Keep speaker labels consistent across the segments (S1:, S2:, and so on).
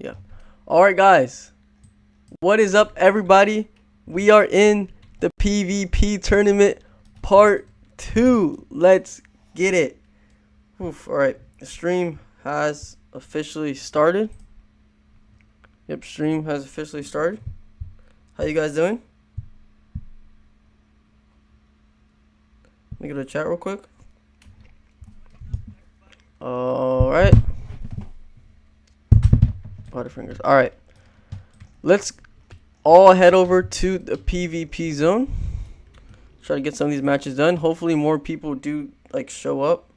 S1: Yeah. All right, guys. What is up, everybody? We are in the PvP tournament part 2. Let's get it. Oof. All right. The stream has officially started. Yep, stream has officially started. How you guys doing? Let me go to the chat real quick. All right. Butterfingers. All right. Let's all head over to the PvP zone. Try to get some of these matches done. Hopefully more people do show up.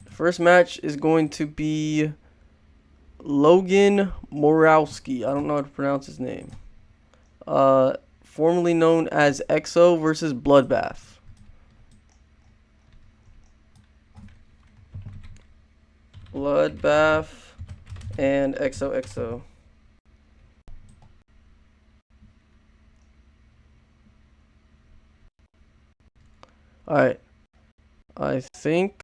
S1: First match is going to be Logan Morowski. I don't know how to pronounce his name. Formerly known as EXO versus Bloodbath. Bloodbath and XOXO. Alright. I think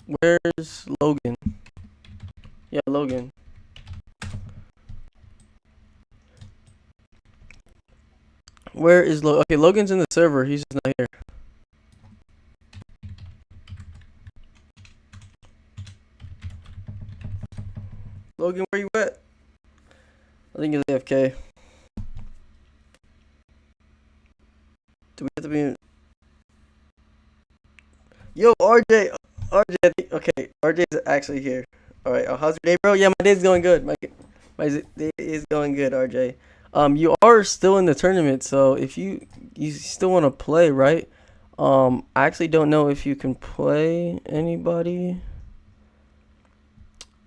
S1: where's Logan? Yeah, Logan. Where is Logan? Okay, Logan's in the server. He's just not here. Logan, where you at? I think he's AFK. Do we have to be in? Yo, RJ, I think, okay, RJ is actually here. All right, how's your day, bro? Yeah, my day's going good. My day is going good, RJ. You are still in the tournament, so if you still want to play, right? I actually don't know if you can play anybody.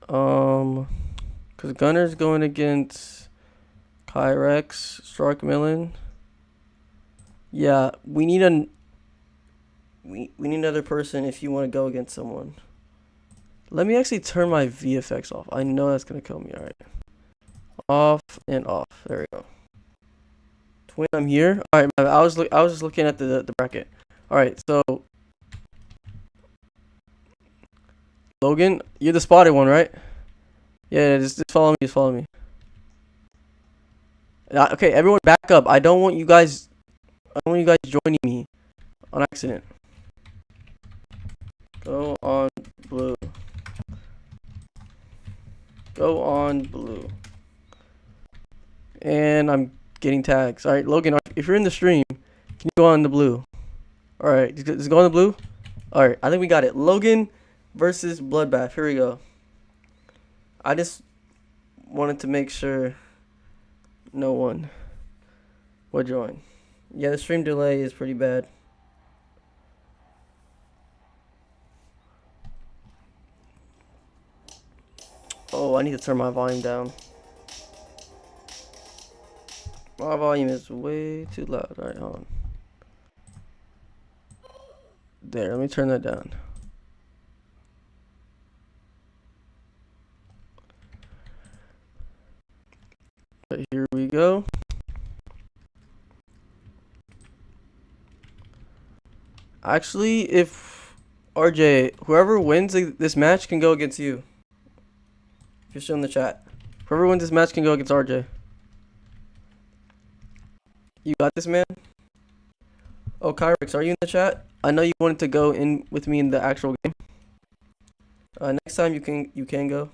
S1: Cause Gunner's going against Kyrex, Stark Millen. Yeah, we need another person if you want to go against someone. Let me actually turn my VFX off. I know that's gonna kill me. All right, off and off. There we go. Twin, I'm here. All right, I was just looking at the bracket. All right, so Logan, you're the spotted one, right? Yeah, just follow me. Just follow me. Okay, everyone, back up. I don't want you guys joining me on accident. Go on blue. Go on blue. And I'm getting tags. All right, Logan, if you're in the stream, can you go on the blue? All right, just go on the blue. All right, I think we got it. Logan versus Bloodbath. Here we go. I just wanted to make sure no one would join. Yeah, the stream delay is pretty bad. Oh, I need to turn my volume down. My volume is way too loud. All right, hold on. There, let me turn that down. Right, here we go. Actually, if RJ, whoever wins this match can go against you. If you're still in the chat. Whoever wins this match can go against RJ. You got this, man? Oh, Kyrex, are you in the chat? I know you wanted to go in with me in the actual game. Next time you can go.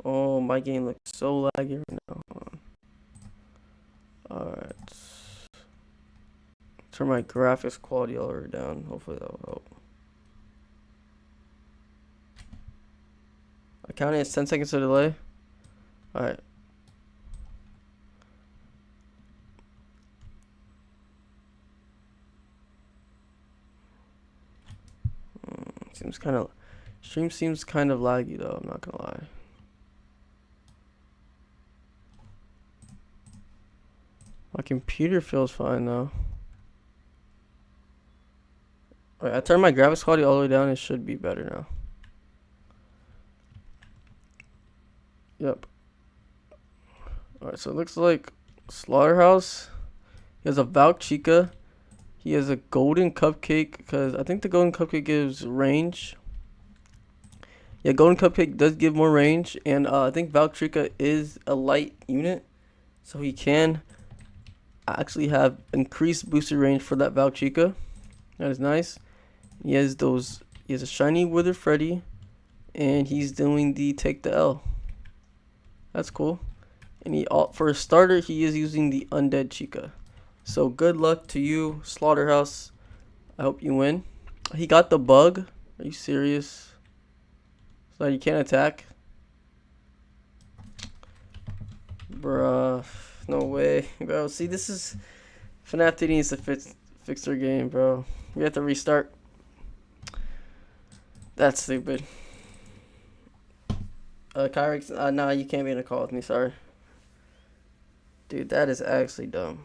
S1: Oh, my game looks so laggy right now. Alright. Turn my graphics quality all the way down. Hopefully that will help. Accounting is 10 seconds of delay. Alright. Stream seems kind of laggy though, I'm not gonna lie. My computer feels fine though. Alright, I turned my graphics quality all the way down. It should be better now. Yep. Alright, so it looks like Slaughterhouse. He has a Valk Chica. He has a golden cupcake because I think the golden cupcake gives range. Yeah, Golden Cupcake does give more range, and I think Valkyria is a light unit, so he can actually have increased booster range for that Valkyria. That is nice. He has those. He has a shiny Wither Freddy, and he's doing the take the L. That's cool. And for a starter, he is using the Undead Chica. So good luck to you, Slaughterhouse. I hope you win. He got the bug. Are you serious? So you can't attack? Bruh. No way, bro. See, this is... Fntd needs to fix their game, bro. We have to restart. That's stupid. Kyrix, nah, you can't be in a call with me, sorry. Dude, that is actually dumb.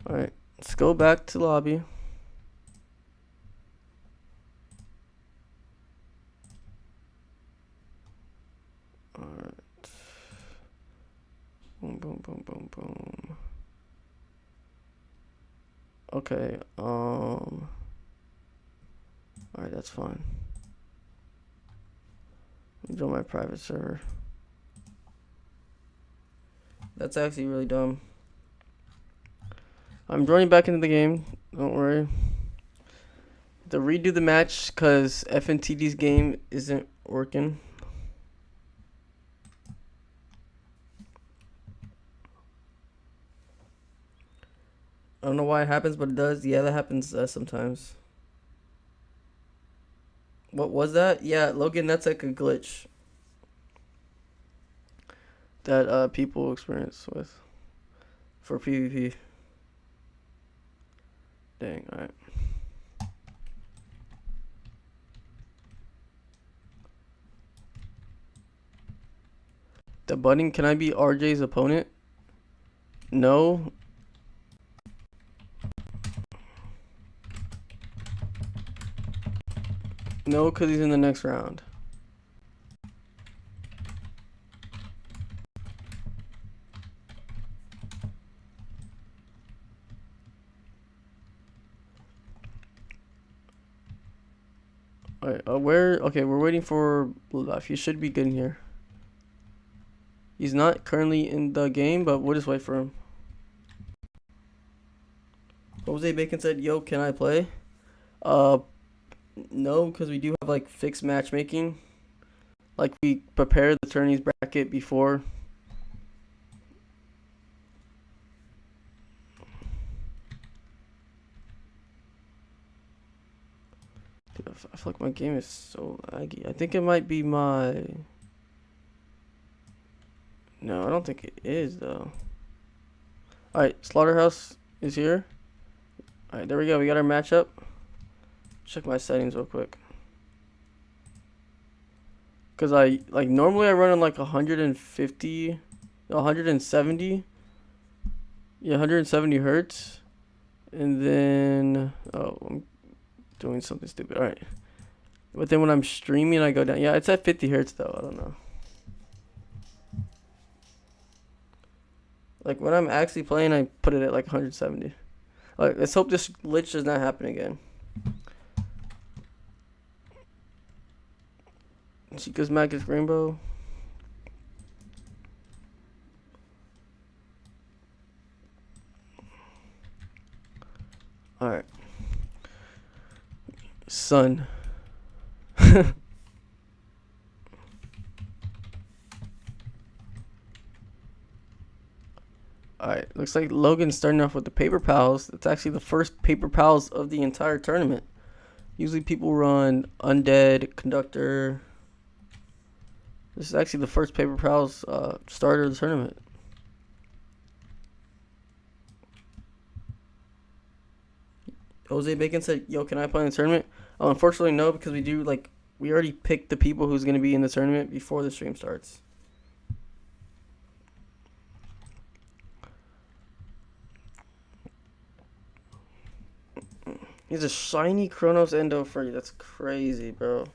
S1: Alright, let's go back to lobby. Alright. Boom, boom, boom, boom, boom. Okay, alright, that's fine. Let me join my private server. That's actually really dumb. I'm joining back into the game. Don't worry. To redo the match because Fntd's game isn't working. I don't know why it happens, but it does. Yeah, that happens sometimes. What was that? Yeah, Logan, that's like a glitch that people experience with for PvP. Dang, alright. The button, can I be RJ's opponent? No. No, because he's in the next round. Alright, okay, we're waiting for Blue Life. He should be good in here. He's not currently in the game, but we'll just wait for him. Jose Bacon said, yo, can I play? No, because we do have like fixed matchmaking. Like we prepare the tourney's bracket before. Dude, I feel like my game is so laggy. I think it might be my... No, I don't think it is though. Alright, Slaughterhouse is here. Alright, there we go. We got our matchup. Check my settings real quick. Cause normally I run on like 150, 170. Yeah, 170 hertz. And then I'm doing something stupid. Alright. But then when I'm streaming I go down. Yeah, it's at 50 hertz though. I don't know. Like when I'm actually playing I put it at like 170. Alright, let's hope this glitch does not happen again. Chica's Magic Rainbow. Alright. Sun. Alright, looks like Logan's starting off with the Paper Pals. It's actually the first Paper Pals of the entire tournament. Usually people run Undead, Conductor. This is actually the first Paper Pals starter of the tournament. Jose Bacon said, yo, can I play in the tournament? Unfortunately, no, because we already picked the people who's going to be in the tournament before the stream starts. He's a shiny Kronos Endo Freddy. That's crazy, bro.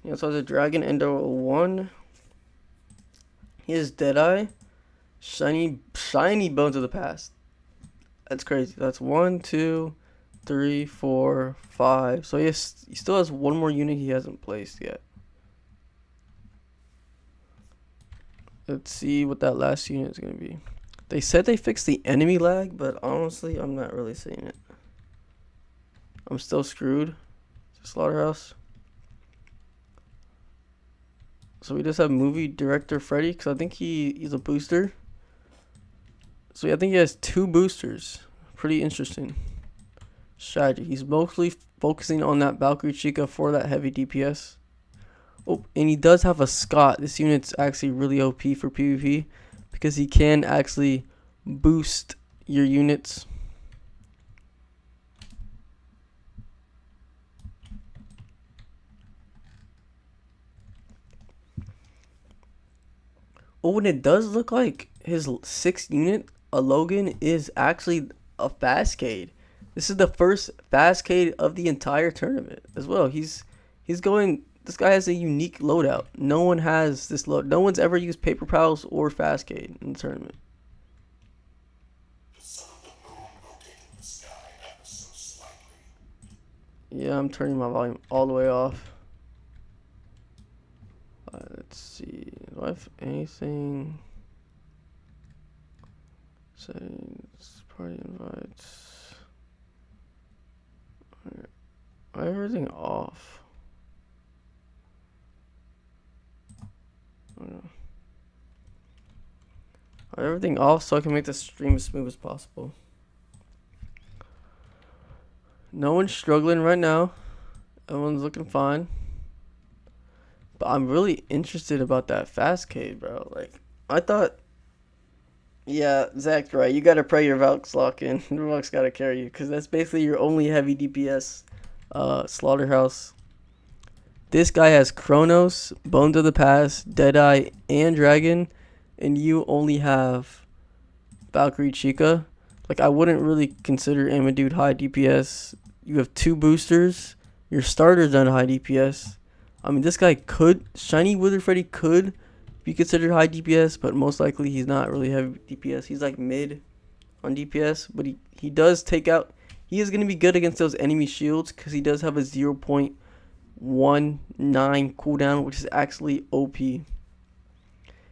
S1: He also has a Dragon Endo 1. He has Deadeye. Shiny Bones of the Past. That's crazy. That's 1, 2, 3, 4, 5. So he still has one more unit he hasn't placed yet. Let's see what that last unit is going to be. They said they fixed the enemy lag, but honestly, I'm not really seeing it. I'm still screwed. Slaughterhouse. So we just have movie director Freddy, because I think he's a booster. So I think he has 2 boosters. Pretty interesting strategy. He's mostly focusing on that Valkyrie Chica for that heavy DPS. Oh, and he does have a Scott. This unit's actually really OP for PvP because he can actually boost your units. Oh, and it does look like his 6th unit, a Logan, is actually a Fastcade. This is the first Fastcade of the entire tournament as well. He's going. This guy has a unique loadout. No one has this load. No one's ever used Paper Pals or Fastcade in the tournament. Yeah, I'm turning my volume all the way off. Let's see. Do I have anything? Settings, party invites. I have everything off. I have everything off so I can make the stream as smooth as possible. No one's struggling right now. Everyone's looking fine. But I'm really interested about that Fastcade, bro. Like, I thought... Yeah, Zach's right. You gotta pray your Valks lock in. Your Valks gotta carry you, because that's basically your only heavy DPS Slaughterhouse. This guy has Kronos, Bones of the Past, Deadeye, and Dragon, and you only have Valkyrie Chica. Like, I wouldn't really consider Amadude high DPS. You have 2 boosters. Your starter's on high DPS. I mean, this guy could, Shiny Wither Freddy could be considered high DPS, but most likely he's not really heavy DPS. He's like mid on DPS, but he does take out, he is going to be good against those enemy shields because he does have a 0.19 cooldown, which is actually OP.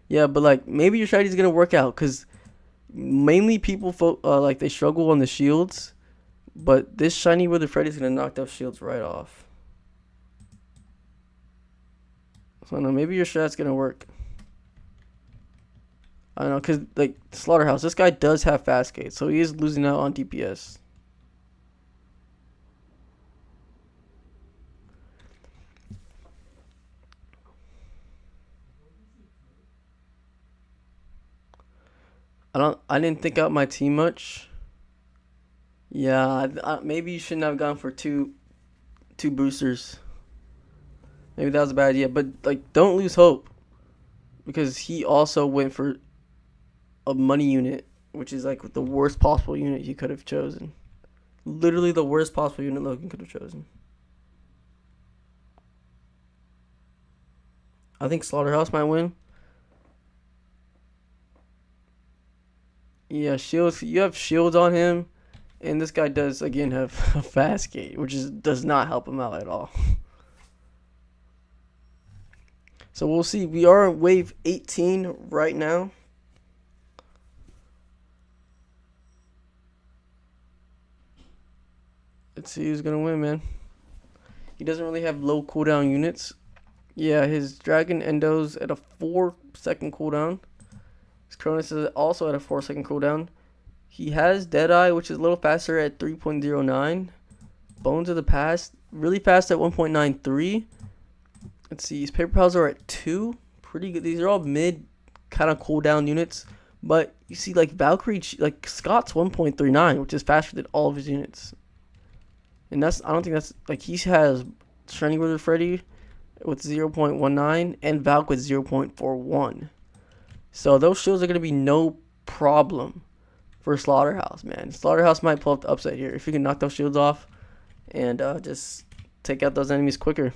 S1: Yeah, but like maybe your strategy is going to work out because mainly people like they struggle on the shields, but this Shiny Wither Freddy is going to knock those shields right off. So no, maybe your strat's going to work. I don't know, because, like, Slaughterhouse, this guy does have Fastcade, so he is losing out on DPS. I didn't think out my team much. Yeah, maybe you shouldn't have gone for two boosters. Maybe that was a bad idea, but, like, don't lose hope. Because he also went for a money unit, which is like the worst possible unit he could have chosen. Literally the worst possible unit Logan could have chosen. I think Slaughterhouse might win. Yeah, shields. You have shields on him, and this guy does again have a Fastcade, which does not help him out at all. So we'll see. We are in wave 18 right now. Let's see who's gonna win, man. He doesn't really have low cooldown units. Yeah, his Dragon Endo's at a 4-second cooldown. His Kronos is also at a 4-second cooldown. He has Deadeye, which is a little faster at 3.09. Bones of the Past, really fast at 1.93. Let's see, his Paper Pals are at 2. Pretty good. These are all mid kind of cooldown units. But you see, like Valkyrie, like Scott's 1.39, which is faster than all of his units. And I don't think that's, like, he has Shiny Wither Freddy with 0.19 and Valk with 0.41. So those shields are going to be no problem for Slaughterhouse, man. Slaughterhouse might pull up the upset here if he can knock those shields off and just take out those enemies quicker.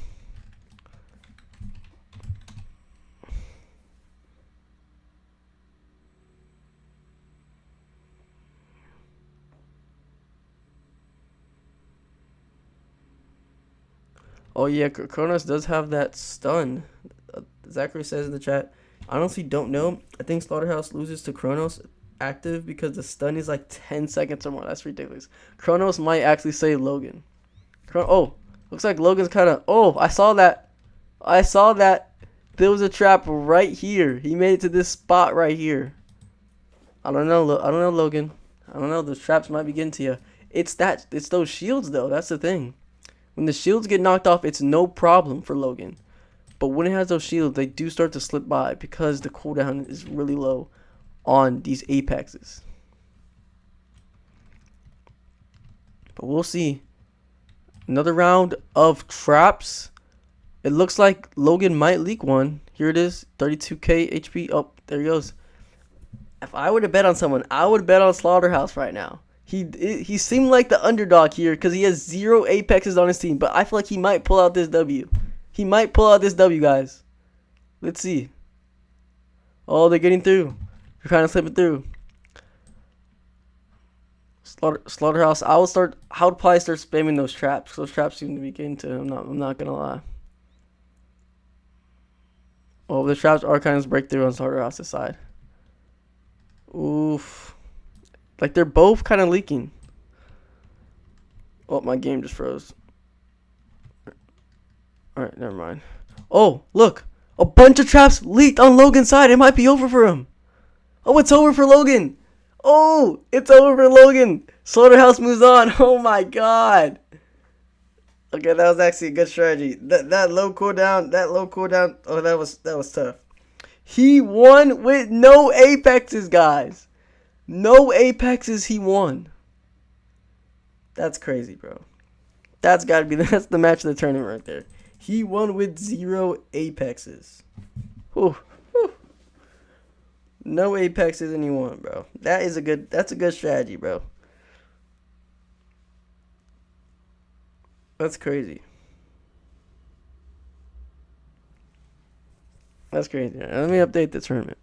S1: Oh yeah, Kronos does have that stun. Zachary says in the chat. I honestly don't know. I think Slaughterhouse loses to Kronos active because the stun is like 10 seconds or more. That's ridiculous. Kronos might actually save Logan. Oh, looks like Logan's kind of. Oh, I saw that. I saw that. There was a trap right here. He made it to this spot right here. I don't know. I don't know, Logan. I don't know. Those traps might be getting to you. It's those shields though. That's the thing. When the shields get knocked off, it's no problem for Logan. But when it has those shields, they do start to slip by because the cooldown is really low on these apexes. But we'll see. Another round of traps. It looks like Logan might leak one. Here it is, 32k HP. Oh, there he goes. If I were to bet on someone, I would bet on Slaughterhouse right now. He seemed like the underdog here because he has 0 apexes on his team. But I feel like he might pull out this W. He might pull out this W, guys. Let's see. Oh, they're getting through. They're kind of slipping through. Slaughterhouse. I would probably start spamming those traps. Those traps seem to be getting to him. I'm not gonna lie. Oh, the traps are kind of breakthrough on Slaughterhouse's side. Oof. Like they're both kind of leaking. Oh, my game just froze. Alright, never mind. Oh, look. A bunch of traps leaked on Logan's side. It might be over for him. Oh, it's over for Logan. Oh, it's over for Logan. Slaughterhouse moves on. Oh my god. Okay, that was actually a good strategy. That low cooldown. Oh, that was tough. He won with no apexes, guys. No apexes, he won. That's crazy, bro. That's the match of the tournament right there. He won with 0 apexes. Whew. No apexes and he won, bro. That's a good strategy, bro. That's crazy. That's crazy. Right, let me update the tournament.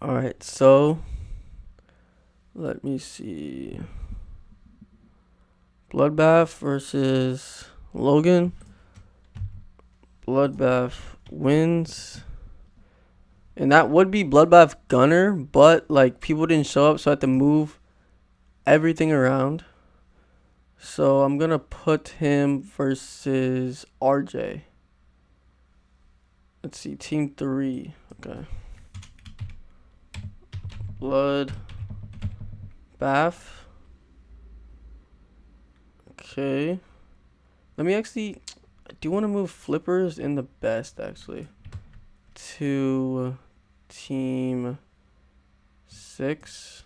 S1: Alright, so let me see. Bloodbath versus Logan. Bloodbath wins. And that would be Bloodbath Gunner, but like people didn't show up, so I had to move everything around. So I'm gonna put him versus RJ. Let's see, team 3. Okay. Blood Bath. Okay. Let me actually, I do want to move Flippers in the best actually to team 6.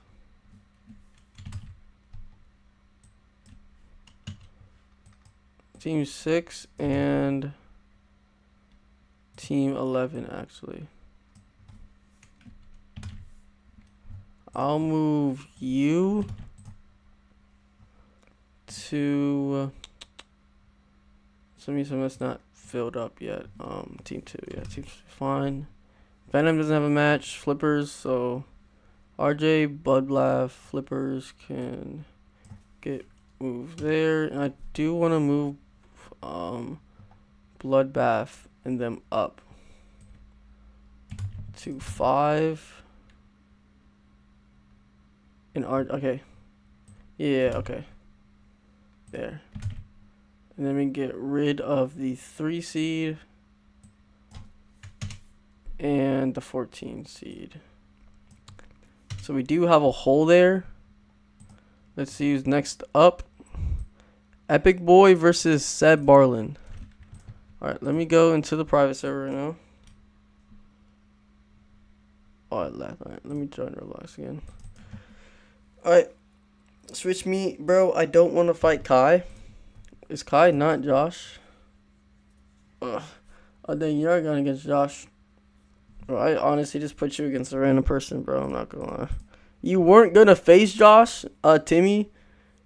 S1: Team 6 and team 11 actually. I'll move you to some that's not filled up yet. Team 2, yeah, team's fine. Venom doesn't have a match. Flippers, so RJ, Bloodbath, Flippers can get moved there, and I do want to move Bloodbath and them up to 5. And okay. Yeah, okay. There. And then we get rid of the 3 seed and the 14 seed. So we do have a hole there. Let's see who's next up. Epic Boy versus Seb Barlin. Alright, let me go into the private server right now. Oh, I left. Alright, let me join Roblox again. Alright, switch me, bro. I don't want to fight Kai. Is Kai not Josh? Ugh. Oh, dang, you are going against Josh. Bro, I honestly just put you against a random person, bro. I'm not gonna lie. You weren't gonna face Josh, Timmy,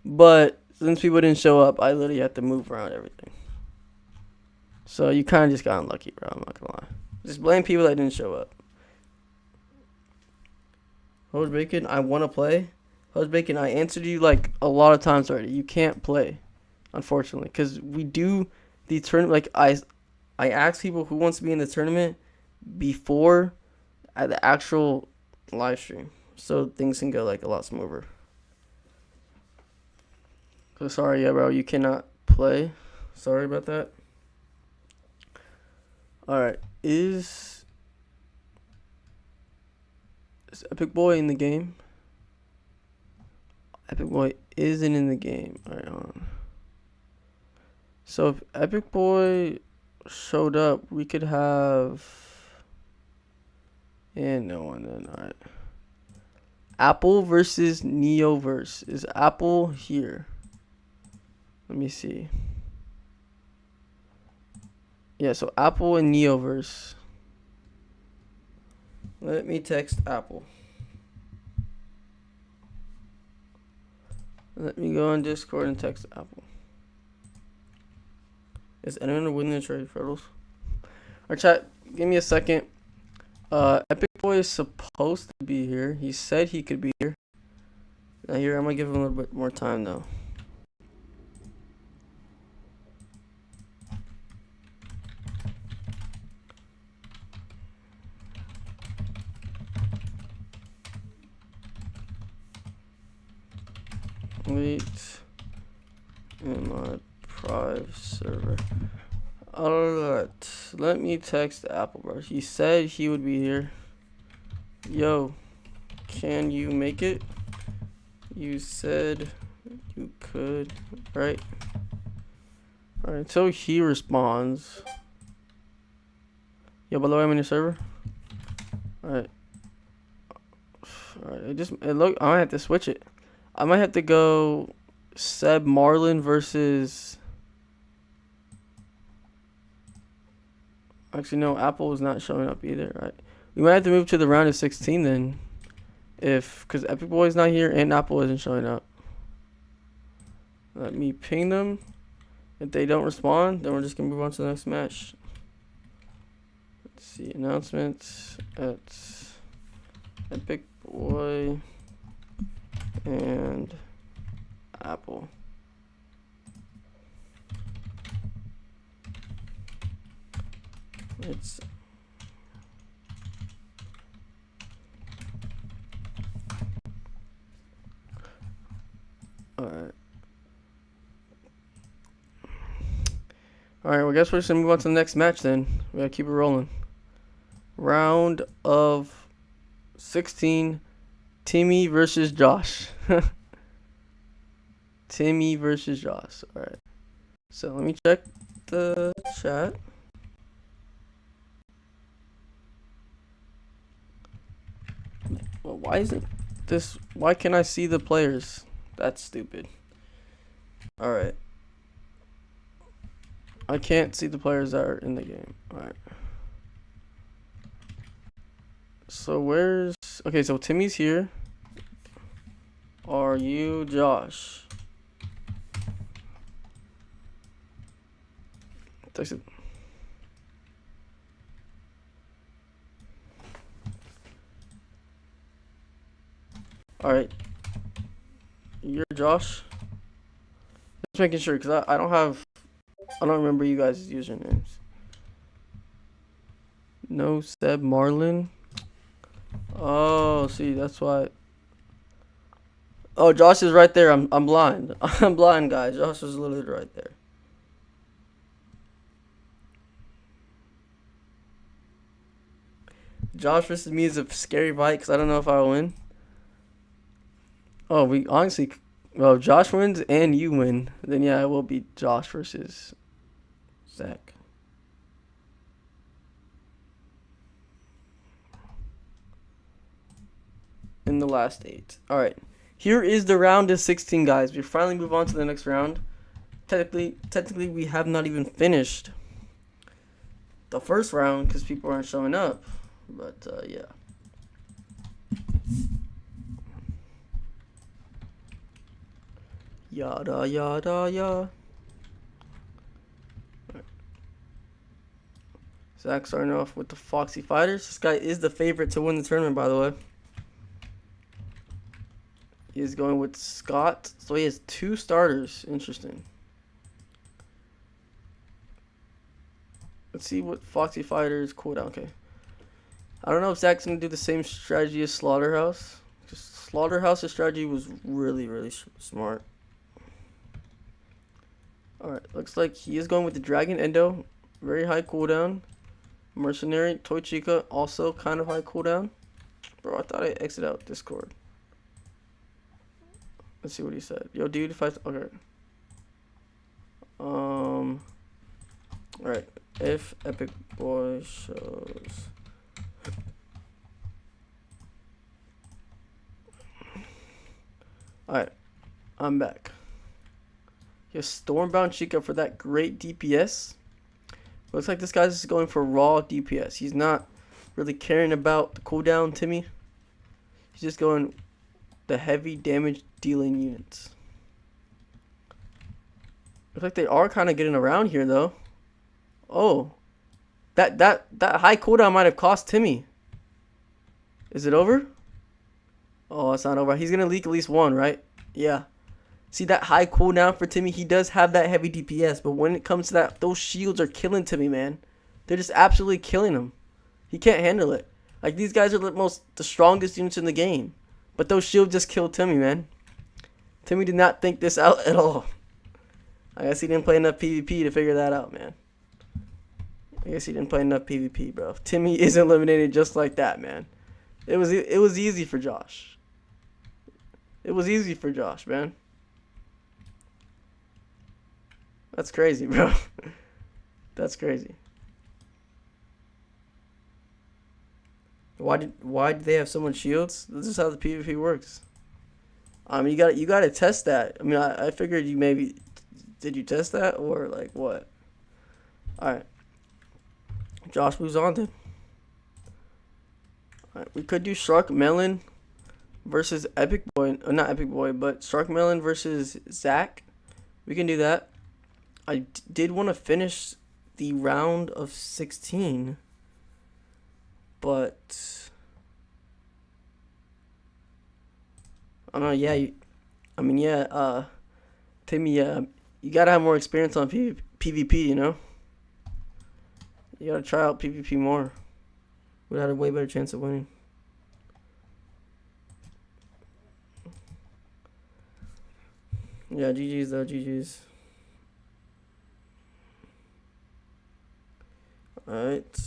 S1: but since people didn't show up, I literally had to move around everything. So you kind of just got unlucky, bro. I'm not gonna lie. Just blame people that didn't show up. Host Bacon, I want to play. Host Bacon, I answered you like a lot of times already. You can't play. unfortunately, because we do the tournament. Like I ask people who wants to be in the tournament before at the actual live stream, so things can go like a lot smoother. So sorry, yeah, bro, you cannot play. Sorry about that. All right, is Epic Boy in the game? Epic Boy isn't in the game. All right, hold on. So if Epic Boy showed up, we could have. And no one then. All right. Apple versus Neoverse. Is Apple here? Let me see. Yeah, so Apple and Neoverse. Let me text Apple. Let me go on Discord and text Apple. Is anyone winning the trade, Freddles? Or chat, give me a second. Epic Boy is supposed to be here. He said he could be here. Now here, I'm gonna give him a little bit more time though. Wait in my private server. Alright, let me text Apple, bro. He said he would be here. Yo, can you make it? You said you could, right? Alright, until he responds. Yo, by the way, I'm in your server. Alright. Alright, I might have to switch it. I might have to go Seb Marlin versus. Actually, no, Apple is not showing up either. Right? We might have to move to the round of 16 then, because Epic Boy is not here and Apple isn't showing up. Let me ping them. If they don't respond, then we're just gonna move on to the next match. Let's see, announcements at Epic Boy and Apple. It's alright. Alright, well, I guess we're just gonna move on to the next match then. We gotta keep it rolling. Round of 16. Timmy versus Josh. Timmy versus Josh. Alright. So let me check the chat. Well, why isn't this? Why can't I see the players? That's stupid. Alright. I can't see the players that are in the game. Alright. So where's... Okay, so Timmy's here. Are you Josh? Texted. Alright. You're Josh? Just making sure, because I don't remember you guys' usernames. No Seb Marlin. Oh, see, that's why. Oh, Josh is right there. I'm blind. I'm blind, guys. Josh is literally right there. Josh versus me is a scary fight because I don't know if I'll win. Oh, we honestly, well, if Josh wins and you win, then yeah, it will be Josh versus Zach. In the last 8. All right, here is the round of 16, guys. We finally move on to the next round. Technically, we have not even finished the first round because people aren't showing up. But yeah. Yada yada yada. Right. Zach starting off with the Foxy Fighters. This guy is the favorite to win the tournament, by the way. He is going with Scott, so he has 2 starters. Interesting. Let's see what Foxy Fighter's cooldown. Okay. I don't know if Zach's gonna do the same strategy as Slaughterhouse. Just Slaughterhouse's strategy was really smart. Alright, looks like he is going with the Dragon Endo. Very high cooldown. Mercenary, Toy Chica, also kind of high cooldown. Bro, I thought I exited out Discord. Let's see what he said. Yo, dude, if I... Okay. Alright. If Epic Boy shows... Alright. I'm back. He has Stormbound Chica for that great DPS. Looks like this guy's just going for raw DPS. He's not really caring about the cooldown, Timmy. He's just going the heavy damage dealing units. Looks like they are kind of getting around here though. Oh. That high cooldown might have cost Timmy. Is it over? Oh, it's not over. He's gonna leak at least one, right? Yeah. See that high cooldown for Timmy? He does have that heavy DPS, but when it comes to that, those shields are killing Timmy, man. They're just absolutely killing him. He can't handle it. Like, these guys are the strongest units in the game. But those shields just killed Timmy, man. Timmy did not think this out at all. I guess he didn't play enough PvP to figure that out, man. I guess he didn't play enough PvP, bro. Timmy is eliminated just like that, man. It was easy for Josh. It was easy for Josh, man. That's crazy, bro. That's crazy. Why did they have so much shields? This is how the PvP works. I mean, you gotta test that. I mean, I figured you maybe did you test that or like what? All right. Josh moves on then. All right, we could do Shark Melon versus Epic Boy. Not Epic Boy, but Shark Melon versus Zach. We can do that. I did want to finish the round of 16, but I don't know. Yeah, Timmy, you gotta have more experience on PvP. You know, you gotta try out PvP more. Would have a way better chance of winning. Yeah, GG's though, GG's. Alright,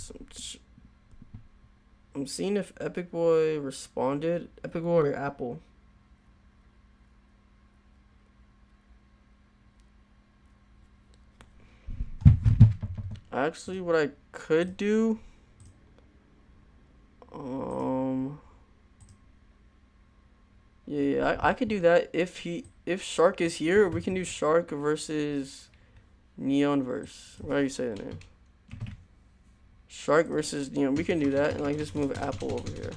S1: I'm seeing if Epic Boy responded. Epic Boy or Apple? Actually, what I could do, yeah, I could do that if Shark is here. We can do Shark versus Neonverse. What do you say the name? Shark versus Neon. We can do that and like just move Apple over here.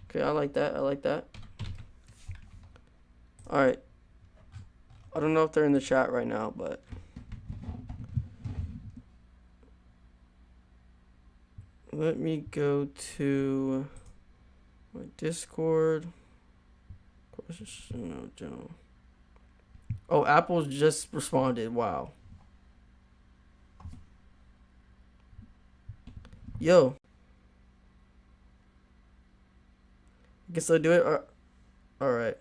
S1: Okay, I like that. I like that. All right. I don't know if they're in the chat right now, but let me go to my Discord. No, general. Oh, Apple's just responded. Wow. Yo. Guess I'll do it. Alright.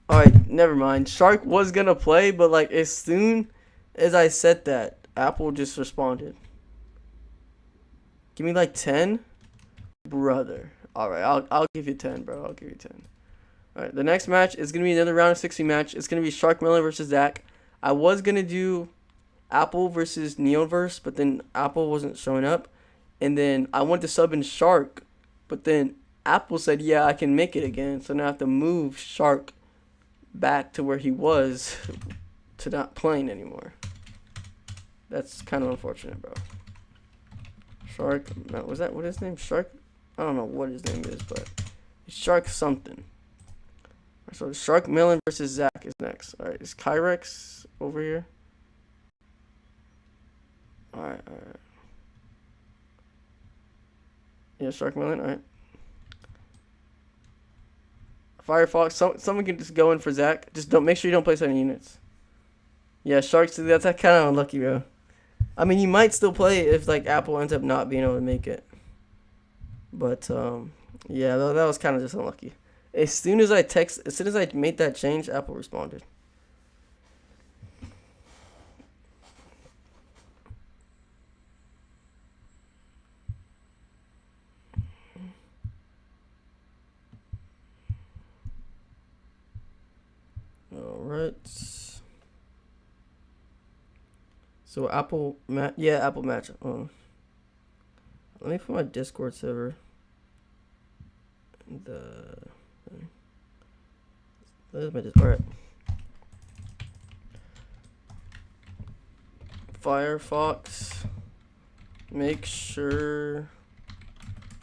S1: Alright, never mind. Shark was gonna play, but like as soon as I said that, Apple just responded. Give me like 10? Brother. Alright, I'll give you 10, bro. I'll give you 10. Alright, the next match is gonna be another round of 60 match. It's gonna be Shark Melon versus Zach. I was gonna do Apple versus Neoverse, but then Apple wasn't showing up. And then I went to sub in Shark, but then Apple said, yeah, I can make it again. So now I have to move Shark back to where he was to not playing anymore. That's kind of unfortunate, bro. Shark, was that what his name? Shark? I don't know what his name is, but it's Shark something. So Shark Melon versus Zach is next. Alright, is Kyrex over here? Alright. Yeah, Shark Melon, alright. Firefox, someone can just go in for Zach. Just don't make sure you don't place any units. Yeah, Sharks. That's kind of unlucky, bro. I mean, you might still play it if like Apple ends up not being able to make it. But yeah, that was kind of just unlucky. As soon as I made that change, Apple responded. All right. So Apple match. Let me put my Discord server. All right. Firefox. Make sure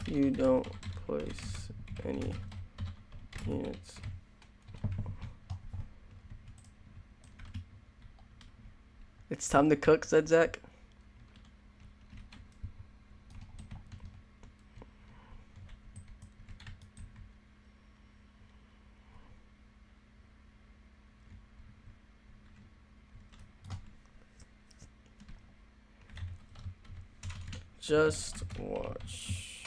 S1: you don't place any units. It's time to cook, said Zach. Just watch.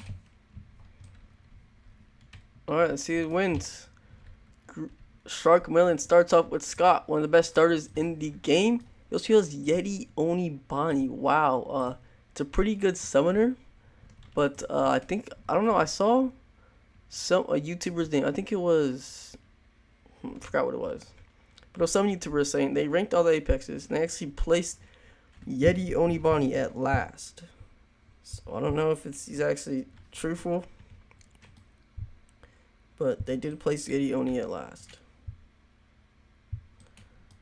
S1: Alright, let's see who wins. Shark Melon starts off with Scott, one of the best starters in the game. He also has Yeti Onibani. Wow, it's a pretty good summoner. But I don't know, I saw a YouTuber's name. I think it was, I forgot what it was. But it was some YouTubers saying they ranked all the Apexes and they actually placed Yeti Onibani at last. So I don't know if he's actually truthful, but they did place Yeti Oni at last.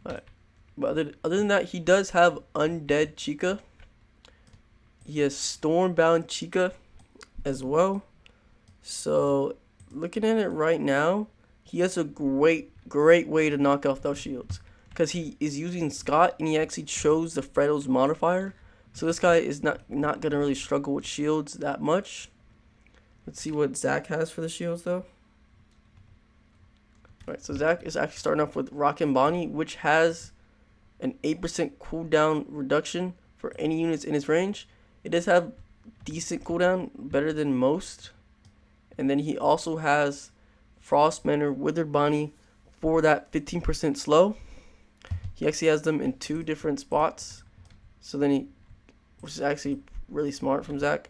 S1: Alright, but other than that, he does have Undead Chica. He has Stormbound Chica as well. So looking at it right now, he has a great way to knock off those shields, because he is using Scott and he actually chose the Freddy's modifier. So this guy is not gonna really struggle with shields that much. Let's see what Zach has for the shields though. Alright, so Zach is actually starting off with Rockin' Bonnie, which has an 8% cooldown reduction for any units in his range. It does have decent cooldown, better than most. And then he also has Frost Manor, Withered Bonnie for that 15% slow. He actually has them in 2 different spots. So then which is actually really smart from Zach.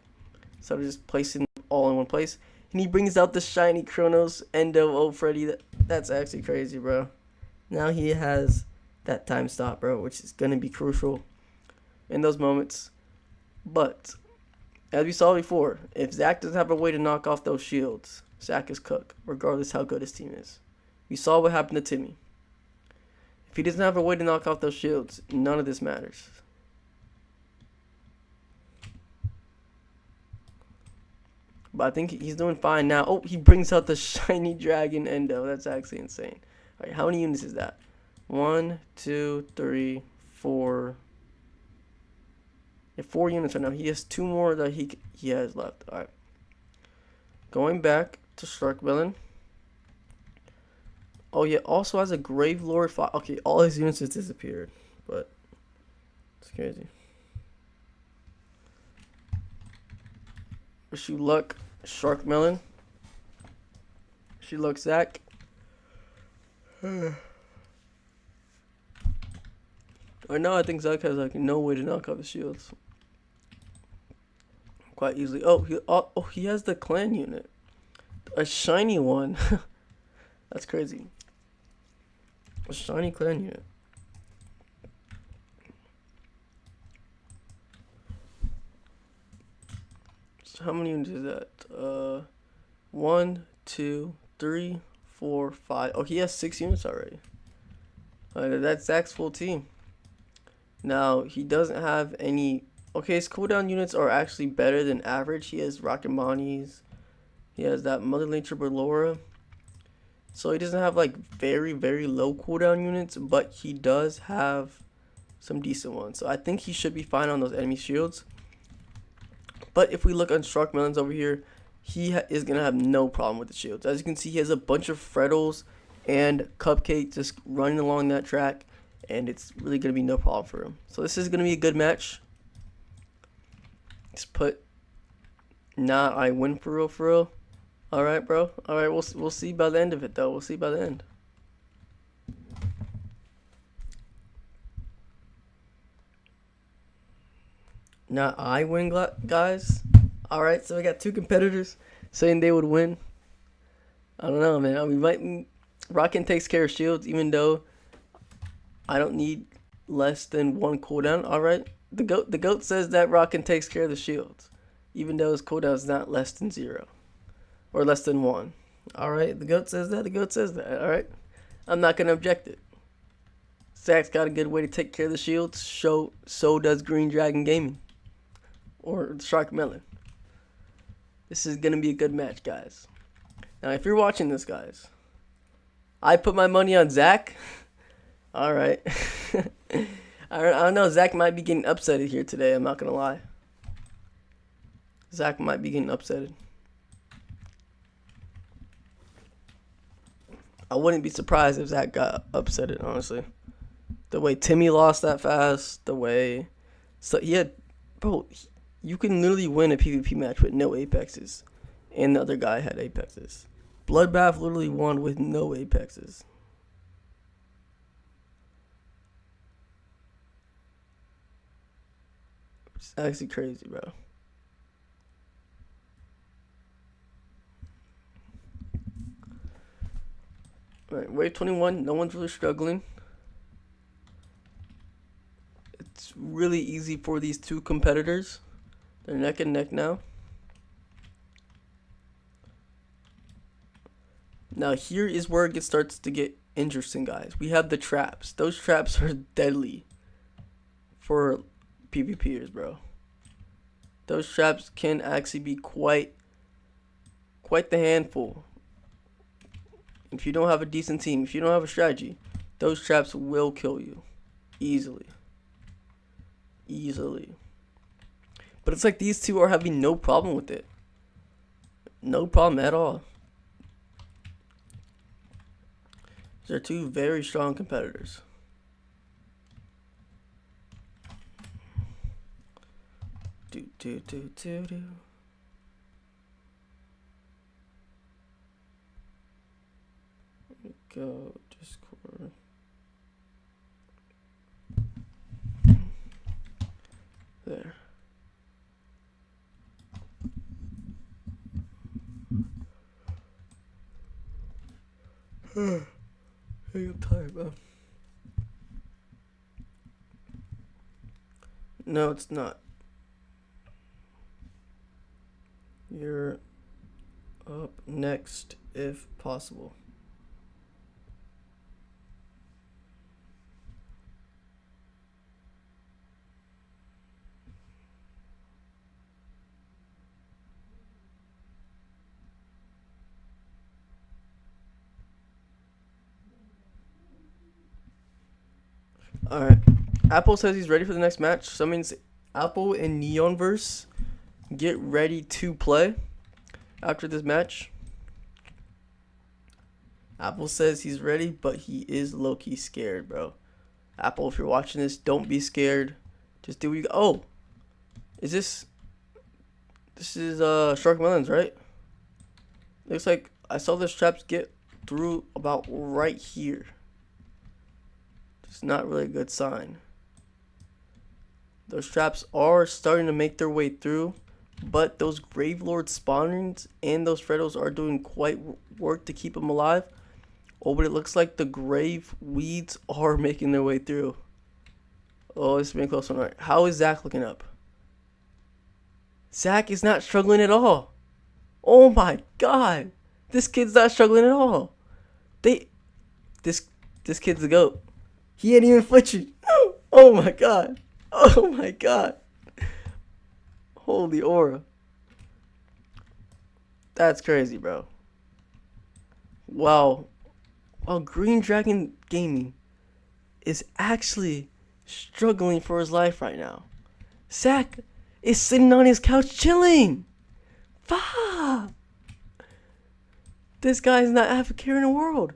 S1: So just placing them all in one place. And he brings out the shiny Kronos, Endo, Freddy. That's actually crazy, bro. Now he has that time stop, bro, which is going to be crucial in those moments. But, as we saw before, if Zach doesn't have a way to knock off those shields, Zach is cooked, regardless how good his team is. We saw what happened to Timmy. If he doesn't have a way to knock off those shields, none of this matters. But I think he's doing fine now. Oh, he brings out the shiny dragon Endo. That's actually insane. All right, how many units is that? 1, 2, 3, 4. Yeah, 4 units right now. He has 2 more that he has left. All right. Going back to Shark Villain. Oh yeah, also has a Grave Lord. Okay, all his units just disappeared, but it's crazy. Wish you luck, Shark Melon. Wish you luck, Zach. Right now, I think Zach has like no way to knock off the shields quite easily. Oh, he has the clan unit, a shiny one. That's crazy. A shiny clan unit. So how many units is that? 1, 2, 3, 4, 5. Oh, he has 6 units already. That's Zach's full team. Now, he doesn't have any... Okay, his cooldown units are actually better than average. He has Rocket Bonnies. He has that Mother Nature Ballora. So he doesn't have like very, very low cooldown units, but he does have some decent ones. So I think he should be fine on those enemy shields. But if we look on Shark Melons over here, he is going to have no problem with the shields. As you can see, he has a bunch of Freddles and Cupcake just running along that track. and it's really gonna be no problem for him. So this is gonna be a good match. Just put, nah, I win for real, for real. All right, bro. All right, we'll see by the end of it though. We'll see by the end. Now I win, guys. All right, so we got two competitors saying they would win. I don't know, man. We might. Rockin takes care of shields, even though I don't need less than 1 cooldown. All right, the goat says that Rockin takes care of the shields, even though his cooldown is not less than 0 or less than 1. All right, the goat says that. The goat says that. All right, I'm not gonna object it. Zach's got a good way to take care of the shields. So does Green Dragon Gaming or Shark Melon. This is gonna be a good match, guys. Now, if you're watching this, guys, I put my money on Zach. All right. I don't know. Zach might be getting upsetted here today. I'm not gonna lie. Zach might be getting upsetted. I wouldn't be surprised if Zach got upsetted, honestly. The way Timmy lost that fast, the way, so he had, bro, you can literally win a PvP match with no apexes, and the other guy had apexes. Bloodbath literally won with no apexes. It's actually crazy, bro. Alright, wave 21, no one's really struggling. It's really easy for these two competitors. They're neck and neck now. Now here is where it starts to get interesting, guys. We have the traps. Those traps are deadly for PvPers, bro. Those traps can actually be quite the handful. If you don't have a decent team, if you don't have a strategy, those traps will kill you easily. But it's like these two are having no problem with it. No problem at all. They're two very strong competitors. Do. Go Discord. There. Hey, I'm tired, bro. No, it's not. You're up next if possible. Alright. Apple says he's ready for the next match. So that means Apple and Neonverse get ready to play after this match. Apple says he's ready, but he is low-key scared, bro. Apple, if you're watching this, don't be scared. Just do what you got. Oh! This is Shark Melons, right? Looks like I saw those traps get through about right here. It's not really a good sign. Those traps are starting to make their way through, but those Gravelord spawnings and those Freddos are doing quite work to keep them alive. Oh, but it looks like the Grave Weeds are making their way through. Oh, this has been a close one. Right. How is Zach looking up? Zach is not struggling at all. Oh my god. This kid's not struggling at all. This kid's the GOAT. He ain't even flinching. Oh my god. Oh my god. Holy aura. That's crazy, bro. Wow. Wow, Green Dragon Gaming is actually struggling for his life right now. Zach is sitting on his couch chilling. Fuck. This guy's not half a care in the world.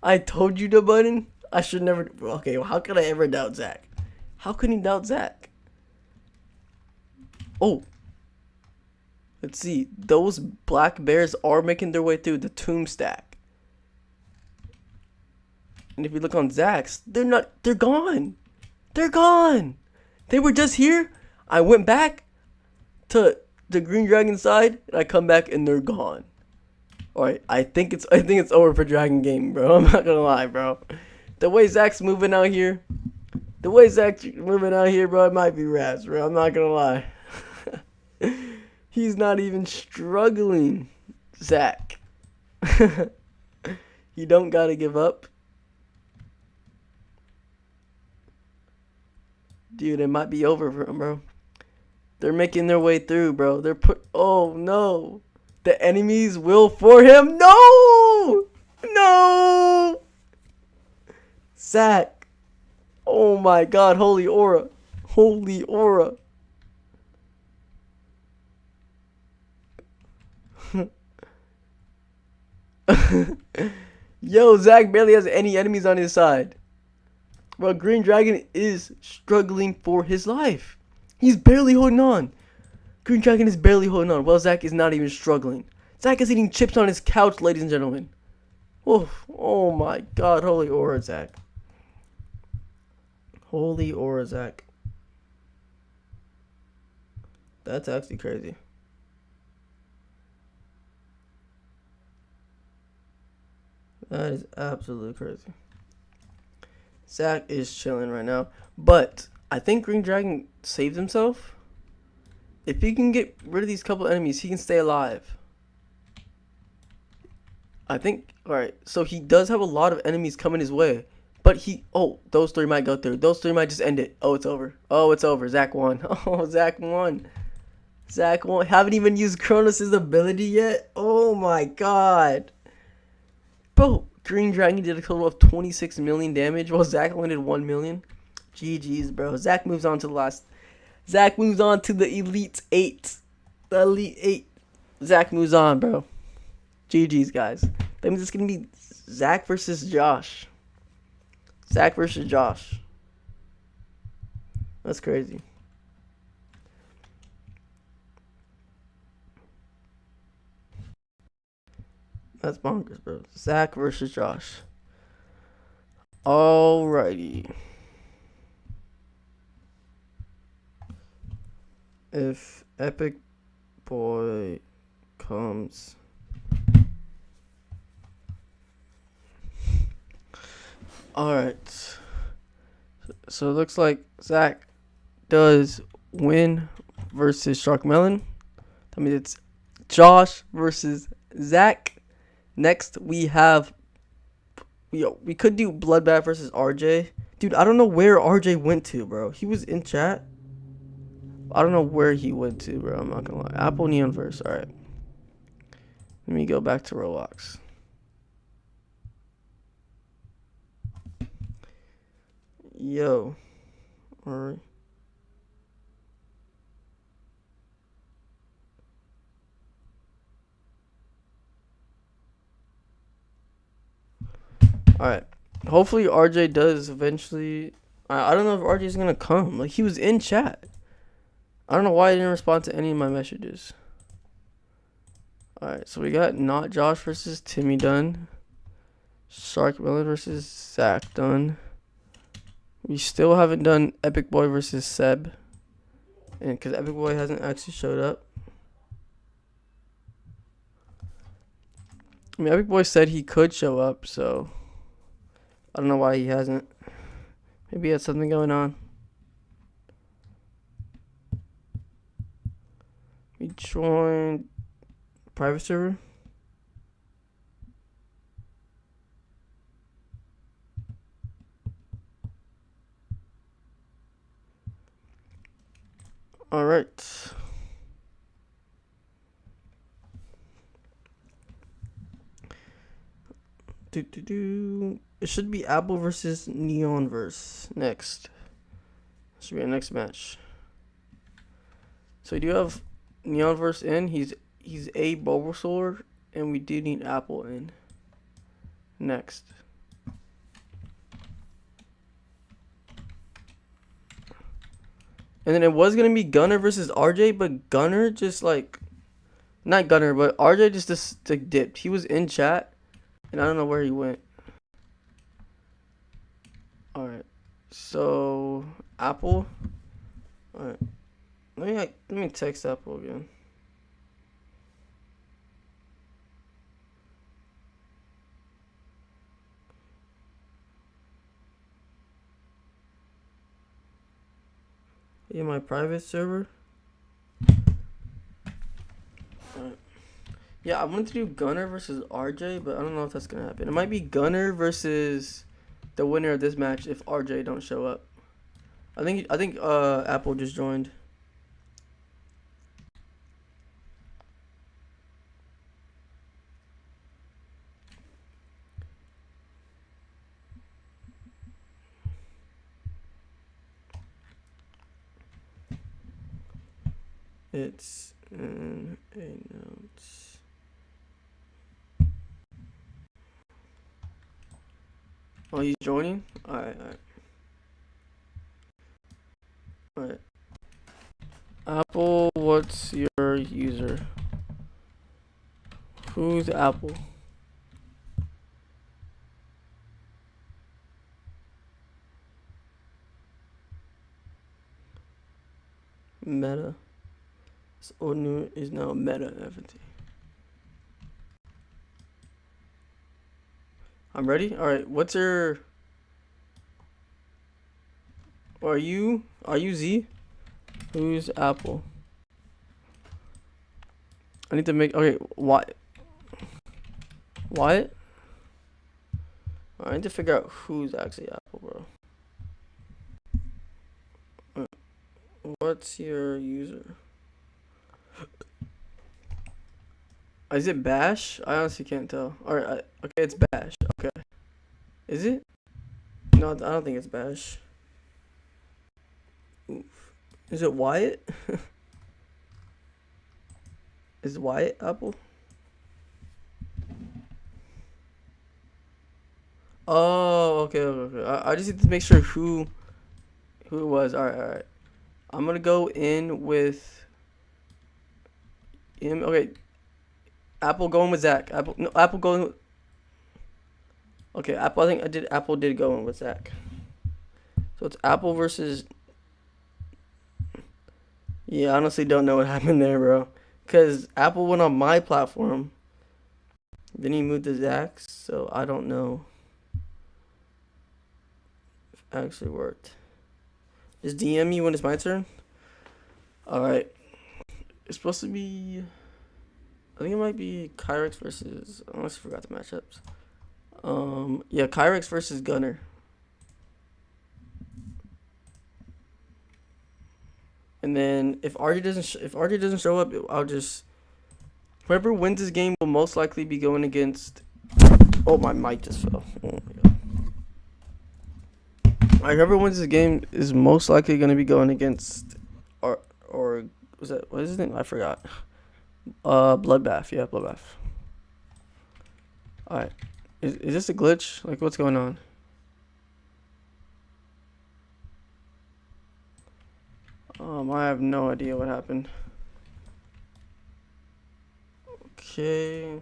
S1: I told you the button. I should never. Okay, well, how could I ever doubt Zach? How can he doubt Zach? Oh. Let's see. Those black bears are making their way through the tomb stack. And if you look on Zach's, they're not. They're gone. They're gone. They were just here. I went back to the green dragon side, and I come back and they're gone. Alright, I think it's over for Dragon Gaming, bro. I'm not gonna lie, bro. The way Zach's moving out here, bro, it might be rats, bro. I'm not gonna lie. He's not even struggling, Zach. You don't gotta give up. Dude, it might be over for him, bro. They're making their way through, bro. Oh, no. The enemies will for him. No! No! Zach. Oh, my God. Holy aura. Holy aura. Yo, Zach barely has any enemies on his side. Bro, Green Dragon is struggling for his life. He's barely holding on. Green Dragon is barely holding on. Well, Zach is not even struggling. Zach is eating chips on his couch, ladies and gentlemen. Oh my God. Holy aura, Zach. Holy aura, Zach. That's actually crazy. That is absolutely crazy. Zach is chilling right now. But I think Green Dragon saved himself. If he can get rid of these couple enemies, he can stay alive. I think, alright, so he does have a lot of enemies coming his way. But those three might go through. Those three might just end it. Oh, it's over. Oh, it's over. Zach won. Oh, Zach won. Zach won. Haven't even used Kronos' ability yet. Oh my God. Bro, Green Dragon did a total of 26 million damage, while Zach only did 1 million. GG's, bro. Zach moves on to the Elite 8. The Elite 8. Zach moves on, bro. GG's, guys. That means it's going to be Zach versus Josh. Zach versus Josh. That's crazy. That's bonkers, bro. Zach versus Josh. Alrighty. If Epic Boy comes... Alright. So it looks like Zach does win versus Shark Melon. That means it's Josh versus Zach. Next, we have... We could do Bloodbath versus RJ. Dude, I don't know where RJ went to, bro. He was in chat. I don't know where he went to, bro. I'm not gonna lie. Apple Neonverse. Alright. Let me go back to Roblox. Yo. Alright. Alright. Hopefully RJ does eventually. I don't know if RJ is gonna come. Like, he was in chat. I don't know why he didn't respond to any of my messages. Alright, so we got Not Josh versus Timmy done. Shark Melon versus Zach done. We still haven't done Epic Boy versus Seb. And because Epic Boy hasn't actually showed up. I mean, Epic Boy said he could show up, so I don't know why he hasn't. Maybe he has something going on. We joined private server. All right. It should be Apple versus Neonverse next. Should be our next match. So we do have Neonverse in. He's a Bulbasaur, and we do need Apple in next. And then it was gonna be Gunner versus RJ, but Gunner just like, not Gunner, but RJ just like dipped. He was in chat, and I don't know where he went. All right, so Apple. All right, let me text Apple again. In my private server. Alright. Yeah, I wanted to do Gunner versus RJ, but I don't know if that's gonna happen. It might be Gunner versus the winner of this match if RJ don't show up. I think Apple just joined. It's in a notes. Oh, he's joining? Alright. Alright. Apple, what's your user? Who's Apple? Meta. Onu is now Meta Fntd. I'm ready. All right. What's your? Are you Z? Who's Apple? I need to make. Okay. What? What? I need to figure out who's actually Apple, bro. What's your user? Is it Bash? I honestly can't tell. Alright, okay, it's Bash. Okay. Is it? No, I don't think it's Bash. Oof. Is it Wyatt? Is Wyatt Apple? Oh, okay. I just need to make sure who it was. Alright. I'm gonna go in with him. Okay. Apple going with Zach. Apple going with... Okay, Apple did go in with Zach. So it's Apple versus... Yeah, I honestly don't know what happened there, bro. Because Apple went on my platform. Then he moved to Zach's, so I don't know if it actually worked. Just DM me when it's my turn? Alright. It's supposed to be... I think it might be Kyrex versus... I almost forgot the matchups. Yeah, Kyrex versus Gunner. And then if RJ doesn't show up, I'll just... Whoever wins this game will most likely be going against... Oh, my mic just fell. Oh my god. Alright, whoever wins this game is most likely going to be going against... Or was that... What is his name? I forgot. Bloodbath. Yeah, Bloodbath. Alright. Is this a glitch? Like, what's going on? I have no idea what happened. Okay.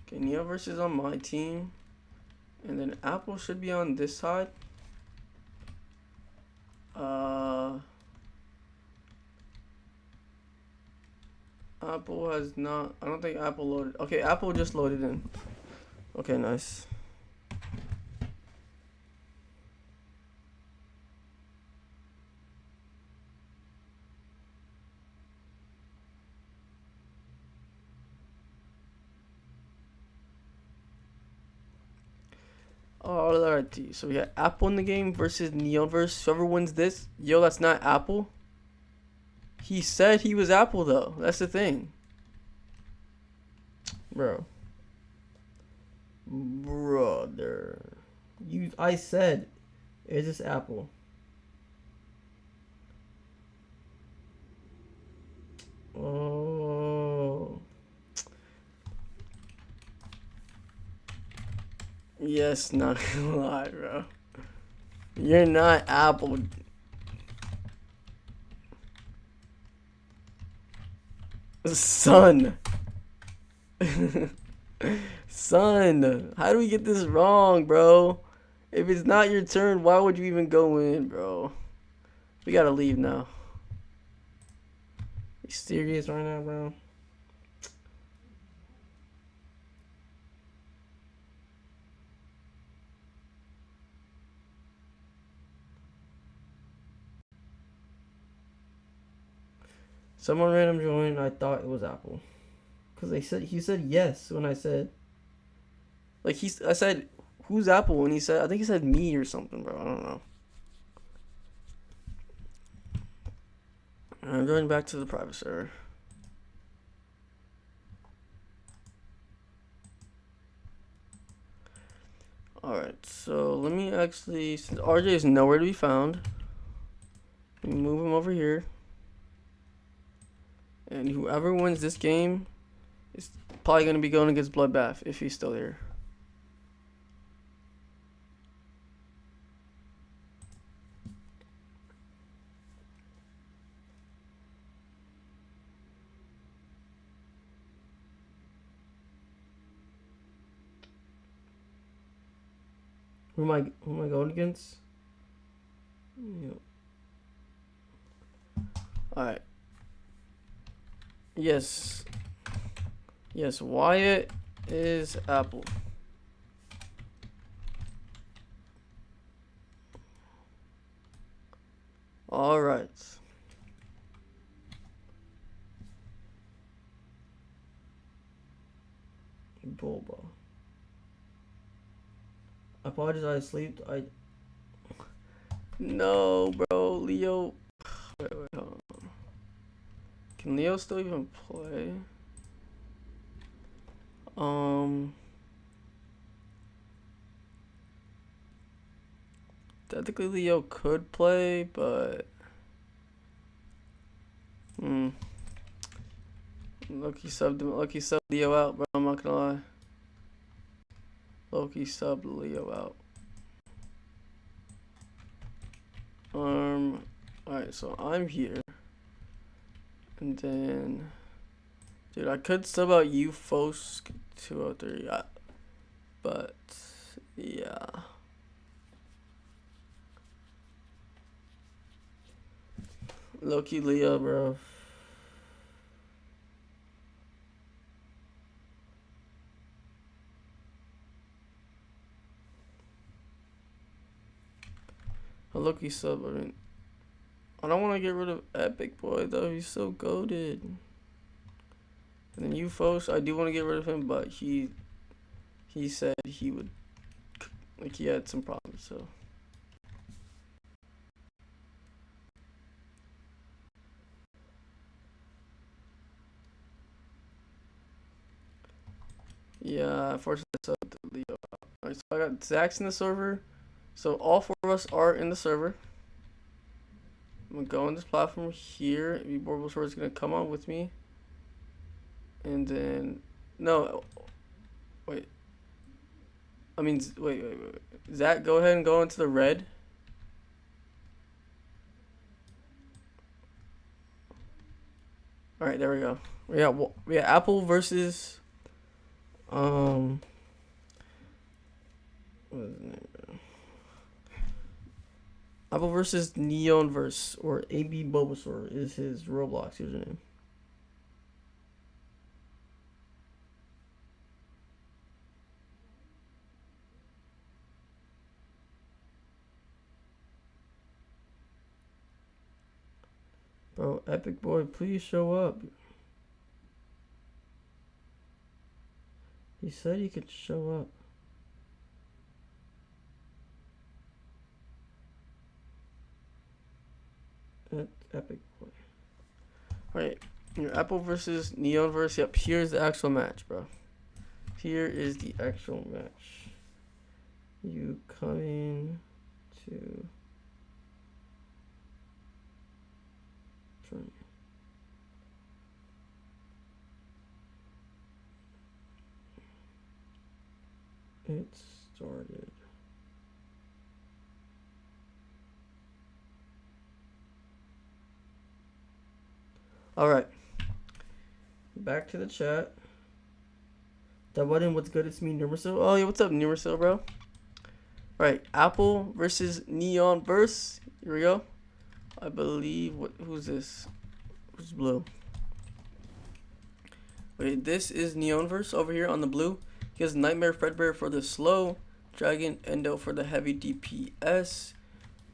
S1: Okay, Neoverse is on my team. And then Apple should be on this side. Apple has not... I don't think Apple loaded... Okay, Apple just loaded in. Okay, nice. Alrighty, so we got Apple in the game versus Neoverse. Whoever wins this, yo, that's not Apple. He said he was Apple though. That's the thing, bro. Brother, I said, is this Apple? Oh. Yes, not gonna lie, bro. You're not Apple. Son. Son, how do we get this wrong, bro? If it's not your turn, why would you even go in, bro? We gotta leave now. You serious right now, bro? Someone random joined. I thought it was Apple, cause he said yes when I said, like I said, who's Apple? And I think he said me or something, bro. I don't know. I'm going back to the private server. Alright, so let me actually, since RJ is nowhere to be found, let me move him over here. And whoever wins this game is probably going to be going against Bloodbath if he's still here. Who am I going against? Yep. Alright. Yes. Yes, Wyatt is Apple. Alright. Bulba. I apologize, I slept. No, bro. Leo. Wait, hold on. Can Leo still even play? Technically Leo could play, but Loki subbed Leo out, bro. I'm not gonna lie. Loki subbed Leo out. Alright, so I'm here. And then, dude, I could sub out you, Fosk 203, but yeah. Loki Leo, bro. A Loki sub, I mean, I don't want to get rid of Epic Boy, though. He's so goated. And then you, folks, I do want to get rid of him, but he said he would, like, he had some problems, so. Yeah, unfortunately, I subbed Leo out. Alright, so I got Zach's in the server. So all 4 of us are in the server. I'm gonna go on this platform here. Borble Sword is gonna come on with me. And then, no, wait. I mean, wait. Zach, go ahead and go into the red. All right, there we go. We got Apple versus what is his name? Apple versus Neonverse, or AB Bulbasaur is his Roblox username. Bro, Epic Boy, please show up. He said he could show up. Epic Boy. Alright, your Apple versus Neonverse. Yep, here's the actual match, bro. Here is the actual match. You coming to join. It started. Alright. Back to the chat. That button, what's good? It's me, Numersil. Oh, yeah, what's up, Numersil, bro? Alright, Apple versus Neon Verse. Here we go. I believe, who's this? Who's blue? Wait, this is Neon Verse over here on the blue. He has Nightmare Fredbear for the slow, Dragon Endo for the heavy DPS,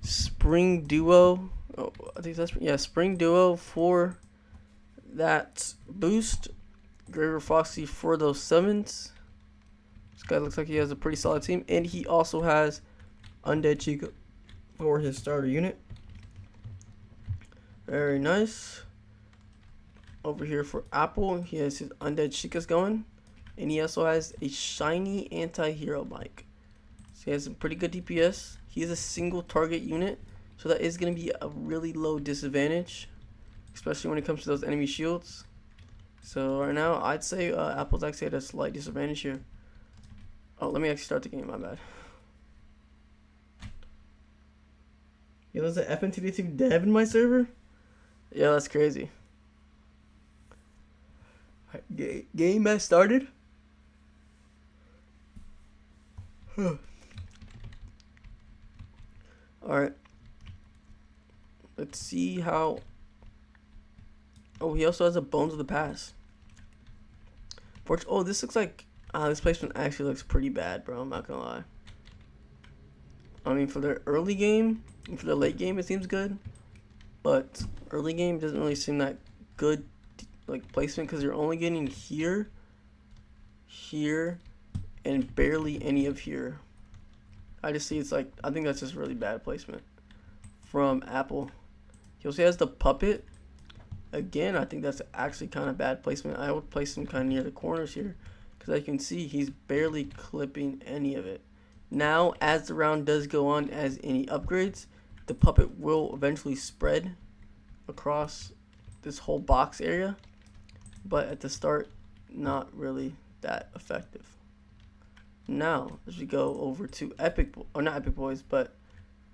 S1: Spring Duo. Oh, I think that's, yeah, Spring Duo for that boost. Graver Foxy for those summons. This guy looks like he has a pretty solid team, and he also has Undead Chica for his starter unit. Very nice. Over here for Apple, he has his Undead Chicas going, and he also has a shiny anti-hero mic. So he has some pretty good DPS. He is a single target unit, so that is going to be a really low disadvantage, especially when it comes to those enemy shields. So right now, I'd say Apple's actually at a slight disadvantage here. Oh, let me actually start the game, my bad. Yo, there's an Fntd2 dev in my server? Yeah, that's crazy. Game has started. Alright. Let's see how... Oh, he also has a Bones of the Past. Oh, this looks like... this placement actually looks pretty bad, bro. I'm not gonna lie. I mean, for the early game, and for the late game, it seems good. But early game doesn't really seem that good, like, placement, because you're only getting here, here, and barely any of here. I just see it's like, I think that's just really bad placement from Apple. He also has the puppet. Again, I think that's actually kind of bad placement. I would place him kind of near the corners here, because I can see he's barely clipping any of it. Now, as the round does go on, as any upgrades, the puppet will eventually spread across this whole box area, but at the start, not really that effective. Now, as we go over to not Epic Boys, but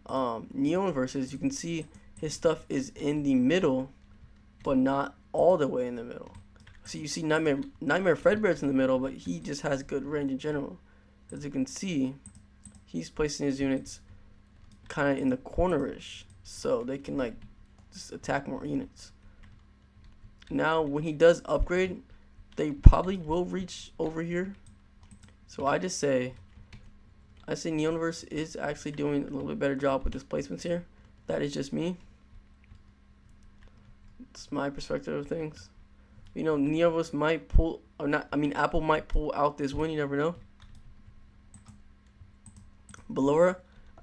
S1: Neon Versus, you can see his stuff is in the middle, but not all the way in the middle. So you see Nightmare Fredbear's in the middle, but he just has good range in general. As you can see, he's placing his units kind of in the cornerish, so they can like just attack more units. Now, when he does upgrade, they probably will reach over here. So I say Neoniverse is actually doing a little bit better job with his placements here. That is just me. It's my perspective of things. You know, Neoniverse might pull, or not, I mean, Apple might pull out this win, you never know. Ballora,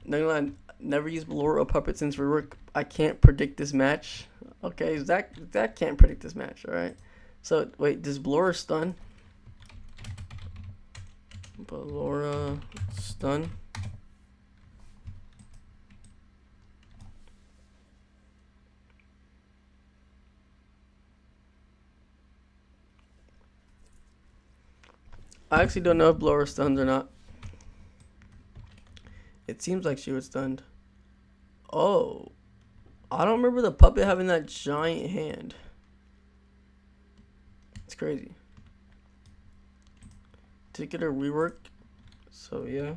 S1: never use Ballora or Puppet since rework. I can't predict this match. Okay, Zach can't predict this match, alright? So, wait, does Ballora stun? Ballora stun. I actually don't know if Ballora stuns or not. It seems like she was stunned. Oh, I don't remember the puppet having that giant hand. It's crazy. Did get a rework, so yeah.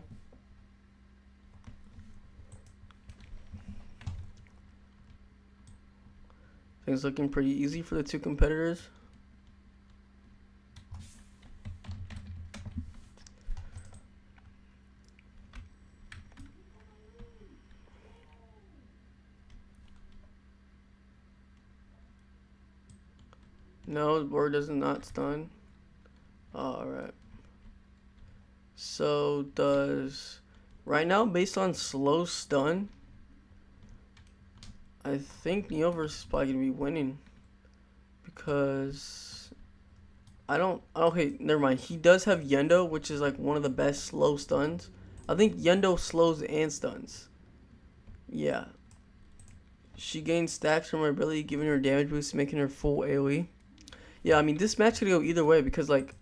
S1: Things looking pretty easy for the two competitors. No, the board does not stun. Alright. So does right now, based on slow stun, I think Neoverse is probably gonna be winning, because okay, never mind. He does have Endo, which is like one of the best slow stuns. I think Endo slows and stuns. Yeah. She gains stacks from her ability, giving her damage boost, making her full AoE. Yeah, I mean, this match could go either way, because like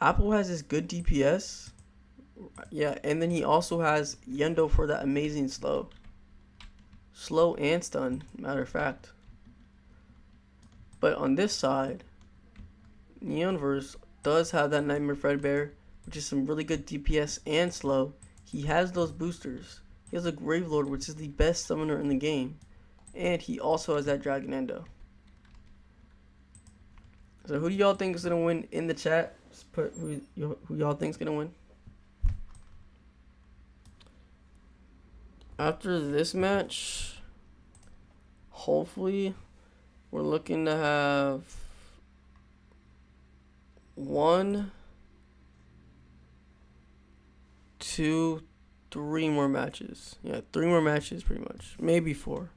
S1: Apple has this good DPS. Yeah, and then he also has Endo for that amazing slow and stun, matter of fact. But on this side, Neonverse does have that Nightmare Fredbear, which is some really good DPS and slow. He has those boosters. He has a Gravelord, which is the best summoner in the game. And he also has that Dragon Endo. So who do y'all think is going to win in the chat? Just put who y'all think is going to win. After this match, hopefully we're looking to have 1, 2, 3 more matches. Yeah, 3 more matches pretty much. Maybe 4.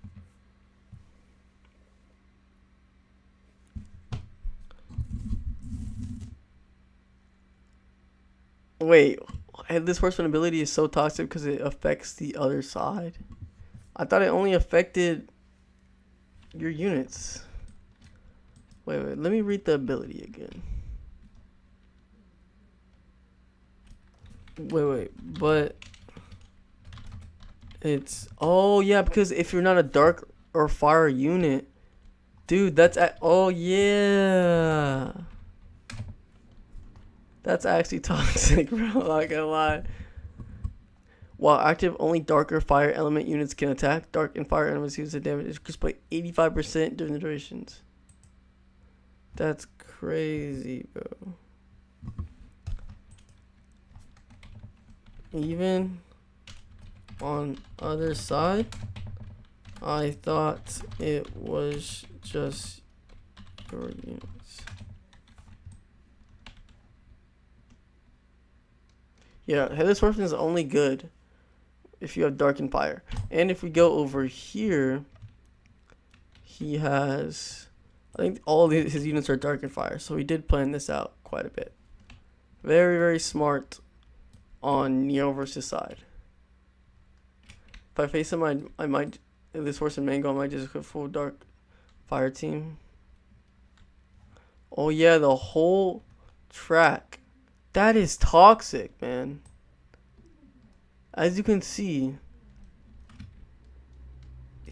S1: Wait, this horseman ability is so toxic because it affects the other side. I thought it only affected your units. Wait, let me read the ability again. Wait, but it's, oh yeah, because if you're not a dark or fire unit, dude, that's oh yeah. That's actually toxic, bro. I'm not gonna lie. While active, only dark or fire element units can attack. Dark and fire elements use the damage increased by 85% during the durations. That's crazy, bro. Even on other side, I thought it was just your units. Yeah, Headless Horseman is only good if you have Dark and Fire. And if we go over here, he has, I think all of his units are Dark and Fire. So we did plan this out quite a bit. Very, very smart on Neoverse's side. If I face him, I might, this horse and Mango, I might just go full Dark Fire team. Oh yeah, the whole track. That is toxic, man. As you can see,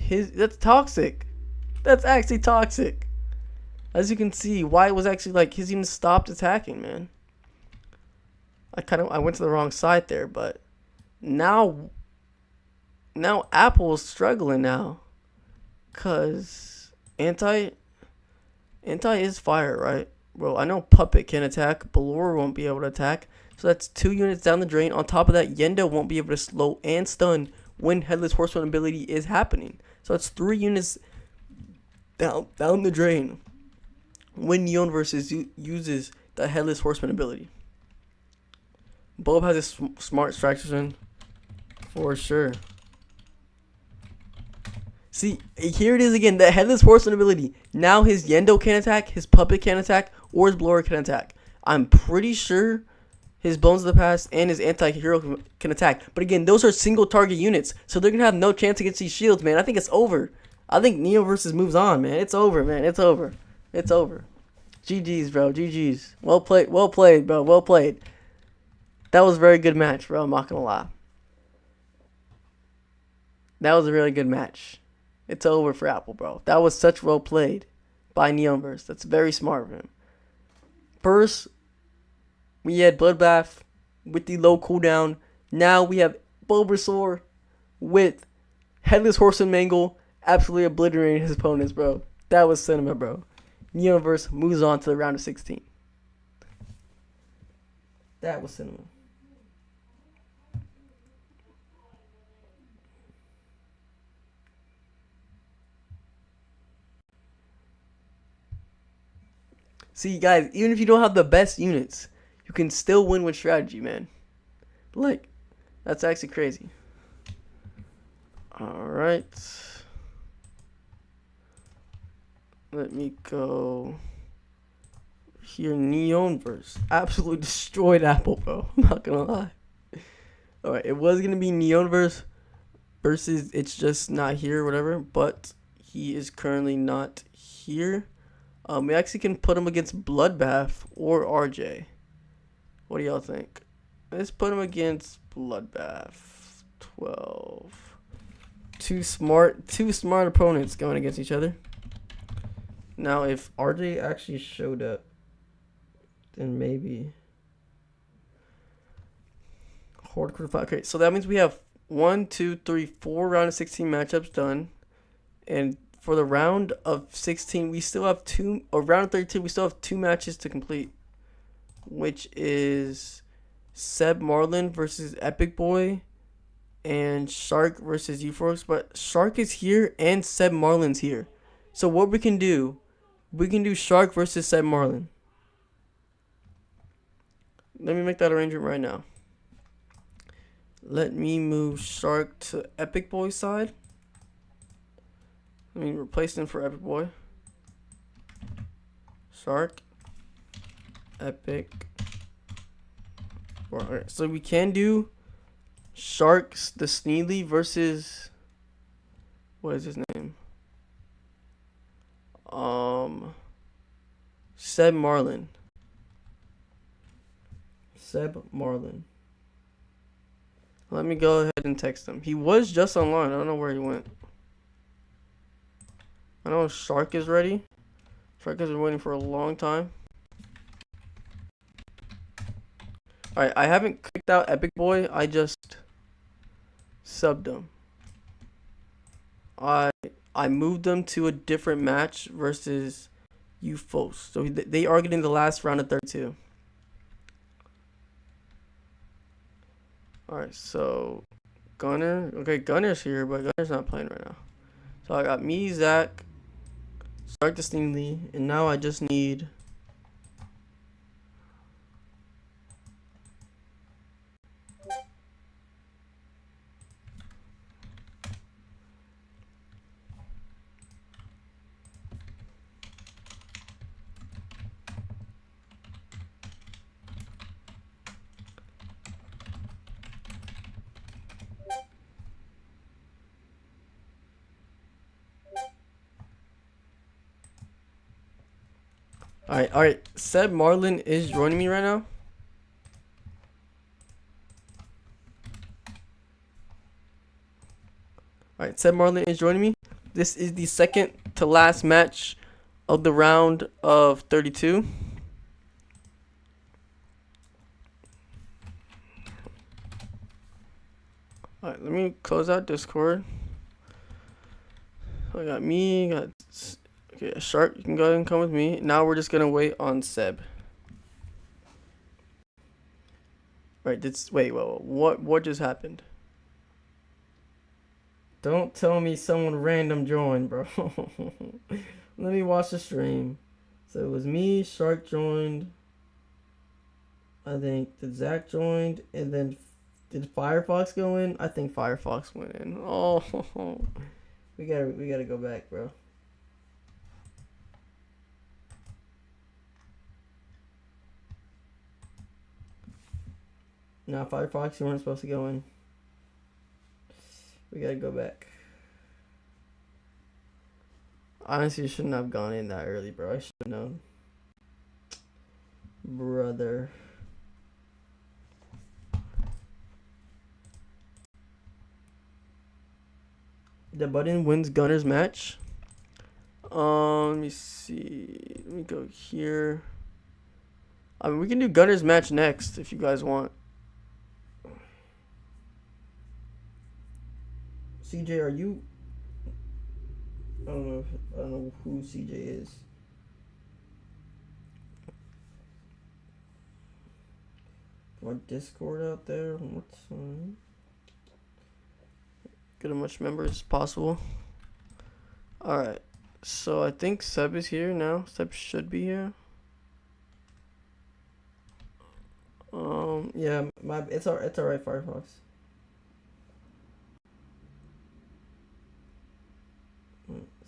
S1: that's toxic. That's actually toxic. As you can see, why it was actually like his unit stopped attacking, man. I went to the wrong side there, but now Apple is struggling now, cause anti is fire, right? Well, I know Puppet can attack, Balor won't be able to attack, so that's 2 units down the drain. On top of that, Yendo won't be able to slow and stun when Headless Horseman ability is happening. So that's 3 units down the drain when Neonverse uses the Headless Horseman ability. Bulb has a smart strategy for sure. See, here it is again, the Headless Horseman ability. Now his Yendo can attack, his Puppet can attack, or his Blower can attack. I'm pretty sure his Bones of the Past and his Anti-Hero can attack. But again, those are single target units, so they're going to have no chance against these shields, man. I think it's over. I think Neoverse moves on, man. It's over, man. It's over. It's over. GG's, bro. GG's. Well played, bro. Well played. That was a very good match, bro. I'm not going to lie. That was a really good match. It's over for Apple, bro. That was such well played by Neonverse. That's very smart of him. First, we had Bloodbath with the low cooldown. Now we have Bulbasaur with Headless Horseman Mangle absolutely obliterating his opponents, bro. That was cinema, bro. Neonverse moves on to the round of 16. That was cinema. See, guys, even if you don't have the best units, you can still win with strategy, man. Like, that's actually crazy. Alright. Let me go here. Neonverse absolutely destroyed Apple, bro. I'm not gonna lie. Alright, it was gonna be Neonverse versus It's Just Not Here or whatever, but he is currently not here. We actually can put him against Bloodbath or RJ. What do y'all think? Let's put him against Bloodbath. 12. Two smart opponents going against each other. Now, if RJ actually showed up, then maybe. Horde quarterfinal. Okay, so that means we have 1, 2, 3, 4 round of 16 matchups done, and for the round of 16, we still have two. Or round of 32, we still have 2 matches to complete, which is Seb Marlin versus Epic Boy, and Shark versus Euphorix. But Shark is here and Seb Marlin's here, so what we can do Shark versus Seb Marlin. Let me make that arrangement right now. Let me move Shark to Epic Boy's side. Let me replace him for Epic Boy. Shark. Epic. Alright, so we can do Sharks the Sneely versus, what is his name? Seb Marlin. Seb Marlin. Let me go ahead and text him. He was just online. I don't know where he went. I know Shark is ready. Shark has been waiting for a long time. Alright, I haven't kicked out Epic Boy. I just subbed him. I moved them to a different match versus Euphos. So they are getting the last round of 32. Alright, so Gunner. Okay, Gunner's here, but Gunner's not playing right now. So I got me, Zach, Stark the Stingley, and now I just need Alright, Seb Marlin is joining me right now. Alright, Seb Marlin is joining me. This is the second to last match of the round of 32. Alright, let me close out Discord. I got me, okay, Shark, you can go ahead and come with me. Now we're just gonna wait on Seb. Right, wait, what just happened? Don't tell me someone random joined, bro. Let me watch the stream. So it was me, Shark joined. I think did Zach joined, and then did Firefox go in? I think Firefox went in. Oh, we gotta go back, bro. Nah, Firefox, you weren't supposed to go in. We gotta go back. Honestly, you shouldn't have gone in that early, bro. I should have known. Brother. The button wins Gunner's match. Let me see. Let me go here. I mean, we can do Gunner's match next if you guys want. CJ, are you? I don't know who CJ is. My Discord out there. What's get as much members as possible. All right. So I think Seb is here now. Seb should be here. Yeah, it's alright, Firefox.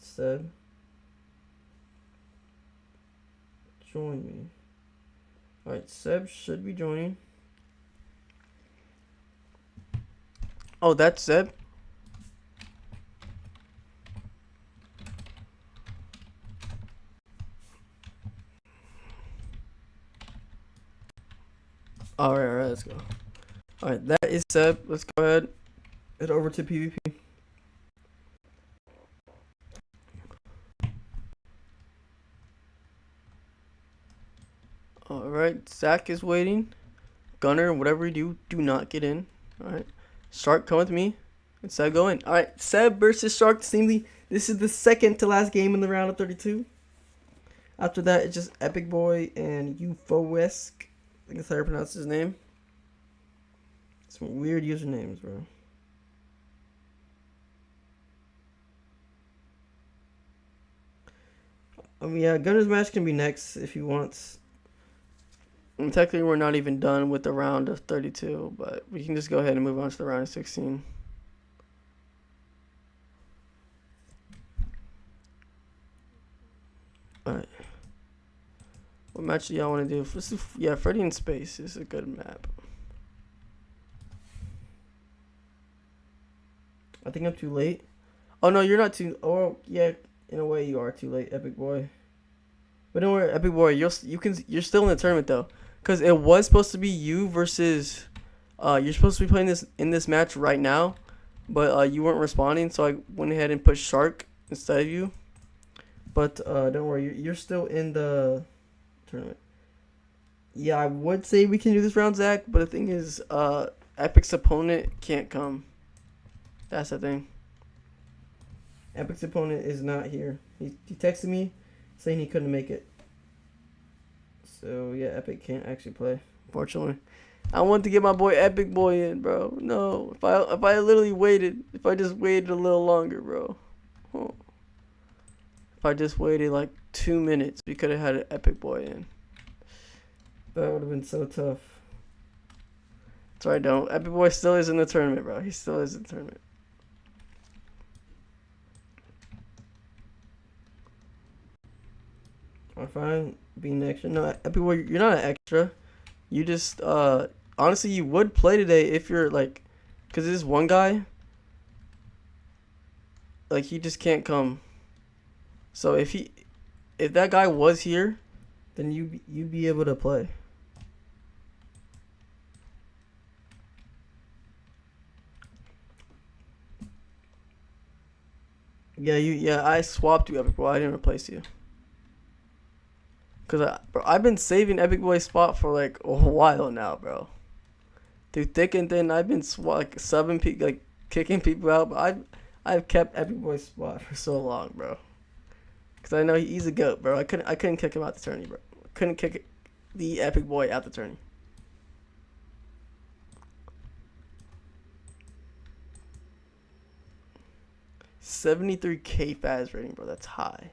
S1: Seb, join me. Alright, Seb should be joining. Oh, that's Seb. Alright, let's go. Alright, that is Seb. Let's go ahead. Head over to PvP. Alright, Zach is waiting. Gunner, whatever you do, do not get in. Alright. Shark, come with me. And Seb, go in. Alright, Seb versus Shark. Seemingly, this is the second to last game in the round of 32. After that, it's just Epic Boy and Ufoesk. I think that's how you pronounce his name. Some weird usernames, bro. Yeah, Gunner's match can be next if he wants. And technically, we're not even done with the round of 32, but we can just go ahead and move on to the round of 16. Alright. What match do y'all want to do? Yeah, Freddy in Space is a good map. I think I'm too late. Oh, no, you're not too... Oh, yeah, in a way you are too late, Epic Boy. But don't worry, Epic Boy, you're still in the tournament, though. Because it was supposed to be you versus... you're supposed to be playing this in this match right now. But you weren't responding, so I went ahead and put Shark instead of you. But don't worry, you're still in the tournament. Yeah, I would say we can do this round, Zach. But the thing is, Epic's opponent can't come. That's the thing. Epic's opponent is not here. He texted me saying he couldn't make it. So yeah, Epic can't actually play, unfortunately. I want to get my boy Epic Boy in, bro. No, if I literally waited, if I just waited a little longer, bro. Oh. If I just waited like 2 minutes, we could have had an Epic Boy in. That would have been so tough. That's right, don't. Epic Boy still is in the tournament, bro. He still is in the tournament. I'm fine being extra. No, Epic Boy, you're not an extra. You just, honestly, you would play today if you're like, because this one guy, like, he just can't come. So if that guy was here, then you'd be able to play. Yeah, I swapped you, Epic Boy. I didn't replace you. Cause I've been saving Epic Boy's spot for like a while now, bro. Through thick and thin, I've been subbing people, like kicking people out. But I've kept Epic Boy's spot for so long, bro. Cause I know he's a goat, bro. I couldn't kick him out the tourney, bro. Couldn't kick the Epic Boy out the tourney. $73K Faz rating, bro. That's high.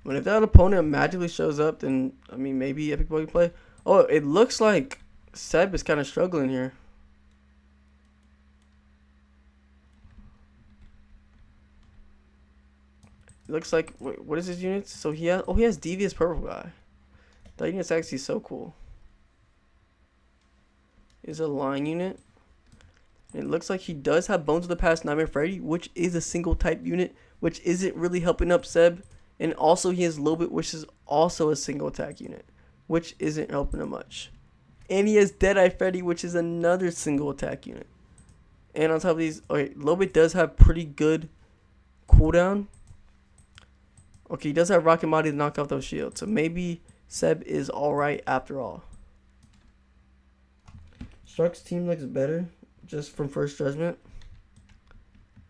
S1: When if that opponent magically shows up, then I mean maybe Epic Boy can play. Oh, it looks like Seb is kind of struggling here. It looks like what is his units? So he has Devious Purple Guy. That unit's actually so cool. Is a line unit. It looks like he does have Bones of the Past Nightmare Freddy, which is a single type unit, which isn't really helping up Seb. And also he has Lobit, which is also a single attack unit, which isn't helping him much. And he has Deadeye Freddy, which is another single attack unit. And on top of these, okay, Lobit does have pretty good cooldown. Okay, he does have Rocket Body to knock off those shields. So maybe Seb is alright after all. Shark's team looks better just from First Judgment.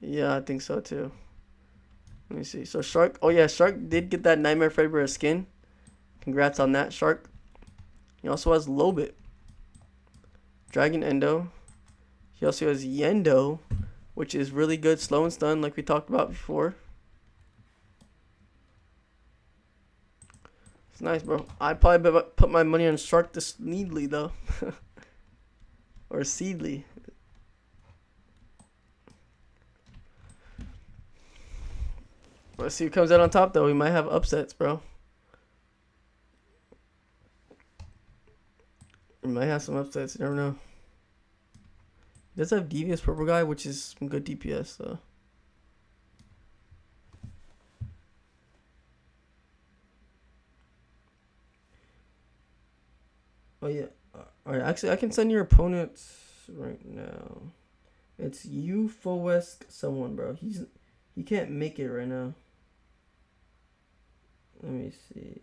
S1: Yeah, I think so too. Let me see. So Shark, oh yeah, Shark did get that Nightmare Freddy skin. Congrats on that, Shark. He also has Lobit. Dragon Endo. He also has Yendo, which is really good slow and stun like we talked about before. It's nice, bro. I'd probably put my money on Shark this Needly though. Or Seedly. Let's see who comes out on top, though. We might have upsets, bro. We might have some upsets. You never know. He does have Devious Purple Guy, which is some good DPS, though. Oh, yeah. Alright, actually, I can send your opponents right now. It's Ufoesk someone, bro. He He can't make it right now. Let me see.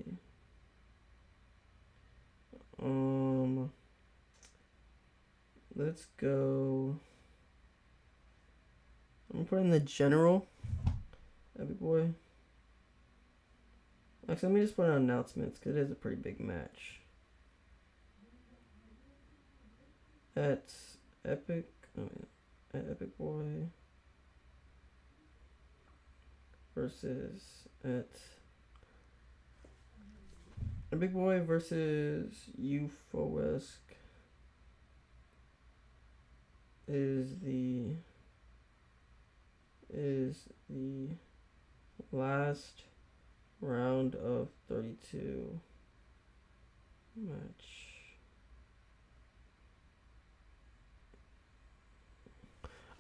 S1: Let's go. I'm gonna put in the general. Epic boy. Actually, let me just put on announcements because it is a pretty big match. At Epic. At Epic boy versus at Epic boy versus Euphoesque is the last round of 32 match.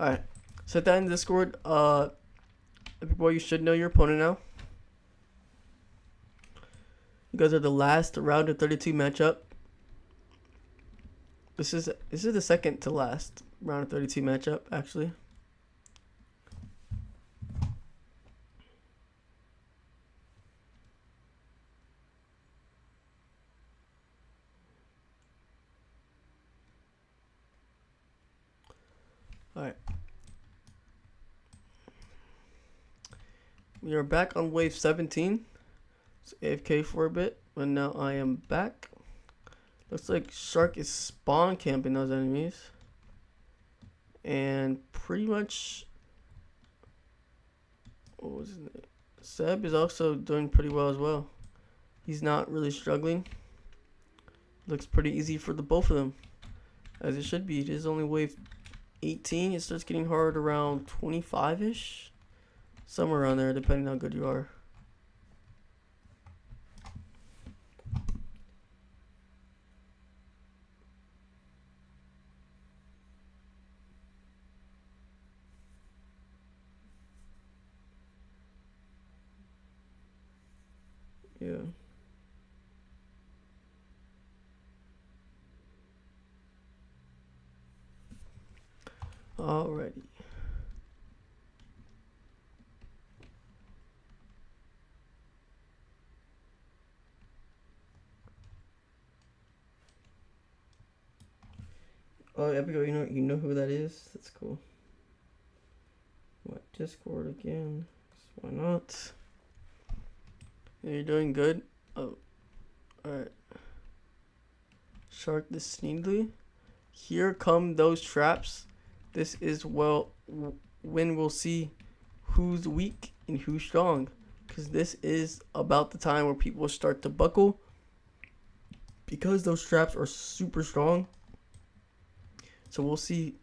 S1: Alright, set that in Discord. Epic boy, you should know your opponent now. You guys are the last round of 32 matchup. This is the second to last round of 32 matchup, actually. Alright. We are back on wave 17. It's AFK for a bit, but now I am back. Looks like Shark is spawn camping those enemies. And pretty much, what was his name? Seb is also doing pretty well as well. He's not really struggling. Looks pretty easy for the both of them, as it should be. It is only wave 18. It starts getting hard around 25-ish. Somewhere around there, depending on how good you are. Yeah. Alrighty. Oh, Epico, you know who that is? That's cool. What, Discord again? Why not? Yeah, you're doing good. Oh, alright. Shark this Sneedly. Here come those traps. This is when we'll see who's weak and who's strong, because this is about the time where people start to buckle, because those traps are super strong. So we'll see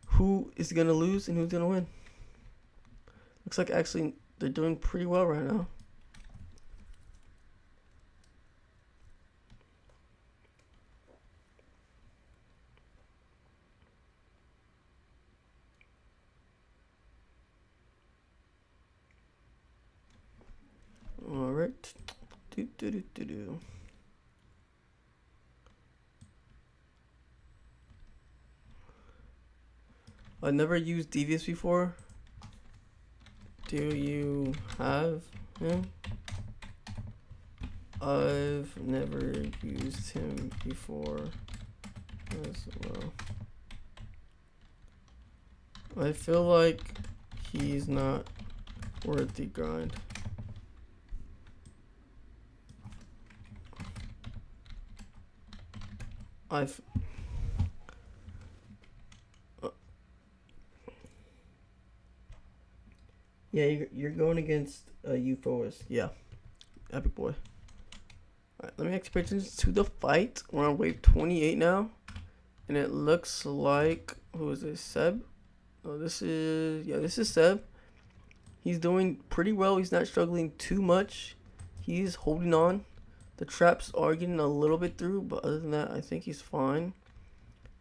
S1: who is gonna lose and who's gonna win. Looks like actually they're doing pretty well right now. All right. I never used Devious before. Do you have him? I've never used him before as well. I feel like he's not worth the grind. Yeah, you're going against a Euphoist. Yeah, Epic boy. Alright, let me expect to the fight. We're on wave 28 now, and it looks like, who is this? Seb? Oh, this is Seb. He's doing pretty well. He's not struggling too much. He's holding on. The traps are getting a little bit through, but other than that, I think he's fine.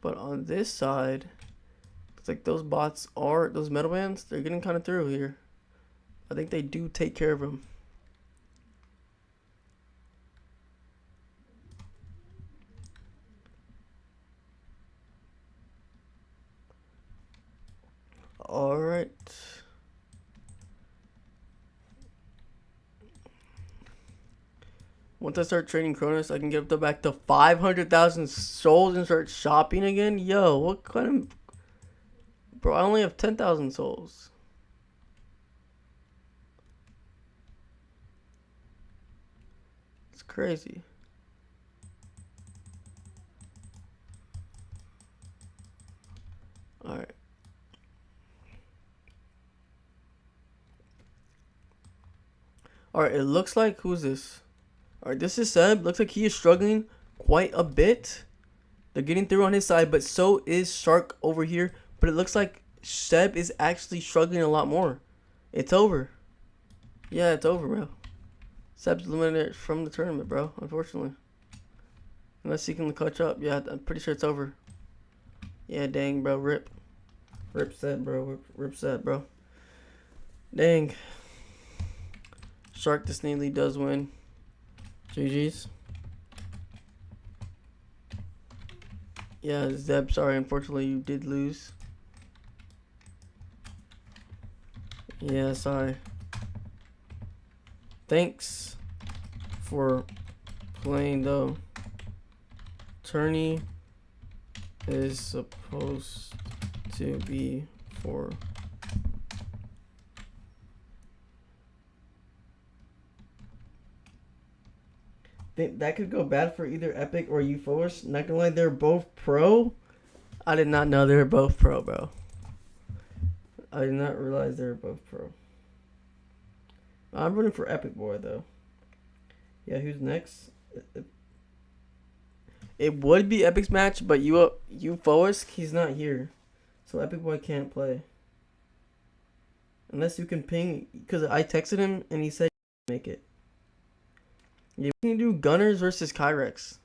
S1: But on this side, it's like those metal bands, they're getting kind of through here. I think they do take care of him. Alright. Once I start trading Kronos, I can get up to back to 500,000 souls and start shopping again. Yo, what kind of... Bro, I only have 10,000 souls. It's crazy. Alright. Alright, it looks like... Who's this? Alright, this is Seb. Looks like he is struggling quite a bit. They're getting through on his side, but so is Shark over here. But it looks like Seb is actually struggling a lot more. It's over. Yeah, it's over, bro. Seb's eliminated from the tournament, bro, unfortunately. Unless he can catch up. Yeah, I'm pretty sure it's over. Yeah, dang, bro. Rip. Rip Seb, bro. Rip Seb, bro. Dang. Shark Disney does win. GG's. Yeah, Zeb, sorry, unfortunately you did lose. Yeah, sorry. Thanks for playing though. Tourney is supposed to be for that could go bad for either Epic or Euphorus. Not gonna lie, they're both pro. I did not know they were both pro, bro. I did not realize they were both pro. I'm rooting for Epic Boy though. Yeah, who's next? It would be Epic's match, but Euphorus, he's not here, so Epic Boy can't play. Unless you can ping, because I texted him and he said make it. Yeah, we can do Gunners versus Kyrex.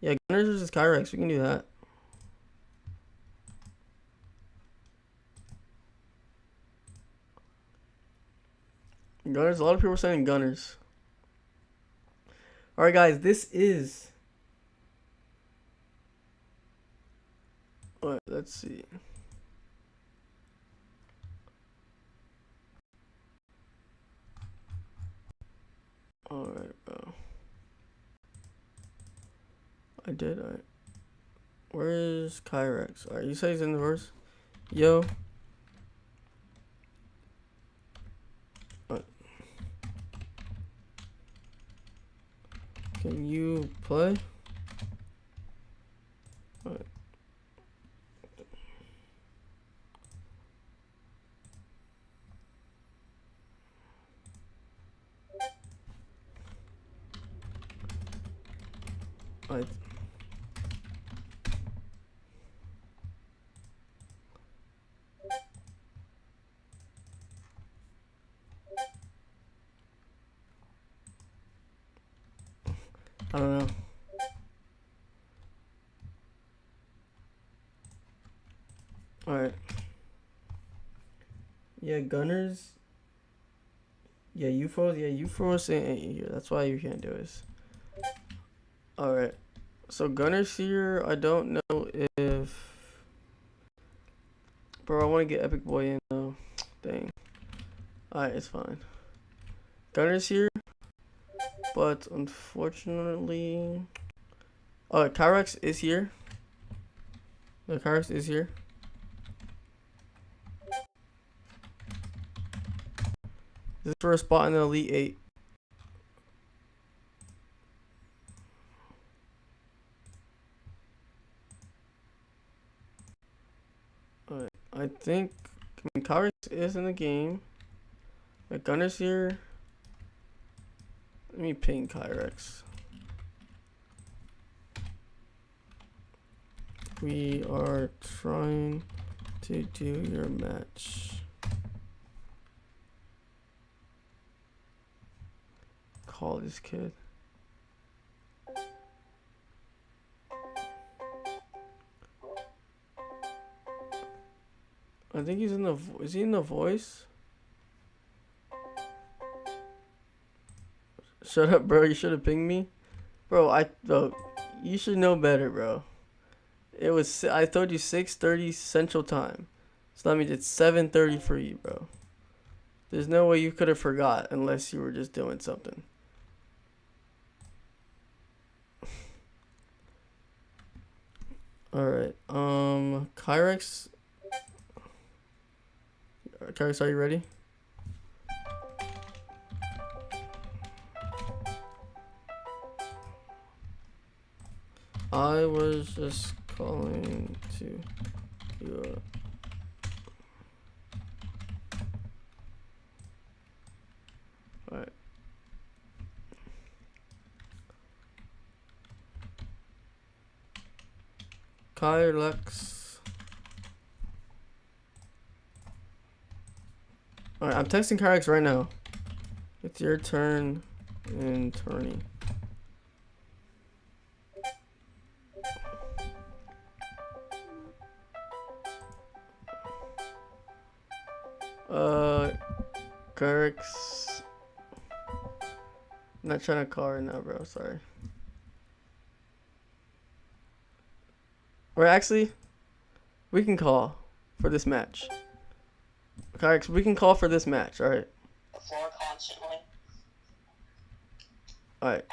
S1: Yeah, Gunners versus Kyrex. We can do that. Gunners. A lot of people are saying Gunners. Alright, guys. This is... Alright, let's see. Alright, bro. I did, alright. Where is Kyrex? Alright, you say he's in the verse? Yo. Alright. Can you play? Alright. Alright. I don't know. Alright. Yeah, Gunners. Yeah, Euphos. Yeah, Euphos ain't here. That's why you can't do this. Alright. So Gunners here, I don't know if... Bro, I want to get Epic Boy in though. Dang. Alright, it's fine. Gunners here. But unfortunately... Oh, Kyrex is here. The Kyrex is here. This is for a spot in the Elite 8. Alright, I think Kyrex is in the game. The Gunner's here. Let me ping Kyrex. We are trying to do your match. Call this kid. I think he's in the. Is he in the voice? Shut up, bro. You should have pinged me, bro. Bro, you should know better, bro. It was. I told you 6:30 Central Time, so that means it's 7:30 for you, bro. There's no way you could have forgot unless you were just doing something. All right. Kyrex. Kyrex, are you ready? I was just calling to you. Alright. Kyrex. Alright, I'm texting Kyrex right now. It's your turn in turning. Kyrex. I'm not trying to call right now, bro. Sorry. Or actually, we can call for this match. Kyrex, we can call for this match, alright?
S2: The floor constantly.
S1: Alright.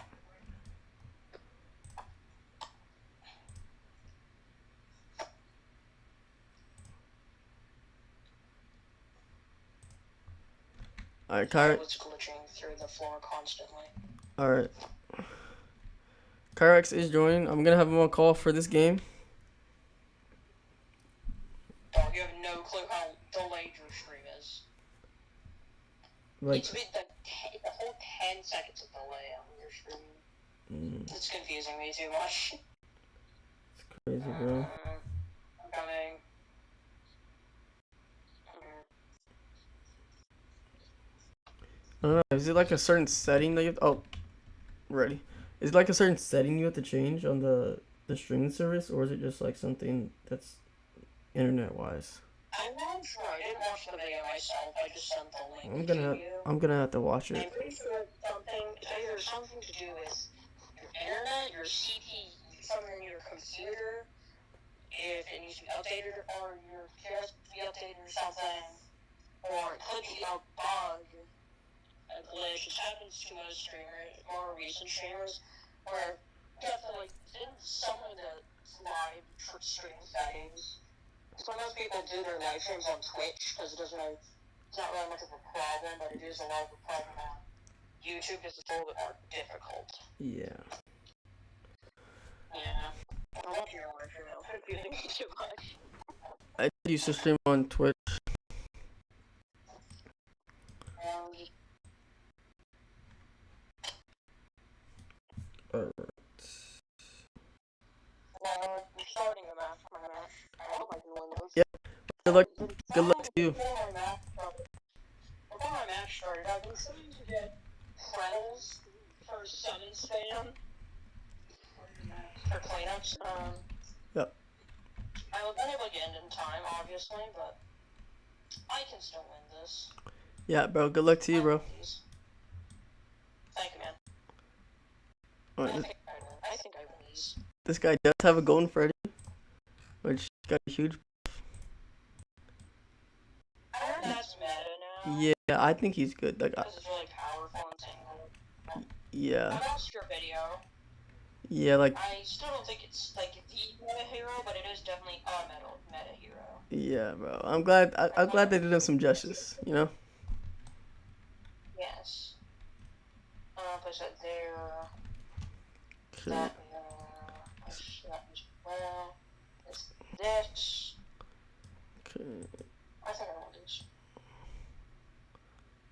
S1: Alright, Kyrex.
S2: It's glitching through the floor constantly.
S1: Alright. Kyrex is joining. I'm gonna have him on call for this game.
S2: Dog, you have no clue how delayed your stream is.
S1: Like,
S2: It's been the whole 10 seconds of delay on your stream. It's confusing me too much.
S1: it's crazy, bro.
S2: I'm coming.
S1: I don't know. Is it like a certain setting that you have to, oh, ready. Is it like a certain setting you have to change on the streaming service, or is it just like something that's internet wise?
S2: I'm not sure. I didn't watch the video myself. I just sent the link to you.
S1: I'm gonna have to watch it.
S2: I'm pretty sure it's either something to do with your internet, your CPU, something in your computer, if it needs to be updated, or your just be updated or something, or it could be a bug, a glitch. It happens to most streamers, more recent streamers, where definitely in some of the live stream settings. So most people do their live streams on Twitch because it's not really much of a problem, but it is a lot of a problem on YouTube because it's a little bit more difficult.
S1: Yeah.
S2: Yeah. I love your work, though. I'm confusing me too much.
S1: I used to stream on Twitch.
S2: I'm starting a match. I hope I can win this.
S1: Yeah. Good luck to you.
S2: Before my match started, I've been trying to get Kronos for summon spam for cleanups.
S1: Yep.
S2: I was unable to get in time, obviously, but I can still win this.
S1: Yeah, bro. Good luck to you, bro.
S2: Thank you, man.
S1: Alright,
S2: I think I win these.
S1: this guy does have a golden Freddy, which got a huge.
S2: I heard that's meta now.
S1: Yeah, I think he's good. Like,
S2: Because it's really powerful and single.
S1: yeah.
S2: I watched your video.
S1: Yeah, like.
S2: I still don't think it's like the meta hero, but it is definitely a meta hero.
S1: Yeah, bro. I'm glad. I'm glad they did him some justice. You know.
S2: Yes. Push that there.
S1: Okay.
S2: That push that as well. This.
S1: Okay.
S2: I think I want this.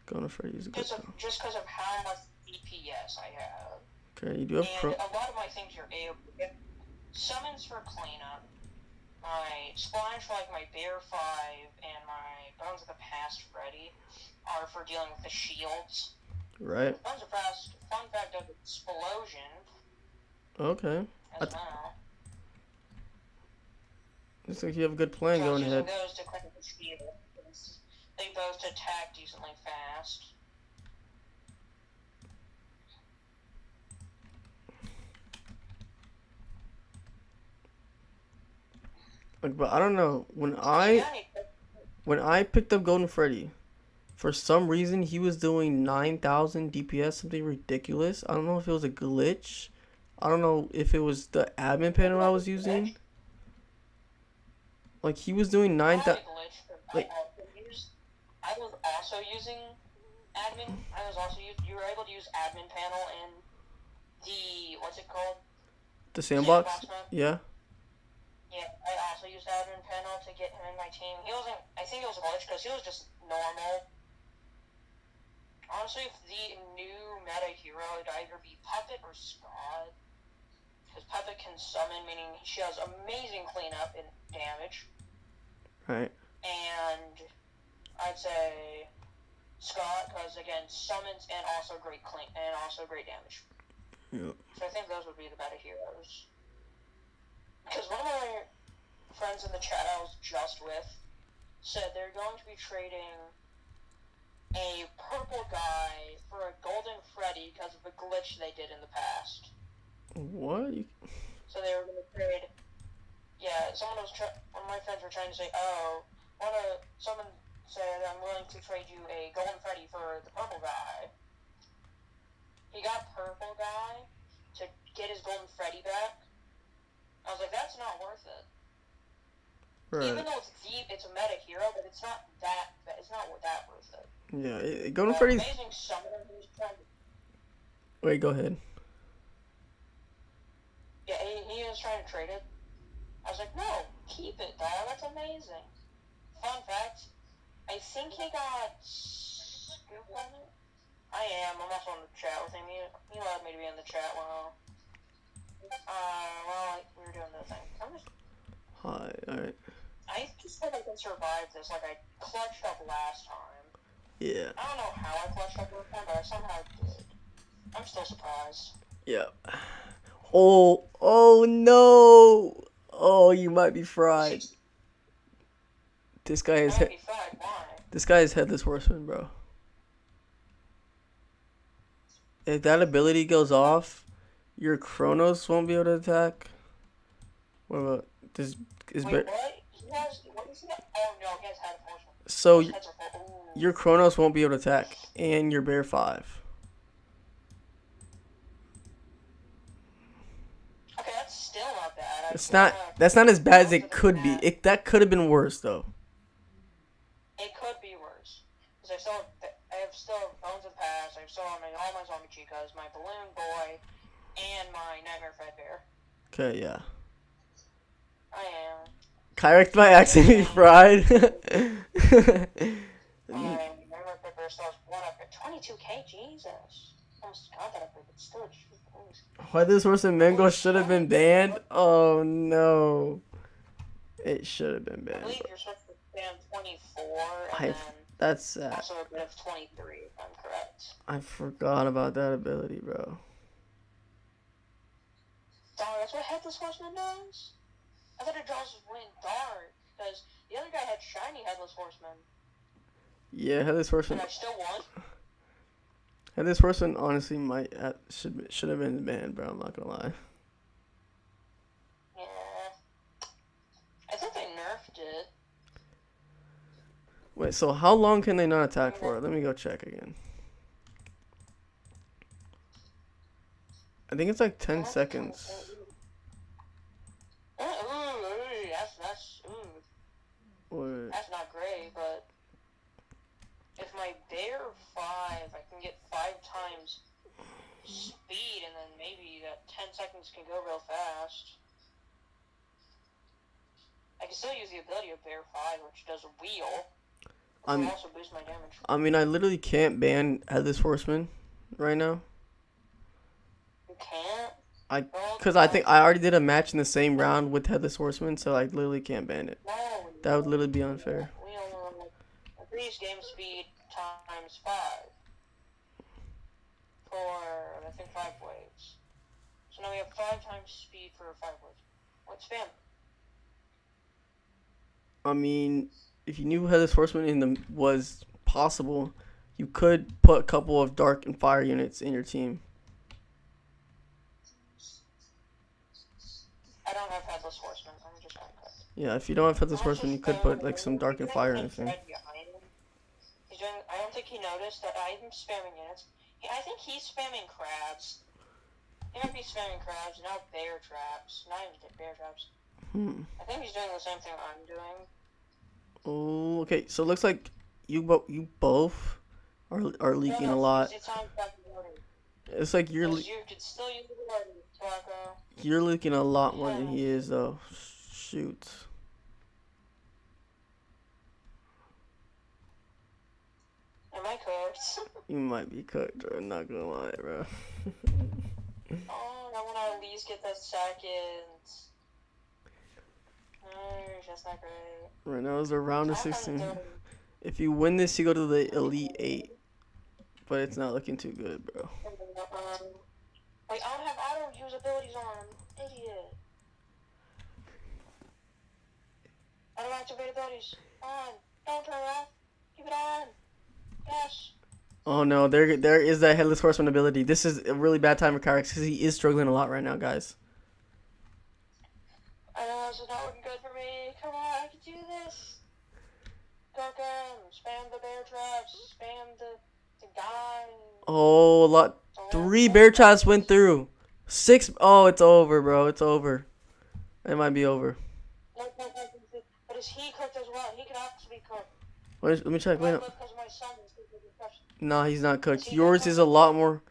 S1: Golden Freddy's a good.
S2: Just because of how much DPS I have.
S1: Okay, you do have
S2: And a lot of my things are able. Summons for cleanup. My splash for like my Bear 5 and my Bones of the Past Freddy are for dealing with the shields.
S1: Right.
S2: Bones of the Past, fun fact of explosion.
S1: Okay.
S2: As well.
S1: Looks like you have a good plan going ahead.
S2: Those to clean the shields. They both attack decently fast.
S1: Like, but I don't know. When I picked up Golden Freddy, For some reason, he was doing 9,000 DPS, something ridiculous. I don't know if it was a glitch. I don't know if it was the admin panel I was using. Like, he was doing 9,000. Like,
S2: I was also using admin. You were able to use admin panel in the, what's it called?
S1: The sandbox?
S2: Mode?
S1: Yeah.
S2: Yeah, I also used admin panel to get him in my team. I think it was a glitch because he was just normal. Honestly, if the new meta hero would either be Puppet or Scott. Because Puppet can summon, meaning she has amazing cleanup and damage.
S1: Right.
S2: And I'd say Scott, because again, summons and also great damage.
S1: Yep.
S2: So I think those would be the meta heroes. Because one of my friends in the chat I was just with said they're going to be trading a purple guy for a golden Freddy because of a glitch they did in the past.
S1: What?
S2: So they were going to trade. Yeah, one of my friends were trying to say, someone said I'm willing to trade you a golden Freddy for the purple guy. He got purple guy to get his golden Freddy back. I was like, that's not worth it. Right. Even though it's a meta hero, but it's not that worth it.
S1: Yeah, golden Freddy's
S2: amazing summoner who's trying to...
S1: Wait, go ahead.
S2: Yeah, he was trying to trade it. I was like, no, keep it, dog. That's amazing. Fun fact, I think he got scoop on it. I am. I'm also in the chat with him. He allowed me to be in the chat while we were doing the thing.
S1: Hi, alright.
S2: I just think I can survive this like I clutched up last time.
S1: Yeah.
S2: I don't know how I clutched up last time, but I somehow did. I'm still surprised.
S1: Yeah. Oh no! Oh, you might be fried. This guy is Headless Horseman, bro. If that ability goes off, your Kronos won't be able to attack. What about this?
S2: Wait, what? What is that? Oh no, he has Headless Horseman.
S1: So your Kronos won't be able to attack, and your Bear 5.
S2: Okay, that's still not bad.
S1: That's not as bad as it could be. That could have been worse though.
S2: It could be worse. Because I have Bones of Past, I have still all my Zombie Chicas, my Balloon Boy, and my Nightmare Fredbear.
S1: Okay, yeah.
S2: I am.
S1: Kyrex might actually be fried.
S2: Nightmare Fredbear still has 1 up at 22k, Jesus. Almost got that up, but still.
S1: Why this Horseman Mango should have been banned? Oh no. It should have been banned.
S2: I believe you're supposed to ban 24 and then
S1: that's sad.
S2: Also a bit of 23, if I'm correct.
S1: I forgot about that ability, bro.
S2: Dog, that's what Headless Horseman does? I thought it just went dark, because the other guy had shiny Headless Horseman.
S1: Yeah, Headless Horseman.
S2: And I still won.
S1: Headless Horseman honestly should have been banned, bro. I'm not gonna lie.
S2: Yeah. I think they nerfed it.
S1: Wait, so how long can they not attack for? Let me go check again. I think it's like 10 seconds.
S2: That's not great, but if my Bear 5, I can get 5 times speed, and then maybe that 10 seconds can go real fast. I can still use the ability of Bear 5, which does a wheel. Also boost my damage.
S1: I mean, I literally can't ban Headless Horseman right now.
S2: You can't?
S1: Because I think I already did a match in the same round with Headless Horseman, so I literally can't ban it.
S2: No.
S1: That would literally be unfair.
S2: We only increase game speed times 5 for, I think, 5 waves. So now we have 5 times speed for 5 waves. What's spam?
S1: I mean, if you knew Headless Horseman was possible, you could put a couple of Dark and Fire units in your team.
S2: I don't have Headless Horseman. I'm just gonna cut.
S1: Yeah, if you don't have Headless Horseman, you could put like some Dark and Fire in your team.
S2: He's He's doing. I don't think he noticed that I'm spamming units. I think he's spamming crabs. He might be spamming crabs, now bear traps. Not even bear traps. I think he's doing the same thing I'm doing.
S1: Oh, okay. So it looks like you both are leaking a lot. It's like
S2: you could still use the water, Taco.
S1: You're leaking a lot more than he is, though. Shoot.
S2: Am I cooked?
S1: You might be cooked, bro. I'm not gonna lie, bro.
S2: Oh, I want to at least get that second. That's not great.
S1: Right now it's a round of 16. If you win this, you go to the Elite 8. But it's not looking too good, bro.
S2: Wait, I don't have auto use abilities on. Idiot. Auto activate abilities. On. Don't turn it off. Keep it on. Yes.
S1: Oh no, there is that Headless Horseman ability. This is a really bad time for Kyrex because he is struggling a lot right now, guys.
S2: I know this is not looking good for me. Come on, I can do this. Cook him. Spam the bear traps. Spam the guy.
S1: Oh, a lot. 3 bear traps went through. 6. Oh, it's over, bro. It's over. It might be over.
S2: But is he cooked as well? He could actually be cooked.
S1: Let me check. Wait. No, he's not cooked.
S2: Is
S1: Yours is a lot more.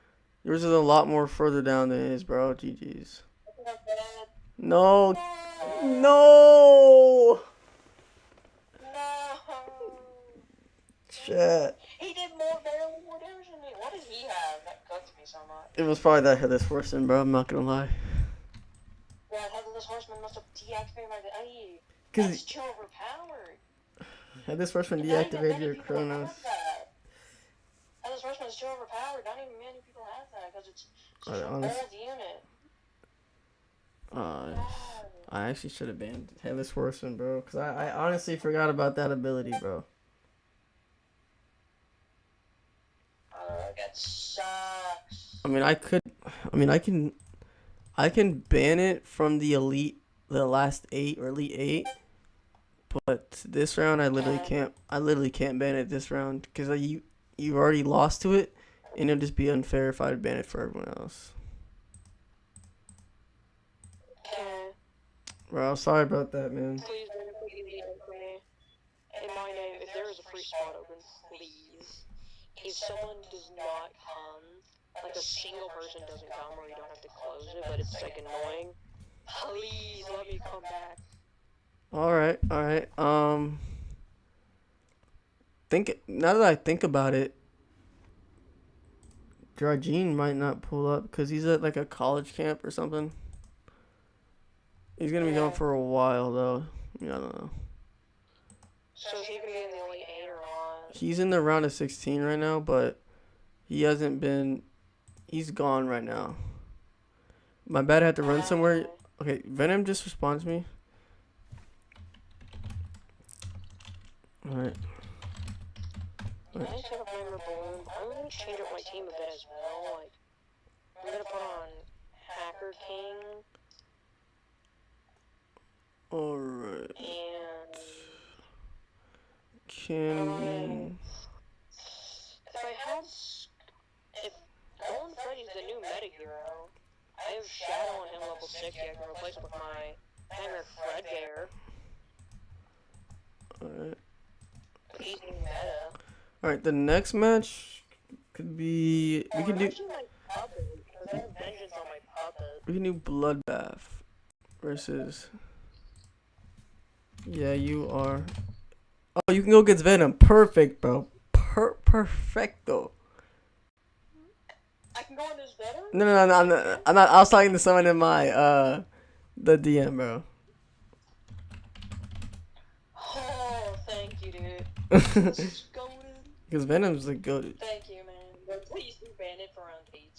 S1: Yours is a lot more further down than his, bro. GG's. No. No. Shit.
S2: He did barely more damage than me. What did he have that cooked me so much?
S1: It was probably that Headless Horseman, bro. I'm not gonna lie.
S2: Yeah, Headless Horseman must have deactivated my. That's too overpowered.
S1: Headless Horseman deactivated your Kronos.
S2: Headless Horseman is too overpowered. Not even many people have that because it's such an
S1: honest.
S2: old unit.
S1: I actually should have banned Headless Horseman, bro, because I honestly forgot about that ability, bro.
S2: That sucks.
S1: I can ban it from the last 8 or Elite 8, but this round I literally can't ban it this round because you already lost to it, and it'll just be unfair if I ban it for everyone else. Bro, sorry about that, man.
S2: Please ban it for me. In my name, if there is a free spot open, please. If someone does not come, like a single person doesn't come, or you don't have to close it, but it's like annoying, please let me come back.
S1: Alright. Now that I think about it, Georgine might not pull up because he's at like a college camp or something. He's gonna be gone for a while though. I don't know.
S2: So is he gonna be in the Elite 8 or not?
S1: He's in the round of 16 right now, but he hasn't been. He's gone right now. My bad. I had to run somewhere. Okay, Venom just responds me. Alright.
S2: I'm gonna change up my team a bit as well. Like, I'm gonna put on Hacker King.
S1: Alright.
S2: And if Golden Freddy's the new meta hero, I have Shadow on him level 60. I can replace it with my Nightmare Fred Bear.
S1: Alright.
S2: He's new meta.
S1: Alright, the next match could be we can do
S2: Vengeance on my puppet.
S1: we can do Bloodbath versus. Yeah, you are. Oh, you can go against Venom. Perfect, bro. Perfecto.
S2: I can go on this Venom?
S1: No, I'm not. I was talking to someone in my the DM, bro.
S2: Oh, thank you, dude.
S1: Because Venom's the goat.
S2: Thank you, man. Please do ban it for round 8.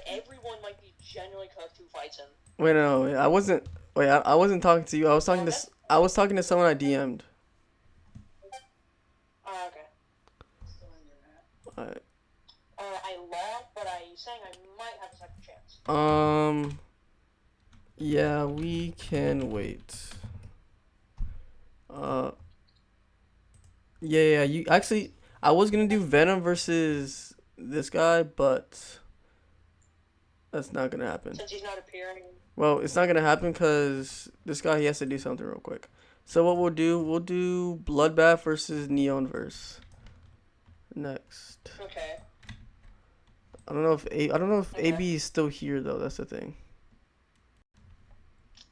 S2: Everyone might be genuinely cooked who fights him.
S1: Wait, no, I wasn't. Wait, I wasn't talking to you. I was talking to someone I DM'd.
S2: Oh, okay.
S1: Alright.
S2: I lost, but I'm saying I might have a second chance.
S1: Yeah, we can wait. Yeah, you actually. I was gonna do Venom versus this guy, but that's not gonna happen.
S2: Since he's not appearing.
S1: Well, it's not gonna happen because this guy, he has to do something real quick. So what we'll do Bloodbath versus Neonverse next.
S2: Okay.
S1: I don't know if
S2: Okay.
S1: AB is still here though. That's the thing.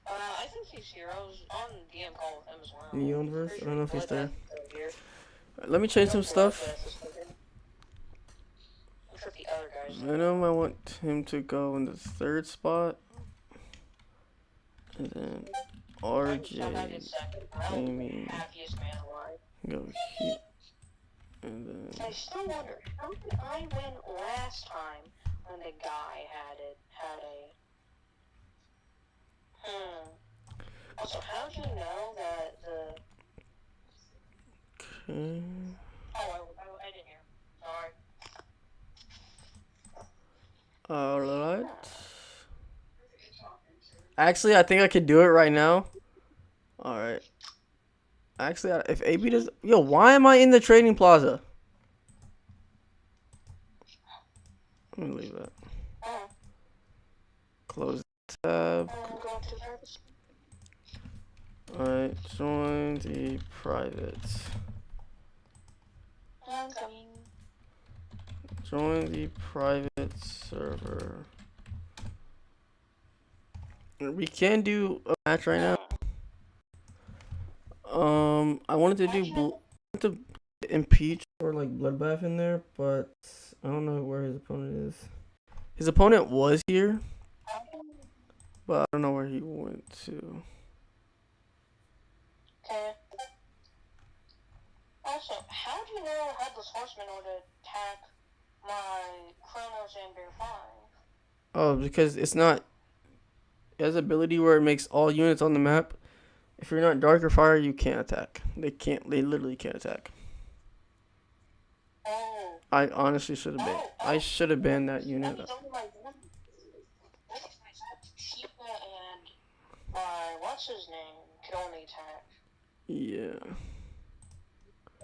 S2: I think he's here. I was on DM call with him as well.
S1: Neonverse. I don't know if he's there.
S2: Here.
S1: Let me change some stuff.
S2: I'm sure the other guys.
S1: Venom, I want him to go in the 3rd spot. And then RJ Gaming go here. And then
S2: I still wonder, how did I win last time when the guy had a... Also, how did you know that the...
S1: okay.
S2: Oh, I didn't hear. Sorry.
S1: Alright. Actually, I think I could do it right now. Alright. Actually, if AB does... Yo, why am I in the trading plaza? Let me leave that. Close the tab. Alright, join the private. Join the private server. We can do a match right now. I wanted to impeach or like bloodbath in there, but I don't know where his opponent is. His opponent was here, but I don't know where he went to.
S2: Okay. Also, how do you know Headless Horseman would attack my Kronos and Bear 5?
S1: Oh, because it's not. It has ability where it makes all units on the map. If you're not dark or fire, you can't attack. They can't. They literally can't attack.
S2: Oh.
S1: I honestly should have been. I should have banned that unit.
S2: What's his name? Could only attack.
S1: Yeah.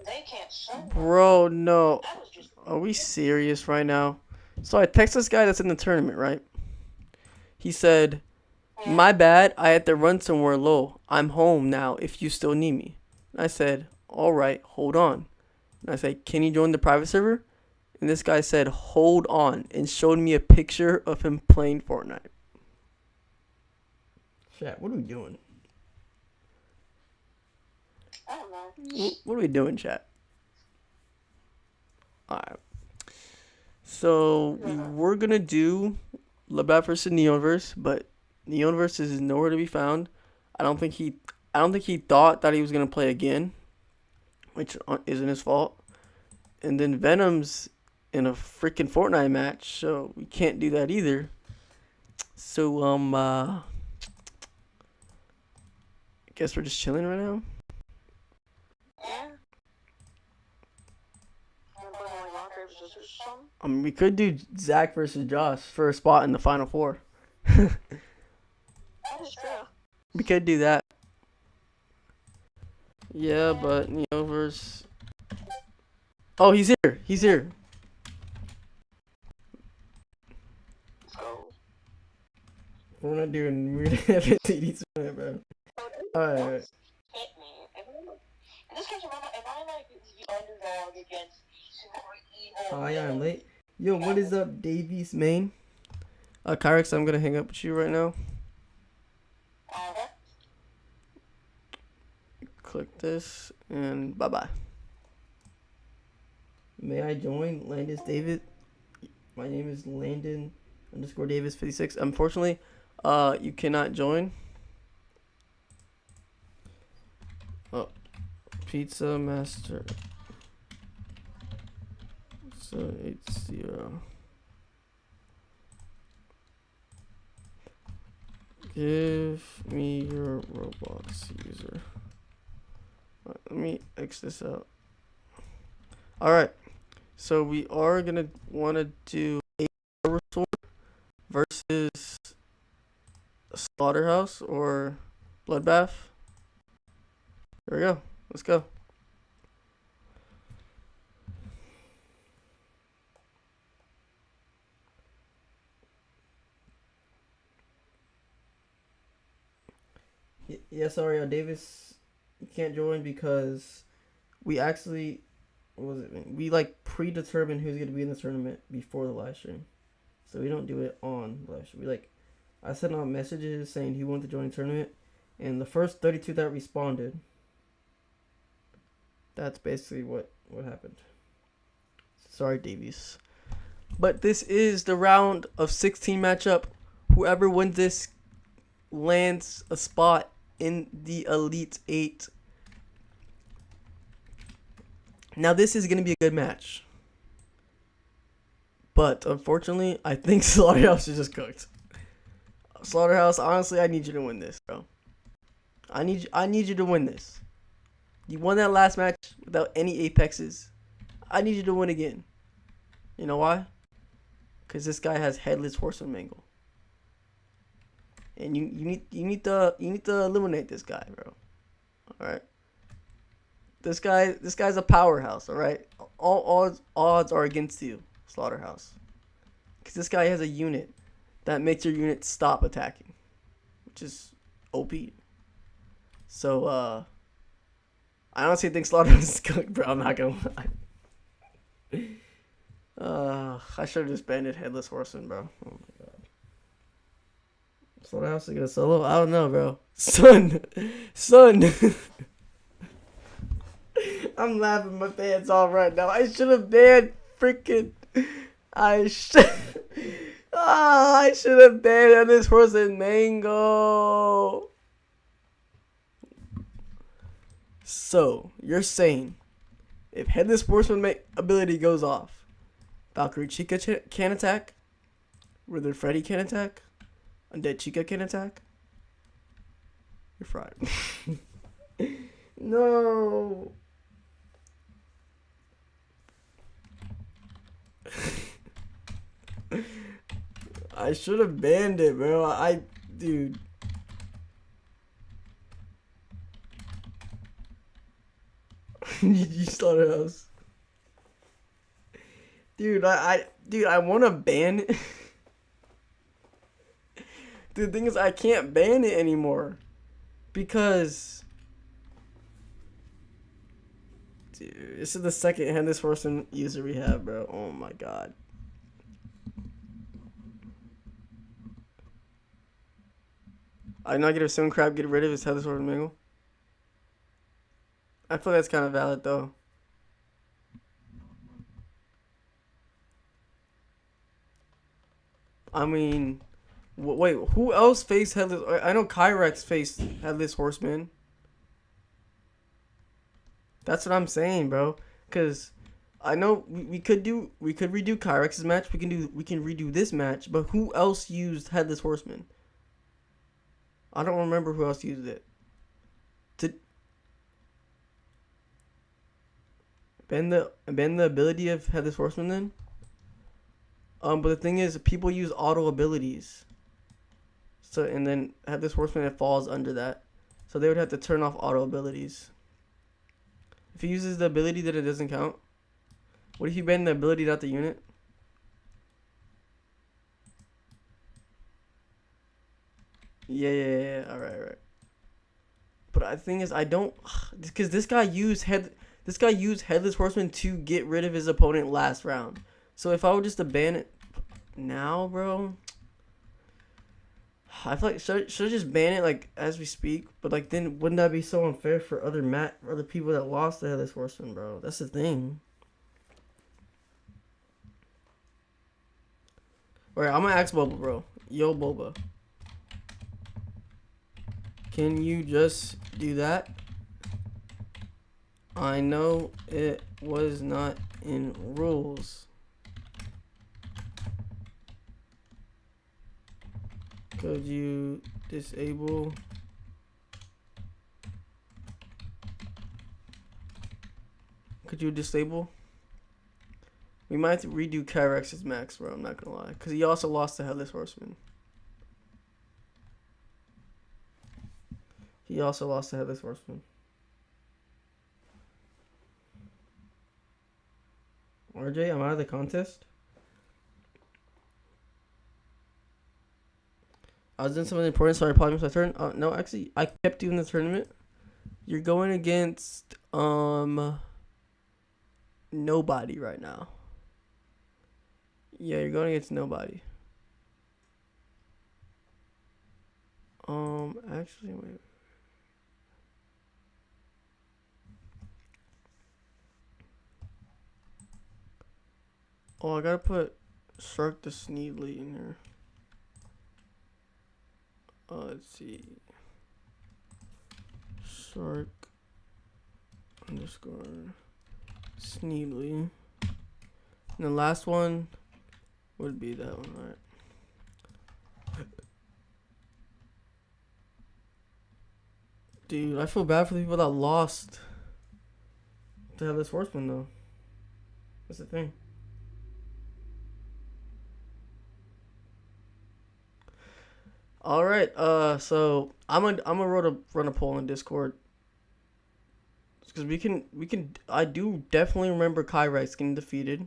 S2: They can't summon.
S1: Bro, no. Are we serious right now? So I text this guy that's in the tournament, right? He said, "My bad, I had to run somewhere low. I'm home now if you still need me." And I said, "Alright, hold on." And I said, "Can you join the private server?" And this guy said, "Hold on," and showed me a picture of him playing Fortnite. Chat, what are we doing?
S2: I don't know.
S1: What are we doing, chat? Alright. So we were gonna do Labat versus Neonverse, but Neonverse is nowhere to be found. I don't think he thought that he was gonna play again, which isn't his fault. And then Venom's in a freaking Fortnite match, so we can't do that either. So I guess we're just chilling right now.
S2: Yeah.
S1: We could do Zach versus Josh for a spot in the Final Four.
S2: That is true.
S1: We could do that. Yeah, but Neoverse. Oh, he's here. He's here. We're not doing weird Fntd, bro. Alright.
S2: Hit me. In this case, if I like the underdog against super evil.
S1: Oh, yeah, I'm late. Yo, what is up, Davies main? Kyrex, I'm gonna hang up with you right now. Click this and bye bye. May I join? Landis David. My name is Landon _ Davis 56. Unfortunately, you cannot join. Oh, Pizza Master. So 80. Give me your Roblox user. Let me X this out. Alright. So we are gonna wanna do a sword versus a slaughterhouse or bloodbath. Here we go. Let's go. Yeah, sorry, Davis, you can't join because we actually, what was it? We like predetermined who's gonna be in the tournament before the live stream, so we don't do it on the live stream. We like, I sent out messages saying who wanted to join the tournament, and the first 32 that responded, that's basically what happened. Sorry, Davies. But this is the round of 16 matchup. Whoever wins this lands a spot in the Elite 8. Now, this is going to be a good match. But, unfortunately, I think Slaughterhouse is just cooked. Slaughterhouse, honestly, I need you to win this, bro. I need you to win this. You won that last match without any Apexes. I need you to win again. You know why? Because this guy has Headless Horseman Mangle. And you need to eliminate this guy, bro. Alright. This guy's a powerhouse, alright? All odds are against you, Slaughterhouse. Because this guy has a unit that makes your unit stop attacking. Which is OP. So I honestly think Slaughterhouse is cooked, bro. I'm not gonna lie. I should have just banned Headless Horseman, bro. Oh my god. Slaughterhouse is gonna solo? I don't know, bro. Son. I'm laughing my pants off right now. I should have banned freaking. I should have banned Headless Horseman Mango. So, you're saying if Headless Horseman ability goes off, Valkyrie Chica can attack, Wither Freddy can attack, Undead Chica can attack, you're fried. No. I should have banned it, bro. Dude. You Slaughterhouse. Dude, I want to ban it. Dude, the thing is, I can't ban it anymore. Because... Dude, this is the second Headless Horseman user we have, bro. Oh my god. I not get a Stone Crab get rid of his Headless Horseman Mangle. I feel that's kind of valid, though. I mean, wait, who else faced Headless? I know Kyrex faced Headless Horseman. That's what I'm saying, bro. Cause I know we could redo Kyrex's match. We can redo this match. But who else used Headless Horseman? I don't remember who else used it. To ban the ability of Headless Horseman then. But the thing is, people use auto abilities. So and then Headless Horseman, it falls under that. So they would have to turn off auto abilities. If he uses the ability, that it doesn't count. What if you ban the ability, not the unit? Yeah. All right. But the thing is, I don't, because this guy used Headless Horseman to get rid of his opponent last round. So if I were just to ban it now, bro, I feel like should I just ban it like as we speak? But like then wouldn't that be so unfair for other people that lost the Headless Horseman, bro? That's the thing. Alright, I'm gonna ask Boba, bro. Yo, Boba, can you just do that? I know it was not in rules. Could you disable? We might have to redo Kyrex's max, bro. I'm not gonna lie, because he also lost the Headless Horseman. RJ, I'm out of the contest. I was doing something important, so I probably missed my turn. No, actually, I kept you in the tournament. You're going against nobody right now. Yeah, you're going against nobody. Actually, wait. Oh, I gotta put Shark the Sneedly in here. Let's see. Shark underscore Sneedly. And the last one would be that one, right? Dude, I feel bad for the people that lost to Headless Horseman, though. That's the thing. All right. So I'm gonna run a poll in Discord because we can. I do definitely remember Kyrex getting defeated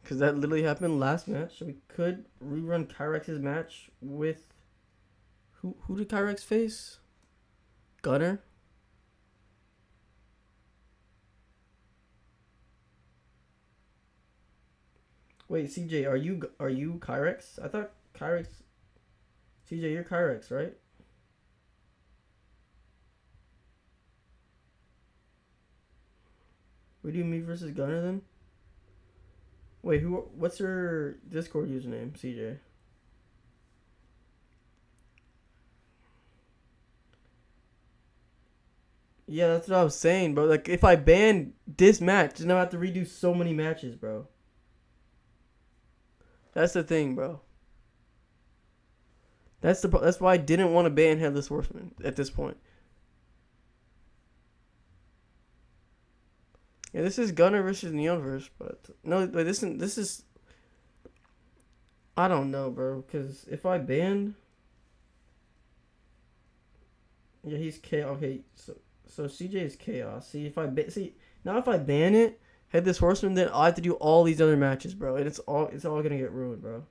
S1: because that literally happened last match. So we could rerun Kyrex's match with who did Kyrex face? Gunner. Wait, CJ, are you Kyrex? I thought Kyrex. CJ, you're Kyrex, right? We do me versus Gunner then? Wait, what's your Discord username, CJ? Yeah, that's what I was saying, bro. Like, if I ban this match, then I have to redo so many matches, bro. That's the thing, bro. That's why I didn't want to ban Headless Horseman at this point. Yeah, this is Gunner versus Neonverse, but no, wait, this is I don't know, bro. Because if I ban, yeah, he's chaos. Okay, so CJ is chaos. See, if I now if I ban it, Headless Horseman, then I have to do all these other matches, bro, and it's all gonna get ruined, bro.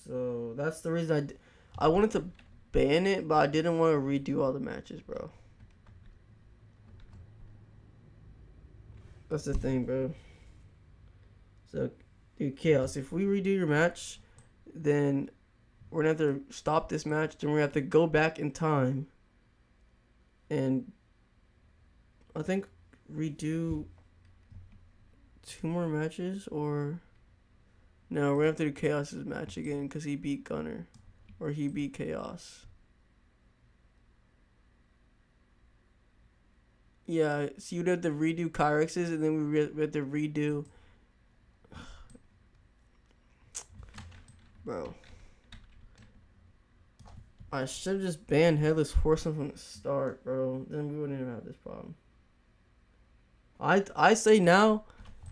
S1: So that's the reason I wanted to ban it, but I didn't want to redo all the matches, bro. That's the thing, bro. So, dude, Chaos, if we redo your match, then we're going to have to stop this match. Then we're going to have to go back in time and I think redo 2 more matches, or no, we're going to have to do Chaos's match again because he beat Gunner, or he beat Chaos. Yeah, so you'd have to redo Kyrex's, and then we have to redo. Bro, I should have just banned Headless Horseman from the start, bro. Then we wouldn't even have this problem. I say now,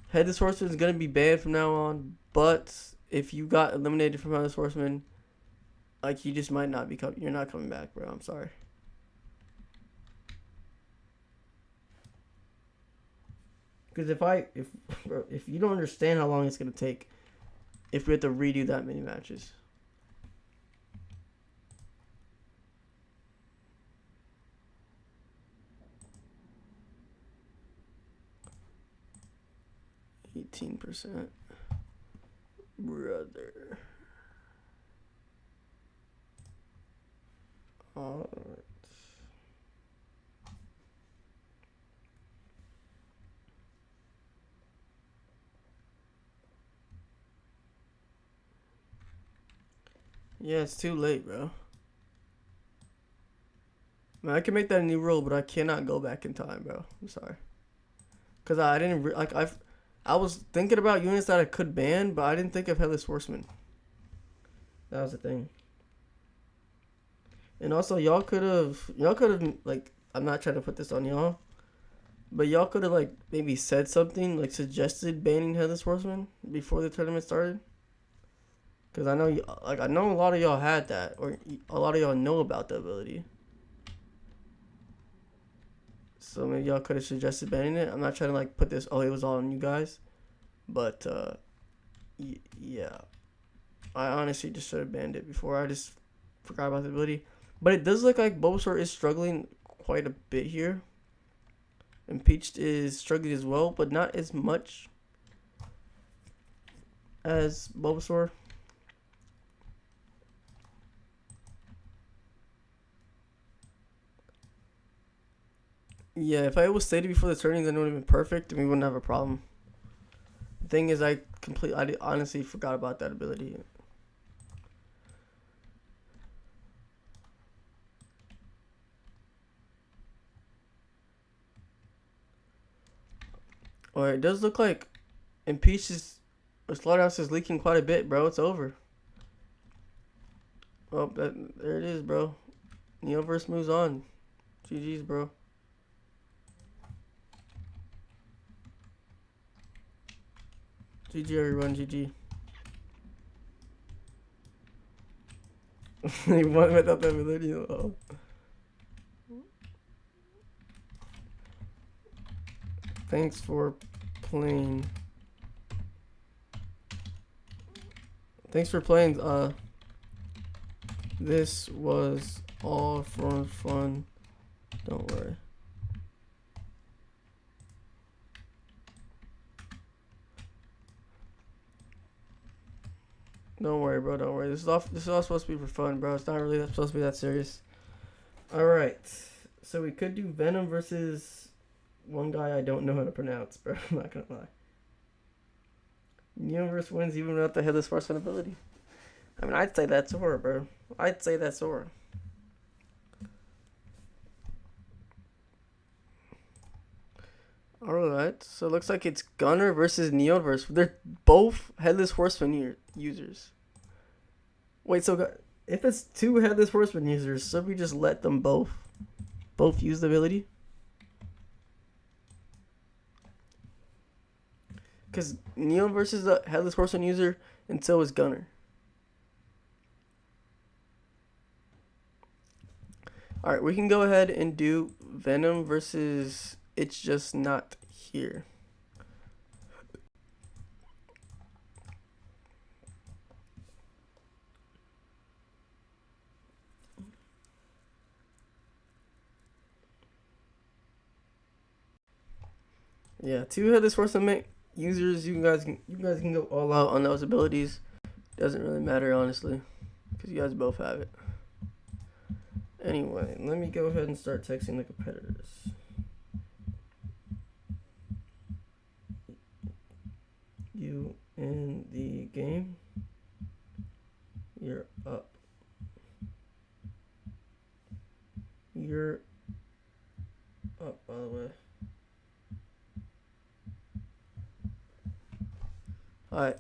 S1: Headless Horseman is gonna be banned from now on. But if you got eliminated from Headless Horseman, like, you just might not be you're not coming back, bro. I'm sorry. Because if you don't understand how long it's gonna take, if we have to redo that many matches. %, brother. All right. Yeah, it's too late, bro. Man, I can make that a new rule, but I cannot go back in time, bro. I'm sorry. Cause I didn't I was thinking about units that I could ban, but I didn't think of Headless Horseman. That was the thing. And also, y'all could have like, I'm not trying to put this on y'all, but y'all could have like maybe said something, like suggested banning Headless Horseman before the tournament started. Cause I know I know a lot of y'all had that, or a lot of y'all know about the ability. So maybe y'all could have suggested banning it. I'm not trying to like put this, oh, it was all on you guys. But yeah. I honestly just should have banned it before. I just forgot about the ability. But it does look like Bulbasaur is struggling quite a bit here. And Peach is struggling as well, but not as much as Bulbasaur. Yeah, if I was stated before the turning, then it would have been perfect, and we wouldn't have a problem. The thing is, I honestly forgot about that ability. Alright, it does look like and Peach's slaughterhouse is leaking quite a bit, bro. It's over. Oh, there it is, bro. Neoverse moves on. GG's, bro. GG, everyone. GG. He won without that ability. Oh. Thanks for playing. Thanks for playing. This was all for fun. Don't worry. Don't worry, bro. Don't worry. This is all supposed to be for fun, bro. It's not really supposed to be that serious. All right. So we could do Venom versus one guy I don't know how to pronounce, bro. I'm not gonna lie. Universe wins even without the headless horseman ability. I mean, I'd say that's Sora, bro. I'd say that's Sora. Alright, so it looks like it's Gunner versus Neoverse. They're both Headless Horseman users. Wait, so if it's two Headless Horseman users, should we just let them both use the ability? Because Neoverse is a Headless Horseman user, and so is Gunner. Alright, we can go ahead and do Venom versus It's Just Not Here. Yeah, two Headless Horseman users. You guys can go all out on those abilities. Doesn't really matter, honestly, because you guys both have it. Anyway, let me go ahead and start texting the competitors. You in the game? You're up. You're up, by the way. Alright.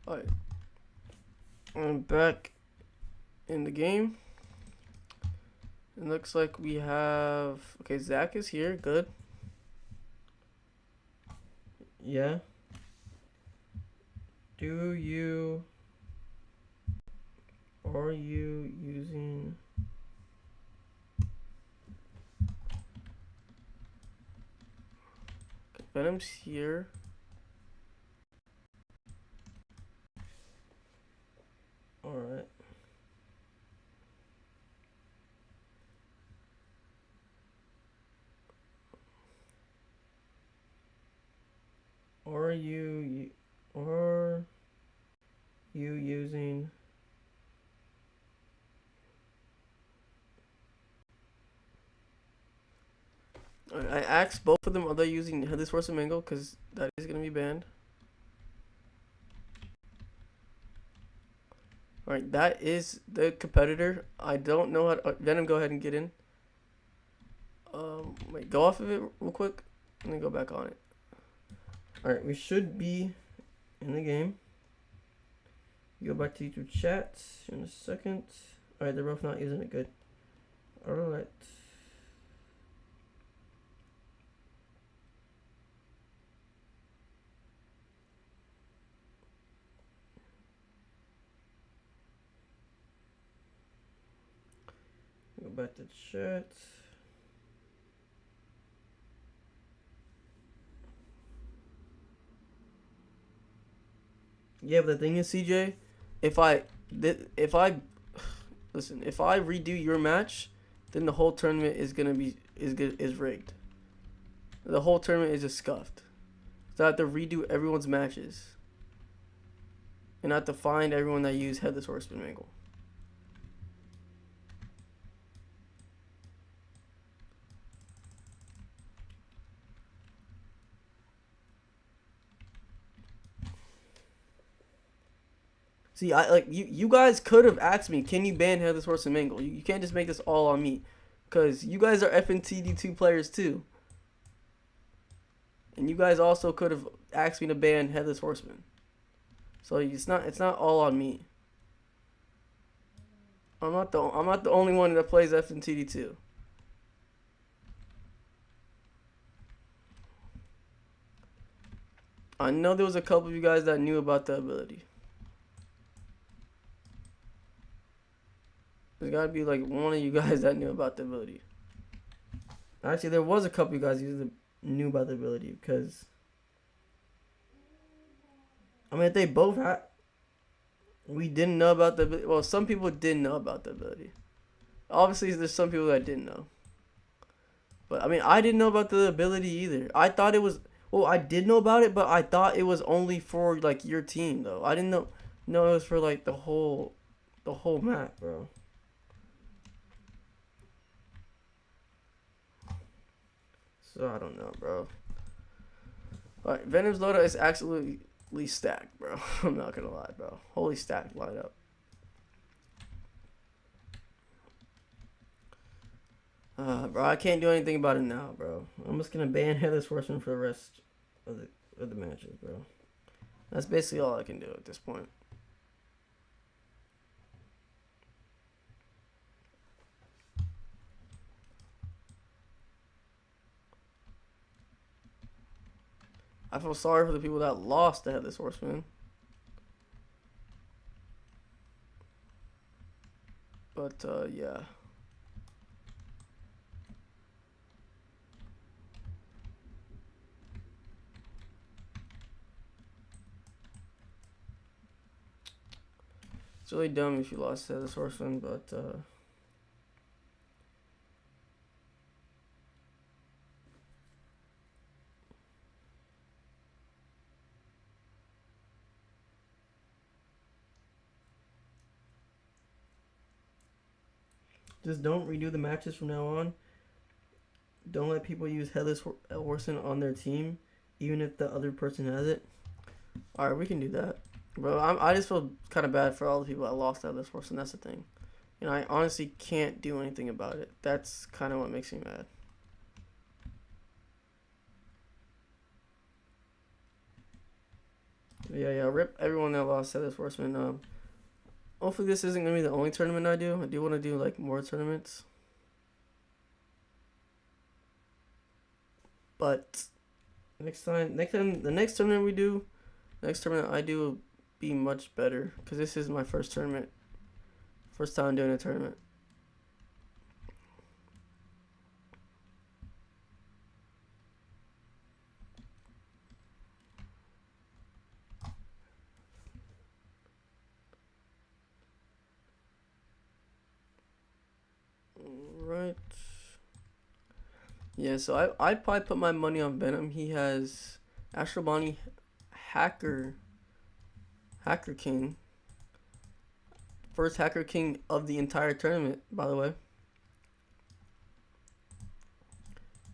S1: Alright. I'm back in the game. It looks like we have... Okay, Zach is here. Good. Yeah. Are you using... Okay, Venom's here. Alright. Are you using... I asked both of them, are they using Headless Horseman Mango? Because that is going to be banned. Alright, that is the competitor. I don't know how to... Venom, go ahead and get in. Wait, go off of it real quick, and then go back on it. Alright, we should be in the game. Go back to YouTube chat in a second. Alright, they're both not using it. Good. Alright. back to chat. Yeah, but the thing is, CJ, if I listen, if I redo your match, then the whole tournament is gonna be is rigged. The whole tournament is just scuffed. So I have to redo everyone's matches, and I have to find everyone that used Headless Horseman Mangle. See, I like you guys could have asked me, can you ban Headless Horseman Mangle? You can't just make this all on me, because you guys are Fntd2 players too. And you guys also could have asked me to ban Headless Horseman. So it's not all on me. I'm not the only one that plays Fntd2. I know there was a couple of you guys that knew about the ability. There's gotta be like one of you guys that knew about the ability. Actually, there was a couple of you guys who knew about the ability, because I mean, if they both had, we didn't know about the ability. Well, some people didn't know about the ability. Obviously, there's some people that didn't know. But I mean, I didn't know about the ability either. I thought it was, well, I did know about it, but I thought it was only for like your team though. I didn't know it was for like the whole map, bro. So I don't know, bro. Alright, Venom's loadout is absolutely stacked, bro. I'm not gonna lie, bro. Holy stacked lineup. Bro, I can't do anything about it now, bro. I'm just gonna ban Headless Horseman for the rest of the matches, bro. That's basically all I can do at this point. I feel sorry for the people that lost the Headless Horseman. But, yeah. It's really dumb if you lost the Headless Horseman, but, just don't redo the matches from now on. Don't let people use Headless Horseman on their team, even if the other person has it. Alright, we can do that. Bro, I just feel kind of bad for all the people that lost Headless Horseman. That's the thing. You know, I honestly can't do anything about it. That's kind of what makes me mad. Yeah, rip everyone that lost Headless Horseman. Hopefully this isn't gonna be the only tournament I do. I do want to do like more tournaments, but the next tournament we do, next tournament I do will be much better, because this is my first tournament, first time doing a tournament. Right. Yeah, so I'd probably put my money on Venom. He has Astral Bonnie, Hacker King. First Hacker King of the entire tournament, by the way.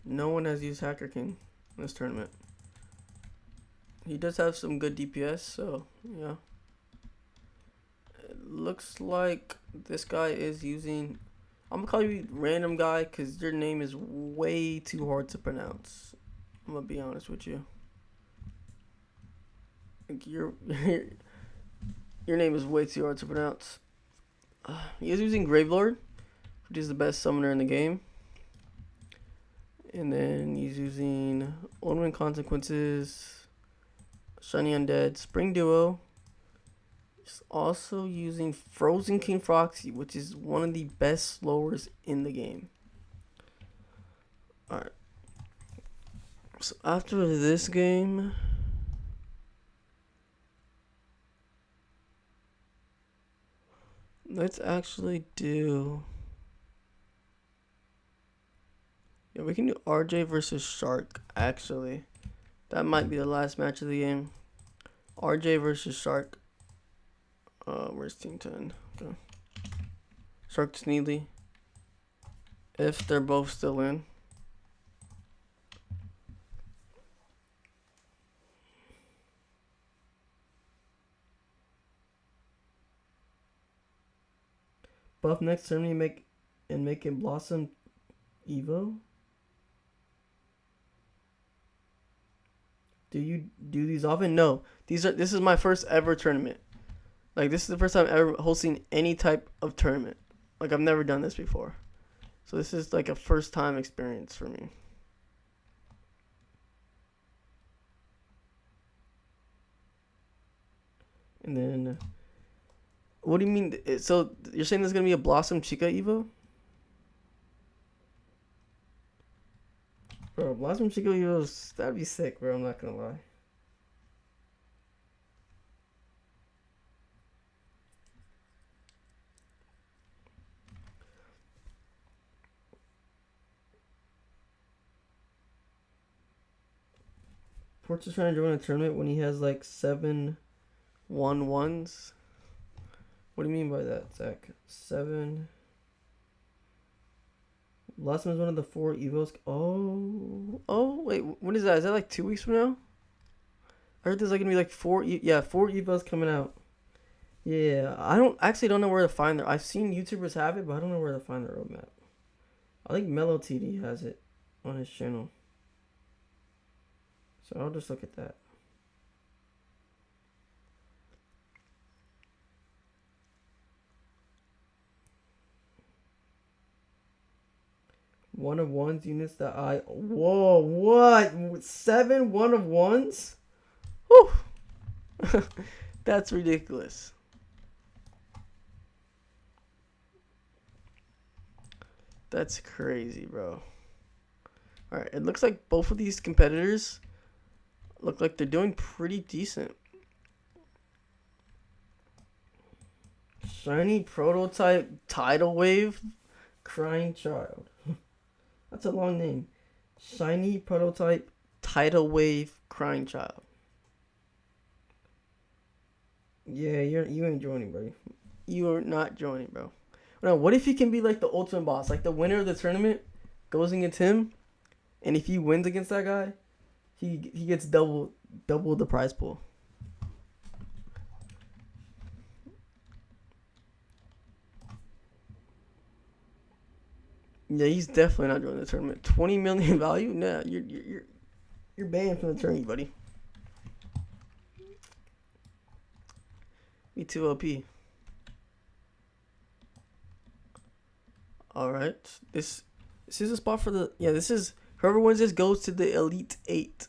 S1: No one has used Hacker King in this tournament. He does have some good DPS, so yeah. It looks like this guy is using, I'm gonna call you random guy because your name is way too hard to pronounce. I'm gonna be honest with you. Like your name is way too hard to pronounce. He is using Gravelord, which is the best summoner in the game. And then he's using Onwin Consequences, Shiny Undead, Spring Duo, He's also using Frozen King Foxy, which is one of the best slowers in the game. Alright. So after this game, let's actually do... Yeah, we can do RJ versus Shark, actually. That might be the last match of the game. RJ versus Shark. Where's Team 10? Okay. Shark Sneedly. If they're both still in. Buff next turn make it Blossom Evo. Do you do these often? No. This is my first ever tournament. Like, this is the first time ever hosting any type of tournament. Like, I've never done this before. So this is like a first time experience for me. And then, what do you mean? So you're saying there's gonna be a Blossom Chica Evo? Bro, Blossom Chica Evo, that'd be sick, bro. I'm not gonna lie. Porch is trying to join a tournament when he has like 7 1-1s. What do you mean by that, Zach? 7. Blossom is one of the 4 Evos. Oh, wait, what is that? Is that like 2 weeks from now? I heard there's like gonna be like 4 Evos coming out. Yeah, I don't know where to find them. I've seen YouTubers have it, but I don't know where to find the roadmap. I think Mellow-TD has it on his channel. So I'll just look at that. One of ones units that whoa, what? 7 one of ones? Whew. That's ridiculous. That's crazy, bro. Alright, it looks like both of these competitors look like they're doing pretty decent. Shiny Prototype Tidal Wave Crying Child. That's a long name. Shiny Prototype Tidal Wave Crying Child. Yeah, you ain't joining, buddy. You are not joining, bro. Now, what if he can be like the ultimate boss? Like the winner of the tournament goes against him, and if he wins against that guy, he gets double the prize pool. Yeah, he's definitely not joining the tournament. 20 million value? Nah, you're banned from the tournament, buddy. Me too, OP. Alright. This is a spot for the... Yeah, this is... Whoever wins this goes to the Elite 8.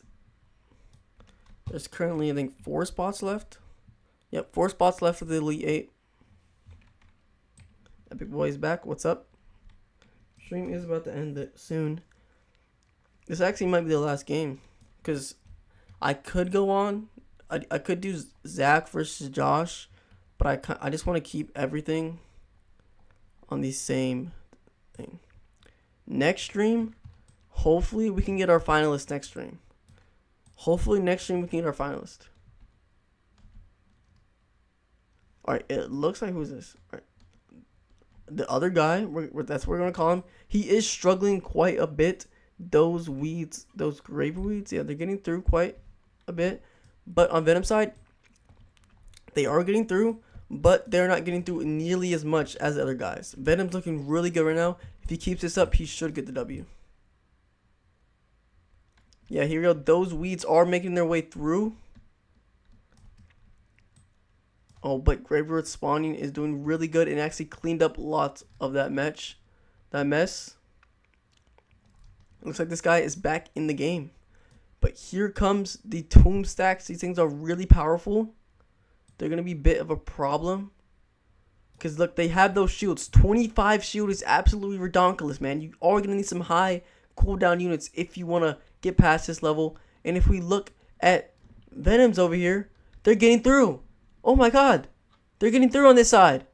S1: There's currently, I think, 4 spots left. Yep, 4 spots left for the Elite 8. Epic Boy is back. What's up? Stream is about to end soon. This actually might be the last game. Because I could go on. I could do Zach versus Josh. But I just want to keep everything on the same thing. Next stream, hopefully we can get our finalist next stream. Hopefully next stream we can get our finalist. Alright, it looks like, who's this? Alright. The other guy, that's what we're going to call him. He is struggling quite a bit. Those weeds, those grave weeds, yeah, they're getting through quite a bit. But on Venom side, they are getting through, but they're not getting through nearly as much as the other guys. Venom's looking really good right now. If he keeps this up, he should get the W. Yeah, here we go. Those weeds are making their way through. Oh, but Graveroot spawning is doing really good and actually cleaned up lots of that mess. Looks like this guy is back in the game. But here comes the tomb stacks. These things are really powerful. they're gonna be a bit of a problem. Because look, they have those shields. 25 shield is absolutely redonkulous, man. You are gonna need some high cooldown units if you wanna get past this level. And if we look at Venoms over here, they're getting through. Oh my god, they're getting through on this side.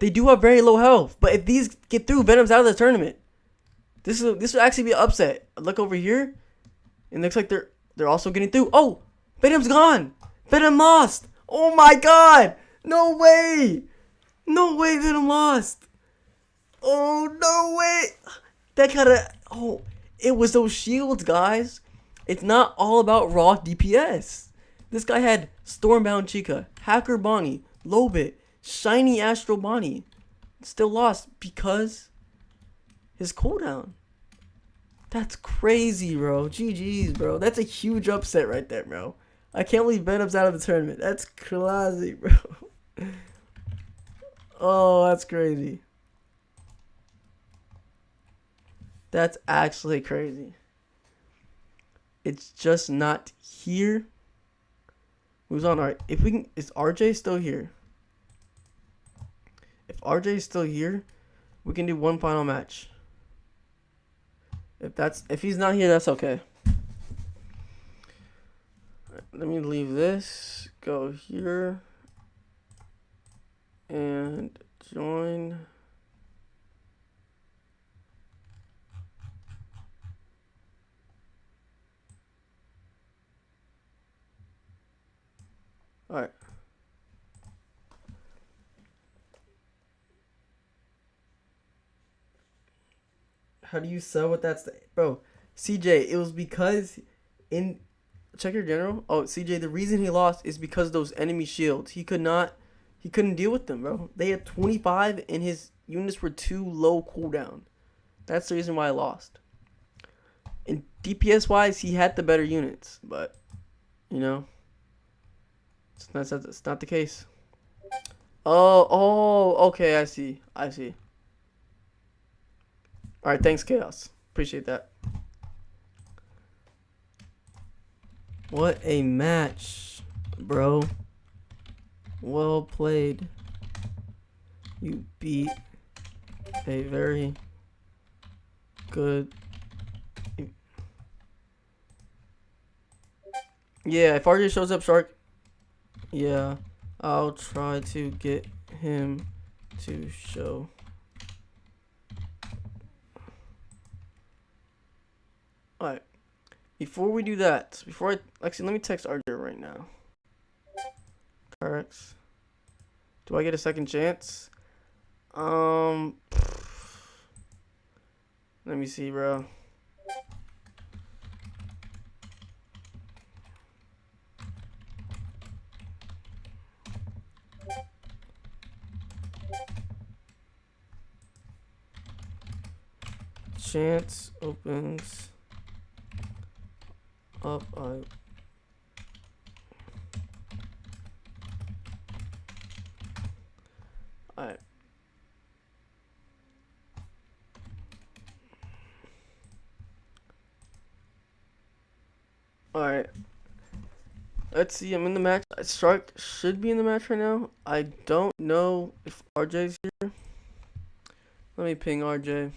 S1: They do have very low health, but if these get through, Venom's out of the tournament. This will actually be an upset. Look over here, it looks like they're also getting through. Oh, Venom's gone. Venom lost. Oh my god, no way. No way, Venom lost. Oh, no way. That kind of... Oh, it was those shields, guys. It's not all about raw DPS. This guy had Stormbound Chica, Hacker Bonnie, Lobit, Shiny Astro Bonnie. Still lost because his cooldown. That's crazy, bro. GG's, bro. That's a huge upset right there, bro. I can't believe Venom's out of the tournament. That's crazy, bro. Oh, that's crazy. That's actually crazy. It's just not here. Who's on? Alright, if we can, is RJ still here? If RJ is still here, we can do one final match. If he's not here, that's okay. Right, let me leave this. Go here. And join. All right. How do you sell with that? Bro, CJ, it was because in check your general. Oh, CJ, the reason he lost is because those enemy shields. He couldn't deal with them, bro. They had 25 and his units were too low cooldown. That's the reason why I lost. And DPS wise, he had the better units, but you know, it's not the case. Oh, okay, I see. All right, thanks, Chaos. Appreciate that. What a match, bro. Well played. You beat a very good... Yeah, if RJ shows up, Shark, yeah, I'll try to get him to show. Alright, before we do that, actually, let me text RJ right now. Correct. Do I get a second chance? Let me see, bro. Chance opens up. Alright. Alright. Let's see, I'm in the match. Shark should be in the match right now. I don't know if RJ's here. Let me ping RJ.